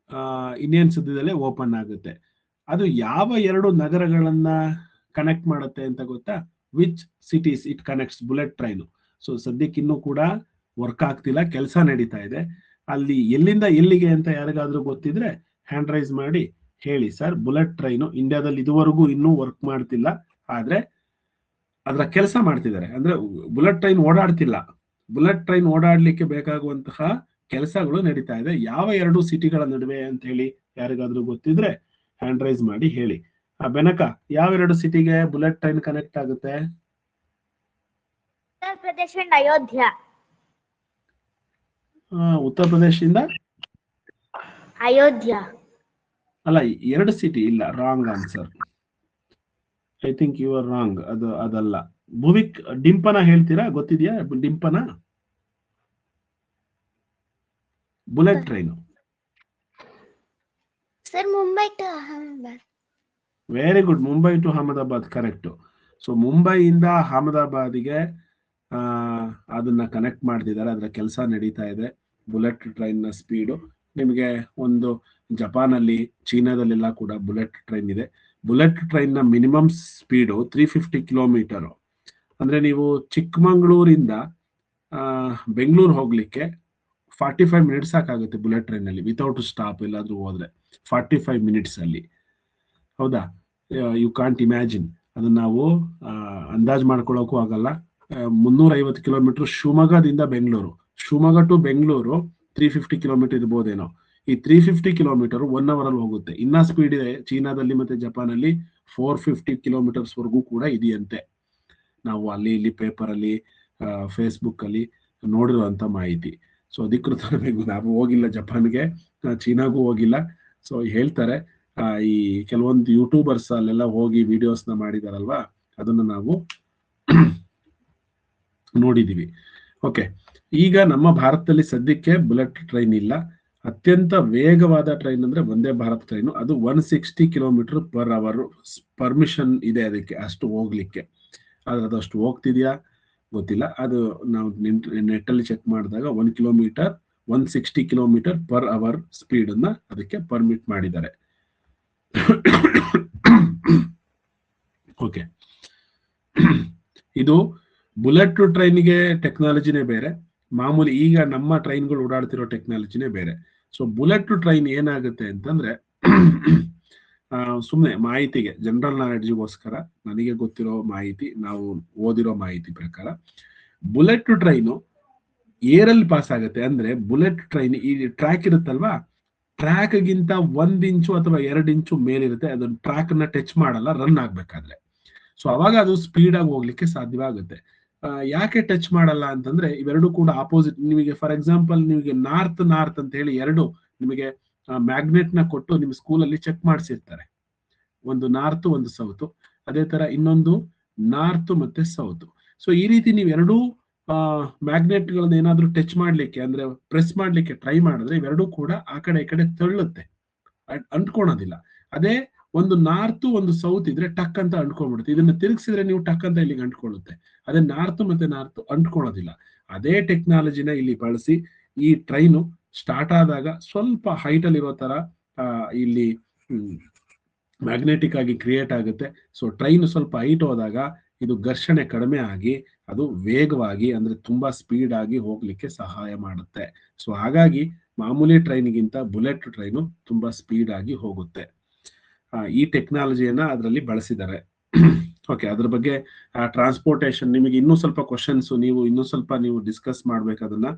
ಇನ್ನೇನ್ ಸದ್ಯದಲ್ಲೇ ಓಪನ್ ಆಗುತ್ತೆ. ಅದು ಯಾವ 2 ನಗರಗಳನ್ನ ಕನೆಕ್ಟ್ ಮಾಡುತ್ತೆ ಅಂತ ಗೊತ್ತಾ? Which cities it connects bullet train. So ಸದ್ಯಕ್ಕೆ ಇನ್ನೂ ಕೂಡ ವರ್ಕ್ ಆಗ್ತಿಲ್ಲ, ಕೆಲಸ ನಡೀತಾ ಇದೆ. ಅಲ್ಲಿ ಎಲ್ಲಿಂದ ಎಲ್ಲಿಗೆ ಅಂತ ಯಾರಿಗಾದ್ರೂ ಗೊತ್ತಿದ್ರೆ ಹ್ಯಾಂಡ್ ರೈಸ್ ಮಾಡಿ ಹೇಳಿ. ಸರ್, ಬುಲೆಟ್ ಟ್ರೈನು ಇಂಡಿಯಾದಲ್ಲಿ ಇದುವರೆಗೂ ಇನ್ನೂ ವರ್ಕ್ ಮಾಡ್ತಿಲ್ಲ, ಆದ್ರೆ ಅದರ ಕೆಲಸ ಮಾಡ್ತಿದ್ದಾರೆ. ಅಂದ್ರೆ ಬುಲೆಟ್ ಟ್ರೈನ್ ಓಡಾಡ್ತಿಲ್ಲ, ಬುಲೆಟ್ ಟ್ರೈನ್ ಓಡಾಡ್ಲಿಕ್ಕೆ ಬೇಕಾಗುವಂತಹ ಕೆಲಸಗಳು ನಡೀತಾ ಇದೆ. ಯಾವ 2 ಸಿಟಿಗಳ ನಡುವೆ ಅಂತ ಹೇಳಿ ಯಾರಿಗಾದ್ರೂ ಗೊತ್ತಿದ್ರೆ ಹ್ಯಾಂಡ್ ರೈಸ್ ಮಾಡಿ ಹೇಳಿ. ಬೆನಕ, ಯಾವ 2 ಸಿಟಿಗೆ ಬುಲೆಟ್ ಟ್ರೈನ್ ಕನೆಕ್ಟ್ ಆಗುತ್ತೆ? ಉತ್ತರ ಪ್ರದೇಶ ಅಂಡ್ ಅಯೋಧ್ಯ. ಉತ್ತರ ಪ್ರದೇಶದಿಂದ ಅಯೋಧ್ಯ ಅಲ್ಲ, 2 ಸಿಟಿ ಇಲ್ಲ, wrong answer. I think you are wrong. ಅದಲ್ಲ. ಭುವಿಕ್, ಡಿಂಪನ ಹೇಳ್ತೀರಾ? ಗೊತ್ತಿದ್ಯಾ Dimpana? Bullet train sir, Mumbai to Ahmedabad. Very good, Mumbai to Ahmedabad, correct. So ಮುಂಬೈಯಿಂದ ಅಹಮದಾಬಾದ್ಗೆ ಅದನ್ನ ಕನೆಕ್ಟ್ ಮಾಡ್ತಿದ್ದಾರೆ, ಅದರ ಕೆಲಸ ನಡೀತಾ ಇದೆ. ಬುಲೆಟ್ ಟ್ರೈನ್ ನ ಸ್ಪೀಡು ನಿಮಗೆ ಒಂದು ಜಪಾನ್ ಅಲ್ಲಿ, ಚೀನಾದಲ್ಲೆಲ್ಲ ಕೂಡ ಬುಲೆಟ್ ಟ್ರೈನ್ ಇದೆ. ಬುಲೆಟ್ ಟ್ರೈನ್ ನ ಮಿನಿಮಮ್ ಸ್ಪೀಡು 350 ಕಿಲೋಮೀಟರ್. ಅಂದ್ರೆ ನೀವು ಚಿಕ್ಕಮಂಗ್ಳೂರಿಂದ ಬೆಂಗಳೂರು ಹೋಗ್ಲಿಕ್ಕೆ 45 ಮಿನಿಟ್ಸ್ ಸಾಕಾಗುತ್ತೆ ಬುಲೆಟ್ ಟ್ರೈನ್ ಅಲ್ಲಿ, ವಿತೌಟ್ ಸ್ಟಾಪ್ ಎಲ್ಲಾದ್ರೂ ಹೋದ್ರೆ 45 ಮಿನಿಟ್ಸ್ ಅಲ್ಲಿ. ಹೌದಾ? You can't imagine. ಅದನ್ನ ನಾವು ಅಂದಾಜ್ ಮಾಡ್ಕೊಳ್ಳೋಕ್ಕೂ ಆಗಲ್ಲ. 350 ಕಿಲೋಮೀಟರ್ ಶಿವಮೊಗ್ಗದಿಂದ ಬೆಂಗಳೂರು, ಶಿವಮೊಗ್ಗ ಟು ಬೆಂಗಳೂರು 350 ಕಿಲೋಮೀಟರ್ ಇರ್ಬೋದೇನೋ. ಈ 350 ಕಿಲೋಮೀಟರ್ 1 ಅವರ್ ಅಲ್ಲಿ ಹೋಗುತ್ತೆ. ಇನ್ನ ಸ್ಪೀಡ್ ಇದೆ ಚೀನಾದಲ್ಲಿ ಮತ್ತೆ ಜಪಾನ್ ಅಲ್ಲಿ, 450 ಕಿಲೋಮೀಟರ್ಸ್ ವರೆಗೂ ಕೂಡ ಇದೆಯಂತೆ. ನಾವು ಅಲ್ಲಿ ಇಲ್ಲಿ ಪೇಪರ್ ಅಲ್ಲಿ ಫೇಸ್ಬುಕ್ ಅಲ್ಲಿ ನೋಡಿರುವಂತ ಮಾಹಿತಿ. ಸೊ ಅಧಿಕೃತ ನಾವು ಹೋಗಿಲ್ಲ ಜಪಾನ್ಗೆ, ಚೀನಾಗೂ ಹೋಗಿಲ್ಲ. ಸೊ ಹೇಳ್ತಾರೆ ಈ ಕೆಲವೊಂದು ಯೂಟ್ಯೂಬರ್ಸ್ ಅಲ್ಲೆಲ್ಲ ಹೋಗಿ ವಿಡಿಯೋಸ್ನ ಮಾಡಿದಾರಲ್ವಾ, ಅದನ್ನ ನಾವು ನೋಡಿದೀವಿ. ಓಕೆ, ಈಗ ನಮ್ಮ ಭಾರತದಲ್ಲಿ ಸದ್ಯಕ್ಕೆ ಬುಲೆಟ್ ಟ್ರೈನ್ ಇಲ್ಲ. ಅತ್ಯಂತ ವೇಗವಾದ ಟ್ರೈನ್ ಅಂದ್ರೆ ವಂದೇ ಭಾರತ್ ಟ್ರೈನು. ಅದು 160 ಕಿಲೋಮೀಟರ್ ಪರ್ ಅವರ್ ಪರ್ಮಿಷನ್ ಇದೆ ಅದಕ್ಕೆ, ಅಷ್ಟು ಹೋಗ್ಲಿಕ್ಕೆ. ಆದ್ರೆ ಅದಷ್ಟು ಹೋಗ್ತಿದ್ಯಾ ಗೊತ್ತಿಲ್ಲ. ಅದು ನಾವು ನೆಟ್ಟಲ್ಲಿ ಚೆಕ್ ಮಾಡಿದಾಗ 1 kilometre 160 kilometre per hour speed ಅನ್ನ ಅದಕ್ಕೆ ಪರ್ಮಿಟ್ ಮಾಡಿದ್ದಾರೆ. ಓಕೆ, ಇದು ಬುಲೆಟ್ ಟ್ರೈನ್ಗೆ ಟೆಕ್ನಾಲಜಿನೇ ಬೇರೆ, ಮಾಮೂಲಿ ಈಗ ನಮ್ಮ ಟ್ರೈನ್ಗಳು ಓಡಾಡ್ತಿರೋ ಟೆಕ್ನಾಲಜಿನೇ ಬೇರೆ. ಸೊ ಬುಲೆಟ್ ಟ್ರೈನ್ ಏನಾಗುತ್ತೆ ಅಂತಂದ್ರೆ, ಸುಮ್ಮನೆ ಮಾಹಿತಿಗೆ, ಜನರಲ್ ನಾಲೆಡ್ಜ್ಗೋಸ್ಕರ ನನಗೆ ಗೊತ್ತಿರೋ ಮಾಹಿತಿ, ನಾವು ಓದಿರೋ ಮಾಹಿತಿ ಪ್ರಕಾರ ಬುಲೆಟ್ ಟ್ರೈನು ಏರಲ್ಲಿ ಪಾಸ್ ಆಗುತ್ತೆ. ಅಂದ್ರೆ ಬುಲೆಟ್ ಟ್ರೈನ್ ಈ ಟ್ರ್ಯಾಕ್ ಇರುತ್ತಲ್ವಾ, ಟ್ರ್ಯಾಕ್ ಗಿಂತ 1 ಇಂಚು ಅಥವಾ 2 ಇಂಚು ಮೇಲಿರುತ್ತೆ. ಅದನ್ನ ಟ್ರ್ಯಾಕ್ ನ ಟಚ್ ಮಾಡಲ್ಲ ರನ್ ಆಗ್ಬೇಕಾದ್ರೆ. ಸೊ ಅವಾಗ ಅದು ಸ್ಪೀಡ್ ಆಗಿ ಹೋಗ್ಲಿಕ್ಕೆ ಸಾಧ್ಯವಾಗುತ್ತೆ. ಯಾಕೆ ಟಚ್ ಮಾಡಲ್ಲ ಅಂತಂದ್ರೆ, ಇವೆರಡು ಕೂಡ ಆಪೋಸಿಟ್. ನಿಮಗೆ ಫಾರ್ ಎಕ್ಸಾಂಪಲ್, ನಿಮಗೆ ನಾರ್ತ್ ಅಂತ ಹೇಳಿ ಎರಡು ನಿಮಗೆ ಮ್ಯಾಗ್ನೆಟ್ ನ ಕೊಟ್ಟು ನಿಮ್ಮ ಸ್ಕೂಲಲ್ಲಿ ಚೆಕ್ ಮಾಡಿಸಿರ್ತಾರೆ. ಒಂದು ನಾರ್ತ್ ಒಂದು ಸೌತ್, ಅದೇ ತರ ಇನ್ನೊಂದು ನಾರ್ತ್ ಮತ್ತೆ ಸೌತ್. ಸೊ ಈ ರೀತಿ ನೀವು ಎರಡೂ ಮ್ಯಾಗ್ನೆಟ್ ಗಳನ್ನ ಏನಾದ್ರೂ ಟಚ್ ಮಾಡ್ಲಿಕ್ಕೆ ಅಂದ್ರೆ ಪ್ರೆಸ್ ಮಾಡ್ಲಿಕ್ಕೆ ಟ್ರೈ ಮಾಡಿದ್ರೆ ಇವೆರಡೂ ಕೂಡ ಆ ಕಡೆ ಈ ಕಡೆ ತಳ್ಳುತ್ತೆ, ಅಂಟ್ಕೊಳೋದಿಲ್ಲ. ಅದೇ ಒಂದು ನಾರ್ತ್ ಒಂದು ಸೌತ್ ಇದ್ರೆ ಟಕ್ ಅಂತ ಅಂಟ್ಕೊಂಡ್ಬಿಡುತ್ತೆ. ಇದನ್ನ ತಿರುಗಿಸಿದ್ರೆ ನೀವು ಟಕ್ ಅಂತ ಇಲ್ಲಿಗೆ ಅಂಟ್ಕೊಳ್ಳುತ್ತೆ. ಅದೇ ನಾರ್ತ್ ಮತ್ತೆ ನಾರ್ತ್ ಅಂಟ್ಕೊಳ್ಳೋದಿಲ್ಲ. ಅದೇ ಟೆಕ್ನಾಲಜಿನ ಇಲ್ಲಿ ಬಳಸಿ ಈ ಟ್ರೈನು ಸ್ಟಾರ್ಟ್ ಆದಾಗ ಸ್ವಲ್ಪ ಹೈಟ್ ಅಲ್ಲಿ ಇರೋ ತರ ಇಲ್ಲಿ ಮ್ಯಾಗ್ನೆಟಿಕ್ ಆಗಿ ಕ್ರಿಯೇಟ್ ಆಗುತ್ತೆ. ಸೊ ಟ್ರೈನ್ ಸ್ವಲ್ಪ ಹೈಟ್ ಹೋದಾಗ ಇದು ಘರ್ಷಣೆ ಕಡಿಮೆ ಆಗಿ ಅದು ವೇಗವಾಗಿ ಅಂದ್ರೆ ತುಂಬಾ ಸ್ಪೀಡ್ ಆಗಿ ಹೋಗ್ಲಿಕ್ಕೆ ಸಹಾಯ ಮಾಡುತ್ತೆ. ಸೊ ಹಾಗಾಗಿ ಮಾಮೂಲಿ ಟ್ರೈನ್ಗಿಂತ ಬುಲೆಟ್ ಟ್ರೈನು ತುಂಬಾ ಸ್ಪೀಡ್ ಆಗಿ ಹೋಗುತ್ತೆ. ಈ ಟೆಕ್ನಾಲಜಿಯನ್ನ ಅದರಲ್ಲಿ ಬಳಸಿದ್ದಾರೆ. ಓಕೆ, ಅದ್ರ ಬಗ್ಗೆ ಟ್ರಾನ್ಸ್ಪೋರ್ಟೇಷನ್ ನಿಮಗೆ ಇನ್ನೂ ಸ್ವಲ್ಪ ಕ್ವಶನ್ಸ್, ಇನ್ನೂ ಸ್ವಲ್ಪ ನೀವು ಡಿಸ್ಕಸ್ ಮಾಡ್ಬೇಕು. ಅದನ್ನ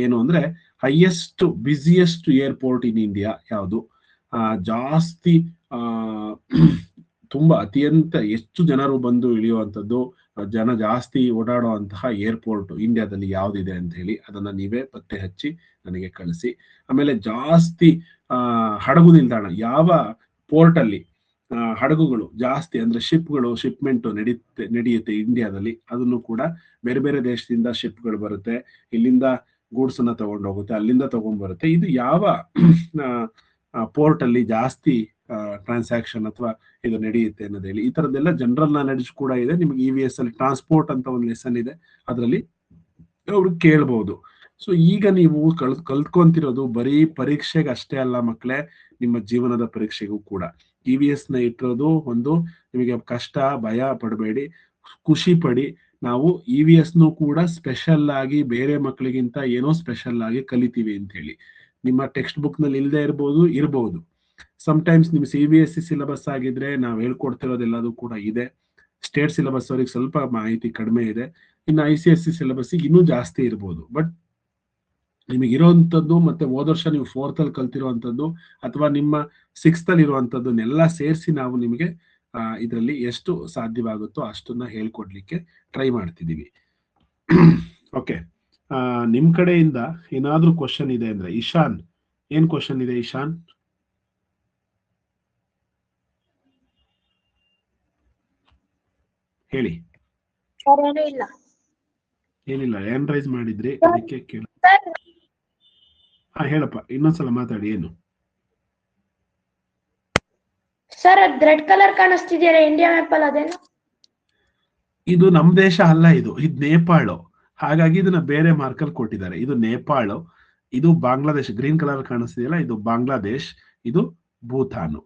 ಏನು ಅಂದ್ರೆ, highest busiest airport in India ಯಾವುದು, ಜಾಸ್ತಿ ತುಂಬಾ ಅತ್ಯಂತ ಹೆಚ್ಚು ಜನರು ಬಂದು ಇಳಿಯುವಂಥದ್ದು, ಜನ ಜಾಸ್ತಿ ಓಡಾಡುವಂತಹ ಏರ್ಪೋರ್ಟ್ ಇಂಡಿಯಾದಲ್ಲಿ ಯಾವ್ದಿದೆ ಅಂತ ಹೇಳಿ ಅದನ್ನ ನೀವೇ ಪತ್ತೆ ಹಚ್ಚಿ ನನಗೆ ಕಳಿಸಿ. ಆಮೇಲೆ ಜಾಸ್ತಿ ಹಡಗು ನಿಲ್ದಾಣ ಯಾವ ಪೋರ್ಟ್ ಅಲ್ಲಿ ಹಡಗುಗಳು ಜಾಸ್ತಿ ಅಂದ್ರೆ ಶಿಪ್ಗಳು ಶಿಪ್ಮೆಂಟ್ ನಡೆಯುತ್ತೆ ಇಂಡಿಯಾದಲ್ಲಿ, ಅದನ್ನು ಕೂಡ ಬೇರೆ ಬೇರೆ ದೇಶದಿಂದ ಶಿಪ್ಗಳು ಬರುತ್ತೆ, ಇಲ್ಲಿಂದ ಗೂಡ್ಸ್ ಅನ್ನ ತಗೊಂಡೋಗುತ್ತೆ, ಅಲ್ಲಿಂದ ತಗೊಂಡ್ ಬರುತ್ತೆ. ಇದು ಯಾವ ಪೋರ್ಟ್ ಅಲ್ಲಿ ಜಾಸ್ತಿ ಟ್ರಾನ್ಸಾಕ್ಷನ್ ಅಥವಾ ಇದು ನಡೆಯುತ್ತೆ ಅನ್ನೋದು ಹೇಳಿ. ಈ ತರದ್ದೆಲ್ಲ ಜನರಲ್ ನಾಲೆಡ್ಜ್ ಕೂಡ ಇದೆ ನಿಮ್ಗೆ. EVS ಅಲ್ಲಿ ಟ್ರಾನ್ಸ್ಪೋರ್ಟ್ ಅಂತ ಒಂದು ಲೆಸನ್ ಇದೆ, ಅದರಲ್ಲಿ ಅವ್ರು ಕೇಳ್ಬಹುದು. ಸೊ ಈಗ ನೀವು ಕಲ್ತ್ಕೊಂತಿರೋದು ಬರೀ ಪರೀಕ್ಷೆಗೆ ಅಷ್ಟೇ ಅಲ್ಲ ಮಕ್ಕಳೇ, ನಿಮ್ಮ ಜೀವನದ ಪರೀಕ್ಷೆಗೂ ಕೂಡ. EVS ನ ಇಟ್ಟಿರೋದು ಒಂದು ನಿಮಗೆ ಕಷ್ಟ ಭಯ ಪಡಬೇಡಿ, ಖುಷಿ ಪಡಿ. ನಾವು EVS ನು ಕೂಡ ಸ್ಪೆಷಲ್ ಆಗಿ ಬೇರೆ ಮಕ್ಕಳಿಗಿಂತ ಏನೋ ಸ್ಪೆಷಲ್ ಆಗಿ ಕಲಿತೀವಿ ಅಂತ ಹೇಳಿ. ನಿಮ್ಮ ಟೆಕ್ಸ್ಟ್ ಬುಕ್ ನಲ್ಲಿ ಇಲ್ಲದೆ ಇರಬಹುದು. ಸಮಟೈಮ್ಸ್ ನಿಮ್ CBSE ಸಿಲೆಬಸ್ ಆಗಿದ್ರೆ ನಾವು ಹೇಳ್ಕೊಡ್ತಿರೋದೆಲ್ಲದು ಕೂಡ ಇದೆ. ಸ್ಟೇಟ್ ಸಿಲೆಬಸ್ ಅವ್ರಿಗೆ ಸ್ವಲ್ಪ ಮಾಹಿತಿ ಕಡಿಮೆ ಇದೆ, ಇನ್ನು ICSE ಸಿಲೆಬಸ್ ಇನ್ನೂ ಜಾಸ್ತಿ ಇರ್ಬೋದು. ಬಟ್ ನಿಮಗೆ ಇರೋವಂಥದ್ದು ಮತ್ತೆ ಹೋದ ವರ್ಷ ನೀವು 4th ಅಲ್ಲಿ ಕಲ್ತಿರುವಂಥದ್ದು ಅಥವಾ ನಿಮ್ಮ 6th ಅಲ್ಲಿ ಇರುವಂಥದ್ದನ್ನೆಲ್ಲ ಸೇರಿಸಿ ನಾವು ನಿಮಗೆ ಇದರಲ್ಲಿ ಎಷ್ಟು ಸಾಧ್ಯವಾಗುತ್ತೋ ಅಷ್ಟನ್ನ ಹೇಳ್ಕೊಡ್ಲಿಕ್ಕೆ ಟ್ರೈ ಮಾಡ್ತಿದೀವಿ. ಓಕೆ, ನಿಮ್ ಕಡೆಯಿಂದ ಏನಾದ್ರೂ ಕ್ವಶನ್ ಇದೆ ಅಂದ್ರೆ, ಇಶಾನ್ ಏನ್ ಕ್ವಶನ್ ಇದೆ ಇಶಾನ್? ಹೇಳಿ. ಏನಿಲ್ಲ, ಹ್ಯಾಂಡ್ ರೈಸ್ ಮಾಡಿದ್ರಿ ಅದಕ್ಕೆ ಕೇಳ. ಹೇಳಪ್ಪ, ಇನ್ನೊಂದ್ಸಲ ಮಾತಾಡಿ. ಏನು ಸರ್ ಅದು ರೆಡ್ ಕಲರ್ ಕಾಣಿಸ್ತಿದೆಯಲ್ಲ ಇಂಡಿಯಾ ಮ್ಯಾಪ್ ಅಲ್ಲಿ, ಅದೇನು? ಇದು ನಮ್ ದೇಶ ಅಲ್ಲ, ಇದು ನೇಪಾಳ. ಹಾಗಾಗಿ ಇದನ್ನ ಬೇರೆ ಮಾರ್ಕಲ್ ಕೊಟ್ಟಿದ್ದಾರೆ. ಇದು ನೇಪಾಳ, ಇದು ಬಾಂಗ್ಲಾದೇಶ್. ಗ್ರೀನ್ ಕಲರ್ ಕಾಣಿಸ್ತಿದೆಯಲ್ಲ, ಇದು ಬಾಂಗ್ಲಾದೇಶ್, ಇದು ಭೂತಾನ್.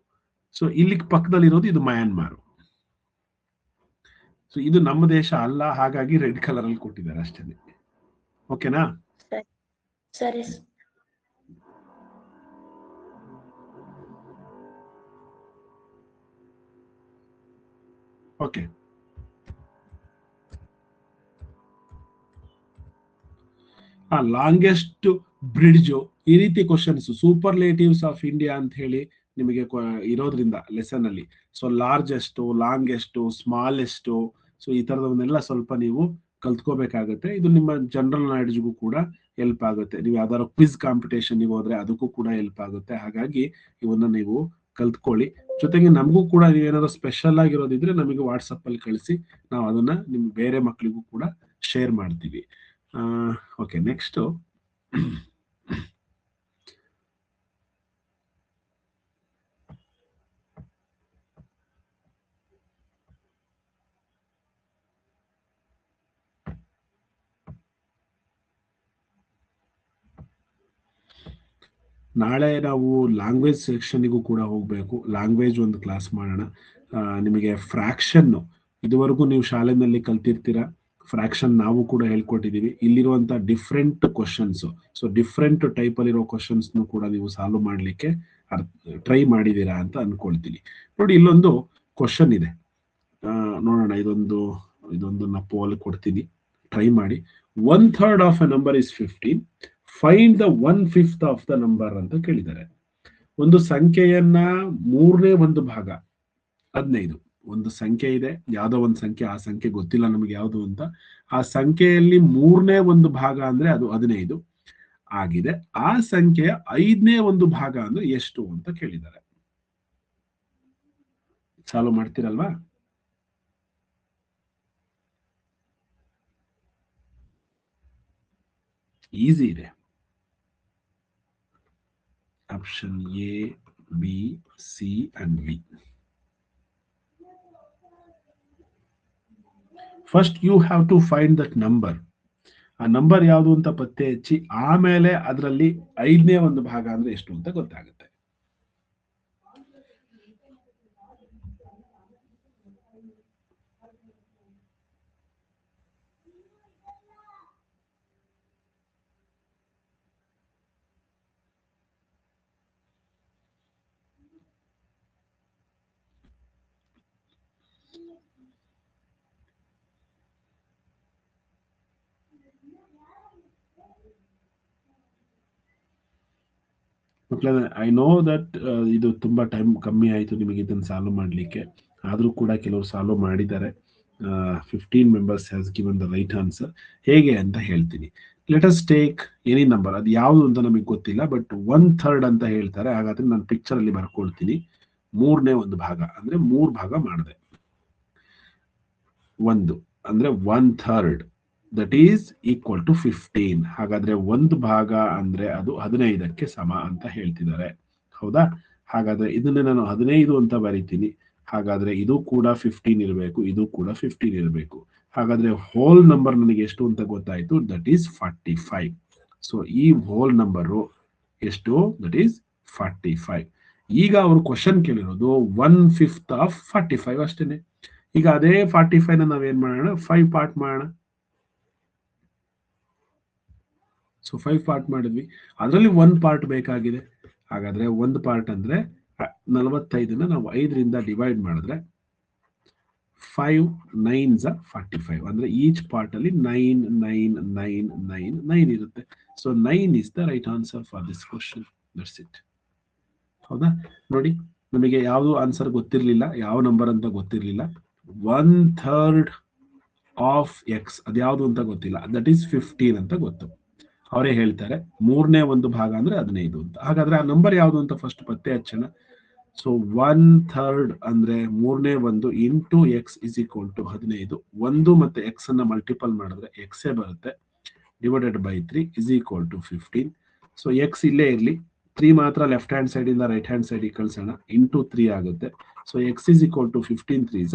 ಸೊ ಇಲ್ಲಿ ಪಕ್ಕದಲ್ಲಿರೋದು ಇದು ಮಯನ್ಮಾರ್. ಸೊ ಇದು ನಮ್ಮ ದೇಶ ಅಲ್ಲ, ಹಾಗಾಗಿ ರೆಡ್ ಕಲರ್ ಅಲ್ಲಿ ಕೊಟ್ಟಿದ್ದಾರೆ ಅಷ್ಟೇ. ಓಕೆನಾ? ಸರಿ. ಓಕೆ, ಲಾಂಗೆಸ್ಟ್ ಬ್ರಿಡ್ಜ್, ಈ ರೀತಿ ಕ್ವಶನ್ಸ್ ಸೂಪರ್ಲೇಟಿವ್ಸ್ ಆಫ್ ಇಂಡಿಯಾ ಅಂತ ಹೇಳಿ ನಿಮಗೆ ಇರೋದ್ರಿಂದ ಲೆಸನ್ ಅಲ್ಲಿ. So largest, longest, smallest, so ಈ ತರದವನ್ನೆಲ್ಲ ಸ್ವಲ್ಪ ನೀವು ಕಲ್ತ್ಕೋಬೇಕಾಗತ್ತೆ. ಇದು ನಿಮ್ಮ ಜನರಲ್ ನಾಲೆಡ್ಜ್ಗೂ ಕೂಡ ಹೆಲ್ಪ್ ಆಗುತ್ತೆ. ನೀವು ಯಾವ್ದಾದ್ರು ಕ್ವಿಜ್ ಕಾಂಪಿಟೇಷನ್ ಹೋದ್ರೆ ಅದಕ್ಕೂ ಕೂಡ ಹೆಲ್ಪ್ ಆಗುತ್ತೆ. ಹಾಗಾಗಿ ಇವನ್ನ ನೀವು ಕಲ್ತ್ಕೊಳ್ಳಿ. ಜೊತೆಗೆ ನಮಗೂ ಕೂಡ ನೀವೇನಾದ್ರು ಸ್ಪೆಷಲ್ ಆಗಿರೋದಿದ್ರೆ ನಮಗೆ ವಾಟ್ಸಪ್ ಅಲ್ಲಿ ಕಳಿಸಿ, ನಾವು ಅದನ್ನ ನಿಮ್ ಬೇರೆ ಮಕ್ಕಳಿಗೂ ಕೂಡ ಶೇರ್ ಮಾಡ್ತೀವಿ. ಓಕೆ, ನೆಕ್ಸ್ಟ್ ನಾಳೆ ನಾವು ಲ್ಯಾಂಗ್ವೇಜ್ ಸೆಕ್ಷನ್ನಿಗೂ ಕೂಡ ಹೋಗಬೇಕು. ಲ್ಯಾಂಗ್ವೇಜ್ ಒಂದು ಕ್ಲಾಸ್ ಮಾಡೋಣ. ನಿಮಗೆ ಫ್ರಾಕ್ಷನ್ ಇದುವರೆಗೂ ನೀವು ಶಾಲೆಯಲ್ಲಿ ಕಲ್ತಿರ್ತೀರಾ. ಫ್ರಾಕ್ಷನ್ ನಾವು ಕೂಡ ಹೇಳ್ಕೊಟ್ಟಿದ್ದೀವಿ. ಇಲ್ಲಿರುವಂತ different questions, so different type ಅಲ್ಲಿರೋ ಕ್ವಶನ್ಸ್ ಕೂಡ ನೀವು ಸಾಲ್ವ್ ಮಾಡ್ಲಿಕ್ಕೆ ಟ್ರೈ ಮಾಡಿದೀರಾ ಅಂತ ಅನ್ಕೊಳ್ತೀನಿ. ನೋಡಿ, ಇಲ್ಲೊಂದು ಕ್ವಶನ್ ಇದೆ, ನೋಡೋಣ. ಇದೊಂದು ನಾ ಪೋಲ್ ಕೊಡ್ತೀನಿ, ಟ್ರೈ ಮಾಡಿ. 1/3 of A number is 15. Find the 1/5 of the number ಅಂತ ಕೇಳಿದ್ದಾರೆ. ಒಂದು ಸಂಖ್ಯೆಯನ್ನ 1/3 ಭಾಗ 15. ಒಂದು ಸಂಖ್ಯೆ ಇದೆ, ಯಾವ್ದೋ ಒಂದು ಸಂಖ್ಯೆ, ಆ ಸಂಖ್ಯೆ ಗೊತ್ತಿಲ್ಲ ನಮಗೆ ಯಾವುದು ಅಂತ. ಆ ಸಂಖ್ಯೆಯಲ್ಲಿ 1/3 ಭಾಗ ಅಂದ್ರೆ ಅದು 15 ಆಗಿದೆ. ಆ ಸಂಖ್ಯೆಯ 5/1 ಭಾಗ ಅಂದ್ರೆ ಎಷ್ಟು ಅಂತ ಕೇಳಿದ್ದಾರೆ. ಸಾಲ್ವ್ ಮಾಡ್ತೀರಲ್ವಾ? ಈಸಿ ಇದೆ. Option A, B, C and V. First you have to find that number. ಆ ನಂಬರ್ ಯಾವುದು ಅಂತ ಪತ್ತೆ ಹಚ್ಚಿ ಆಮೇಲೆ ಅದರಲ್ಲಿ 5/1 ಭಾಗ ಅಂದ್ರೆ ಎಷ್ಟು ಅಂತ ಗೊತ್ತಾಗುತ್ತೆ. ಐ ನೋ ದಟ್ ಇದು ತುಂಬಾ ಟೈಮ್ ಕಮ್ಮಿ ಆಯಿತು ನಿಮಗೆ ಇದನ್ನು ಸಾಲ್ವ್ ಮಾಡಲಿಕ್ಕೆ. ಆದರೂ ಕೂಡ ಕೆಲವರು ಸಾಲ್ವ್ ಮಾಡಿದ್ದಾರೆ. 15 members has given the right answer. ಹೇಗೆ ಅಂತ ಹೇಳ್ತೀನಿ. Let us take any number. ಅದು ಯಾವುದು ಅಂತ ನಮಗೆ ಗೊತ್ತಿಲ್ಲ, ಬಟ್ 1/3 ಅಂತ ಹೇಳ್ತಾರೆ. ಹಾಗಾದ್ರೆ ನಾನು ಪಿಕ್ಚರ್ ಅಲ್ಲಿ ಬರ್ಕೊಳ್ತೀನಿ. 1/3 ಭಾಗ ಅಂದ್ರೆ 3 ಭಾಗ ಮಾಡಿದೆ. 1 ಅಂದ್ರೆ 1/3 ದಟ್ ಈಸ್ ಈಕ್ವಲ್ ಟು 15. ಹಾಗಾದ್ರೆ 1 ಭಾಗ ಅಂದ್ರೆ ಅದು 15ಕ್ಕೆ ಸಮ ಅಂತ ಹೇಳ್ತಿದ್ದಾರೆ. ಹೌದಾ? ಹಾಗಾದ್ರೆ ಇದನ್ನ ನಾನು 15 ಅಂತ ಬರೀತೀನಿ. ಹಾಗಾದ್ರೆ ಇದು ಕೂಡ 15 ಇರಬೇಕು, ಇದು ಕೂಡ 15 ಇರಬೇಕು. ಹಾಗಾದ್ರೆ ಹೋಲ್ ನಂಬರ್ ನನಗೆ ಎಷ್ಟು ಅಂತ ಗೊತ್ತಾಯ್ತು, ದಟ್ ಈಸ್ 45. ಸೊ ಈ ಹೋಲ್ ನಂಬರು ಎಷ್ಟು? That is 45. ಈಗ ಅವರು ಕ್ವಶನ್ ಕೇಳಿರೋದು 1/5 ಆಫ್ 45 ಅಷ್ಟೇನೆ. ಈಗ ಅದೇ 45ನ ನಾವೇನ್ ಮಾಡೋಣ, 5 ಪಾರ್ಟ್ ಮಾಡೋಣ. ಸೊ 5 ಪಾರ್ಟ್ ಮಾಡಿದ್ವಿ, ಅದರಲ್ಲಿ 1 ಪಾರ್ಟ್ ಬೇಕಾಗಿದೆ. ಹಾಗಾದ್ರೆ 1 ಪಾರ್ಟ್ ಅಂದ್ರೆ 45ನ ನಾವು 5ರಿಂದ ಡಿವೈಡ್ ಮಾಡಿದ್ರೆ 5 9s 45. ಅಂದ್ರೆ ಈಚ್ ಪಾರ್ಟ್ ಅಲ್ಲಿ 9 9 9 9 9 ಇರುತ್ತೆ. So 9 is the right answer for this question. That's it. ಹೌದಾ? ನೋಡಿ, ನಮಗೆ ಯಾವುದು ಆನ್ಸರ್ ಗೊತ್ತಿರಲಿಲ್ಲ, ಯಾವ ನಂಬರ್ ಅಂತ ಗೊತ್ತಿರಲಿಲ್ಲ. 1/3 ಆಫ್ ಎಕ್ಸ್ ಅದ್ಯಾವುದು ಅಂತ ಗೊತ್ತಿಲ್ಲ, ದಟ್ ಈಸ್ 15 ಅಂತ ಗೊತ್ತು. ಅವರೇ ಹೇಳ್ತಾರೆ 1/3 ಭಾಗ ಅಂದ್ರೆ 15 ಅಂತ. ಹಾಗಾದ್ರೆ ಆ ನಂಬರ್ ಯಾವುದು ಅಂತ ಫಸ್ಟ್ ಪತ್ತೆ ಹಚ್ಚೋಣ. ಸೊ 1/3 ಅಂದ್ರೆ 1/3 into X is equal to 15. 1 ಮತ್ತೆ ಎಕ್ಸ್ ಅನ್ನ ಮಲ್ಟಿಪಲ್ ಮಾಡಿದ್ರೆ ಎಕ್ಸ್ ಬರುತ್ತೆ, divided by 3 is equal to 15. So X ಇಲ್ಲೇ ಇರಲಿ, 3 ಮಾತ್ರ ಲೆಫ್ಟ್ ಹ್ಯಾಂಡ್ ಸೈಡ್ ಇಂದ ರೈಟ್ ಹ್ಯಾಂಡ್ ಸೈಡ್ ಕಳ್ಸೋಣ. ಇಂಟು 3 ಆಗುತ್ತೆ. So X is equal to 15 3s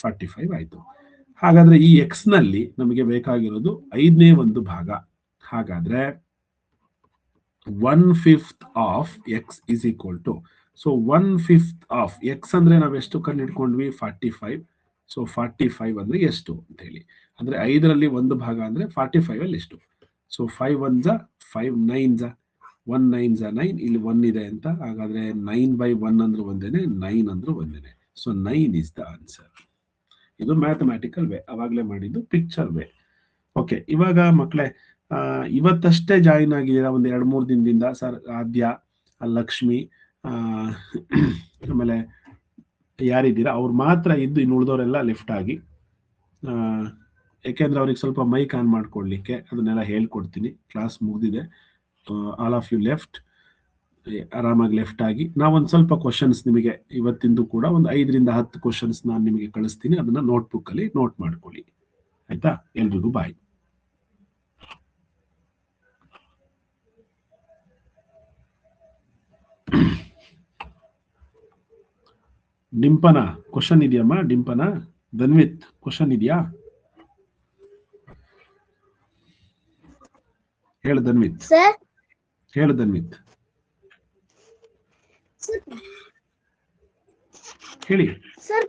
45 ಆಯ್ತು. ಹಾಗಾದ್ರೆ ಈ ಎಕ್ಸ್ ನಲ್ಲಿ ನಮಗೆ ಬೇಕಾಗಿರೋದು 5/1 ಭಾಗ. ಹಾಗಾದ್ರೆ 1/5 of X is equal to, so 1/5 of X ಅಂದ್ರೆ ನಾವೆಷ್ಟು ಕಂಡಿಡ್ಕೊಂಡ್ವಿ, 45. ಸೊ 45 ಅಂದ್ರೆ ಎಷ್ಟು ಅಂತ ಹೇಳಿ, ಅಂದ್ರೆ 5ರಲ್ಲಿ 1 ಭಾಗ ಅಂದ್ರೆ 45 ಅಲ್ಲಿ ಎಷ್ಟು. So 5 1s 5 9s 1 9s 9. ಇಲ್ಲಿ 1 ಇದೆ ಅಂತ, ಹಾಗಾದ್ರೆ 9/1 ಅಂದ್ರೆ ಒಂದೇನೆ, 9 ಅಂದ್ರೆ ಒಂದೇನೆ. So 9 is the answer. ಇದು ಮ್ಯಾಥಮ್ಯಾಟಿಕಲ್ ವೇ, ಅವಾಗಲೇ ಮಾಡಿದ್ದು ಪಿಕ್ಚರ್ ವೇ. ಓಕೆ, ಇವಾಗ ಮಕ್ಕಳೇ ಇವತ್ತಷ್ಟೇ ಜಾಯಿನ್ ಆಗಿದ್ದೀರಾ, ಒಂದು 2-3 ದಿನದಿಂದ. ಸರ್ ಆದ್ಯ, ಲಕ್ಷ್ಮಿ, ಆಮೇಲೆ ಯಾರಿದ್ದೀರಾ ಅವ್ರು ಮಾತ್ರ ಇದ್ದು, ಇನ್ನು ಉಳಿದವರೆಲ್ಲ ಲೆಫ್ಟ್ ಆಗಿ. ಯಾಕೆಂದ್ರೆ ಅವ್ರಿಗೆ ಸ್ವಲ್ಪ ಮೈಕ್ ಆನ್ ಮಾಡ್ಕೊಡ್ಲಿಕ್ಕೆ ಅದನ್ನೆಲ್ಲ ಹೇಳ್ಕೊಡ್ತೀನಿ. ಕ್ಲಾಸ್ ಮುಗ್ದಿದೆ. ಆಲ್ ಆಫ್ ಯು ಲೆಫ್ಟ್, ಆರಾಮಾಗಿ ಲೆಫ್ಟ್ ಆಗಿ. ನಾವೊಂದು ಸ್ವಲ್ಪ ಕ್ವಶನ್ಸ್ ನಿಮಗೆ ಇವತ್ತಿಂದು ಕೂಡ ಒಂದು 5 ರಿಂದ 10 ಕ್ವಶನ್ಸ್ ನಾನು ನಿಮಗೆ ಕಳಿಸ್ತೀನಿ. ಅದನ್ನ ನೋಟ್ಬುಕ್ ಅಲ್ಲಿ ನೋಟ್ ಮಾಡ್ಕೊಳ್ಳಿ. ಆಯ್ತಾ? ಎಲ್ರಿಗೂ ಬಾಯ್. ಡಿಂಪನ ಕ್ವಶನ್ ಇದೆಯಮ್ಮ? ಡಿಂಪನ ಧನ್ವಿತ್ ಕ್ವಶನ್ ಇದೆಯಾ? ಹೇಳು ಧನ್ವಿತ್. ಸರ್ ಹೇಳು ಧನ್ವಿತ್, ಹೇಳಿ. ಸರ್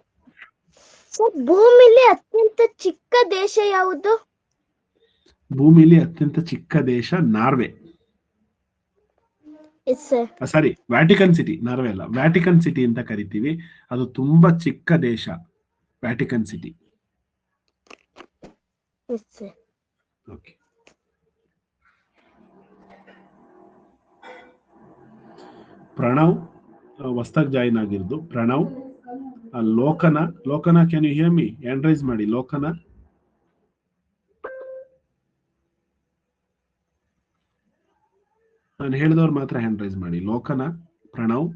ಸರ್ ಭೂಮಿಲಿ ಅತ್ಯಂತ ಚಿಕ್ಕ ದೇಶ ಯಾವುದು? ಭೂಮಿಲಿ ಅತ್ಯಂತ ಚಿಕ್ಕ ದೇಶ Norway. Yes sir. Sorry, Vatican city. Norway ಅಲ್ಲ, ವ್ಯಾಟಿಕನ್ ಸಿಟಿ ಅಂತ ಕರಿತೀವಿ. ಅದು ತುಂಬಾ ಚಿಕ್ಕ ದೇಶ, Vatican city. Yes sir. Okay. Pranav ಹೊಸ್ದಾಗಿ ಜಾಯಿನ್ ಆಗಿರೋದು. Pranav. Lokana, can you hear me? Hand raise ಮಾಡಿ. ಲೋಕನ, ನಾನು ಹೇಳಿದವ್ರು ಮಾತ್ರ ಹ್ಯಾಂಡ್ ರೈಸ್ ಮಾಡಿ. ಲೋಕನ, ಪ್ರಣವ್,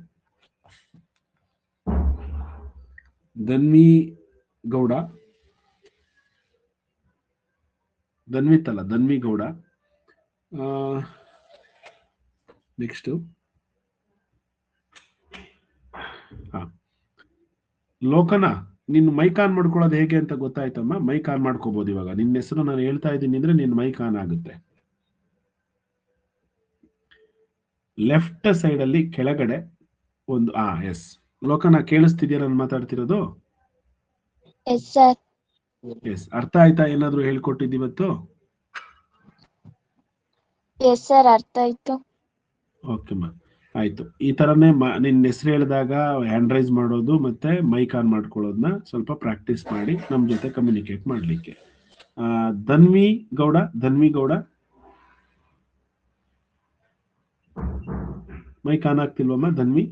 ಧನ್ವಿ ಗೌಡ, ಧನ್ವಿತ್ ಅಲ್ಲ, ಧನ್ವಿ ಗೌಡ. ನೆಕ್ಸ್ಟ್ ಲೋಕನ, ನಿನ್ನ ಮೈಕ್ ಆನ್ ಮಾಡ್ಕೊಳ್ಳೋದು ಹೇಗೆ ಅಂತ ಗೊತ್ತಾಯ್ತಮ್ಮ? ಮೈಕ್ ಆನ್ ಮಾಡ್ಕೋಬಹುದು ಇವಾಗ. ನಿನ್ನ ಹೆಸರು ನಾನು ಹೇಳ್ತಾ ಇದ್ದೀನಿ ಅಂದ್ರೆ ನಿನ್ನ ಮೈಕ್ ಆನ್ ಆಗುತ್ತೆ. ಲೆಫ್ಟ್ ಸೈಡ್ ಅಲ್ಲಿ ಕೆಳಗಡೆ ಒಂದು ಎಸ್. ಲೋಕನ ಕೇಳಿಸ್ತಿದ್ಯಾ ನಾನು ಮಾತಾಡ್ತಿರೋದು? Yes sir. ಎಸ್. ಅರ್ಥ ಆಯ್ತಾ? ಏನಾದ್ರು ಹೇಳ್ಕೊಟ್ಟಿದ್ದೀವತ್ತು? ಎಸ್ ಸರ್, ಅರ್ಥ ಆಯ್ತು. ಓಕೆ ಮಾ, ಆಯ್ತು. ಈ ತರನೇ ನಿನ್ನ ಹೆಸರು ಹೇಳಿದಾಗ ಹ್ಯಾಂಡ್ ರೈಸ್ ಮಾಡೋದು ಮತ್ತೆ ಮೈಕ್ ಆನ್ ಮಾಡ್ಕೊಳ್ಳೋದನ್ನ ಸ್ವಲ್ಪ ಪ್ರಾಕ್ಟೀಸ್ ಮಾಡಿ ನಮ್ಮ ಜೊತೆ ಕಮ್ಯುನಿಕೇಟ್ ಮಾಡ್ಲಿಕ್ಕೆ. ಧನ್ವಿ ಗೌಡ, ಮೈಕ್ ಆನ್ ಆಗ್ತಿಲ್ವಮ್ಮ ಧನ್ವಿ?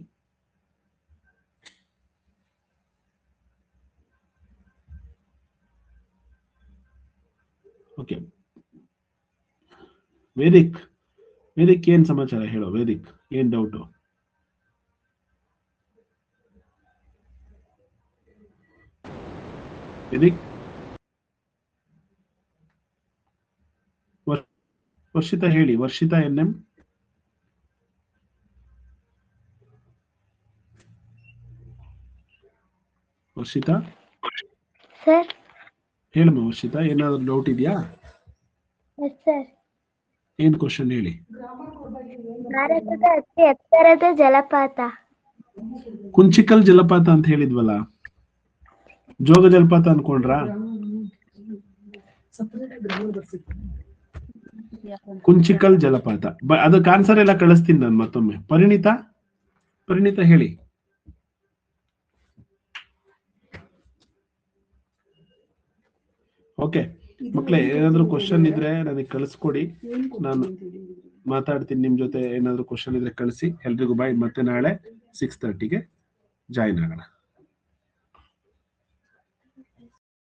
ಓಕೆ. ವೇದಿಕ್ ಏನ್ ಸಮಾಚಾರ ಹೇಳೋ? ವೇದಿಕ್, ಏನ್ ಡೌಟು? ವೇದಿಕ್. ವರ್ಷಿತಾ ಹೇಳಿ. ವರ್ಷಿತಾ NM. ವರ್ಷಿತಾ ಸರ್. ಹೇಳಮ್ಮ. ವರ್ಷಿತಾ, ಏನಾದ್ರು ಡೌಟ್ ಇದೆಯಾ? Yes sir. ಏನ್ ಕ್ವಶನ್ ಹೇಳಿ. ಭಾರತದ ಅತಿ ಎತ್ತರದ ಜಲಪಾತ? ಕುಂಚಿಕಲ್ ಜಲಪಾತ ಅಂತ ಹೇಳಿದ್ವಲ್ಲ, ಜೋಗ ಜಲಪಾತ ಅನ್ಕೊಂಡ್ರಾ? ಕುಂಚಿಕಲ್ ಜಲಪಾತ. ಅದಕ್ಕೆ ಆನ್ಸರ್ ಎಲ್ಲ ಕಳಿಸ್ತೀನಿ ನಾನು ಮತ್ತೊಮ್ಮೆ. ಪರಿಣಿತ ಹೇಳಿ. ಓಕೆ ಮಕ್ಳೇ, ಏನಾದ್ರು ಕ್ವಶನ್ ಇದ್ರೆ ನನಗೆ ಕಳಿಸ್ಕೊಡಿ, ನಾನು ಮಾತಾಡ್ತೀನಿ ನಿಮ್ ಜೊತೆ. ಏನಾದ್ರು ಕ್ವಶನ್ ಇದ್ರೆ ಕಳಿಸಿ. ಎಲ್ರಿಗೂ ಬಾಯ್. ಮತ್ತೆ ನಾಳೆ 6:30ಗೆ ಜಾಯಿನ್ ಆಗೋಣ.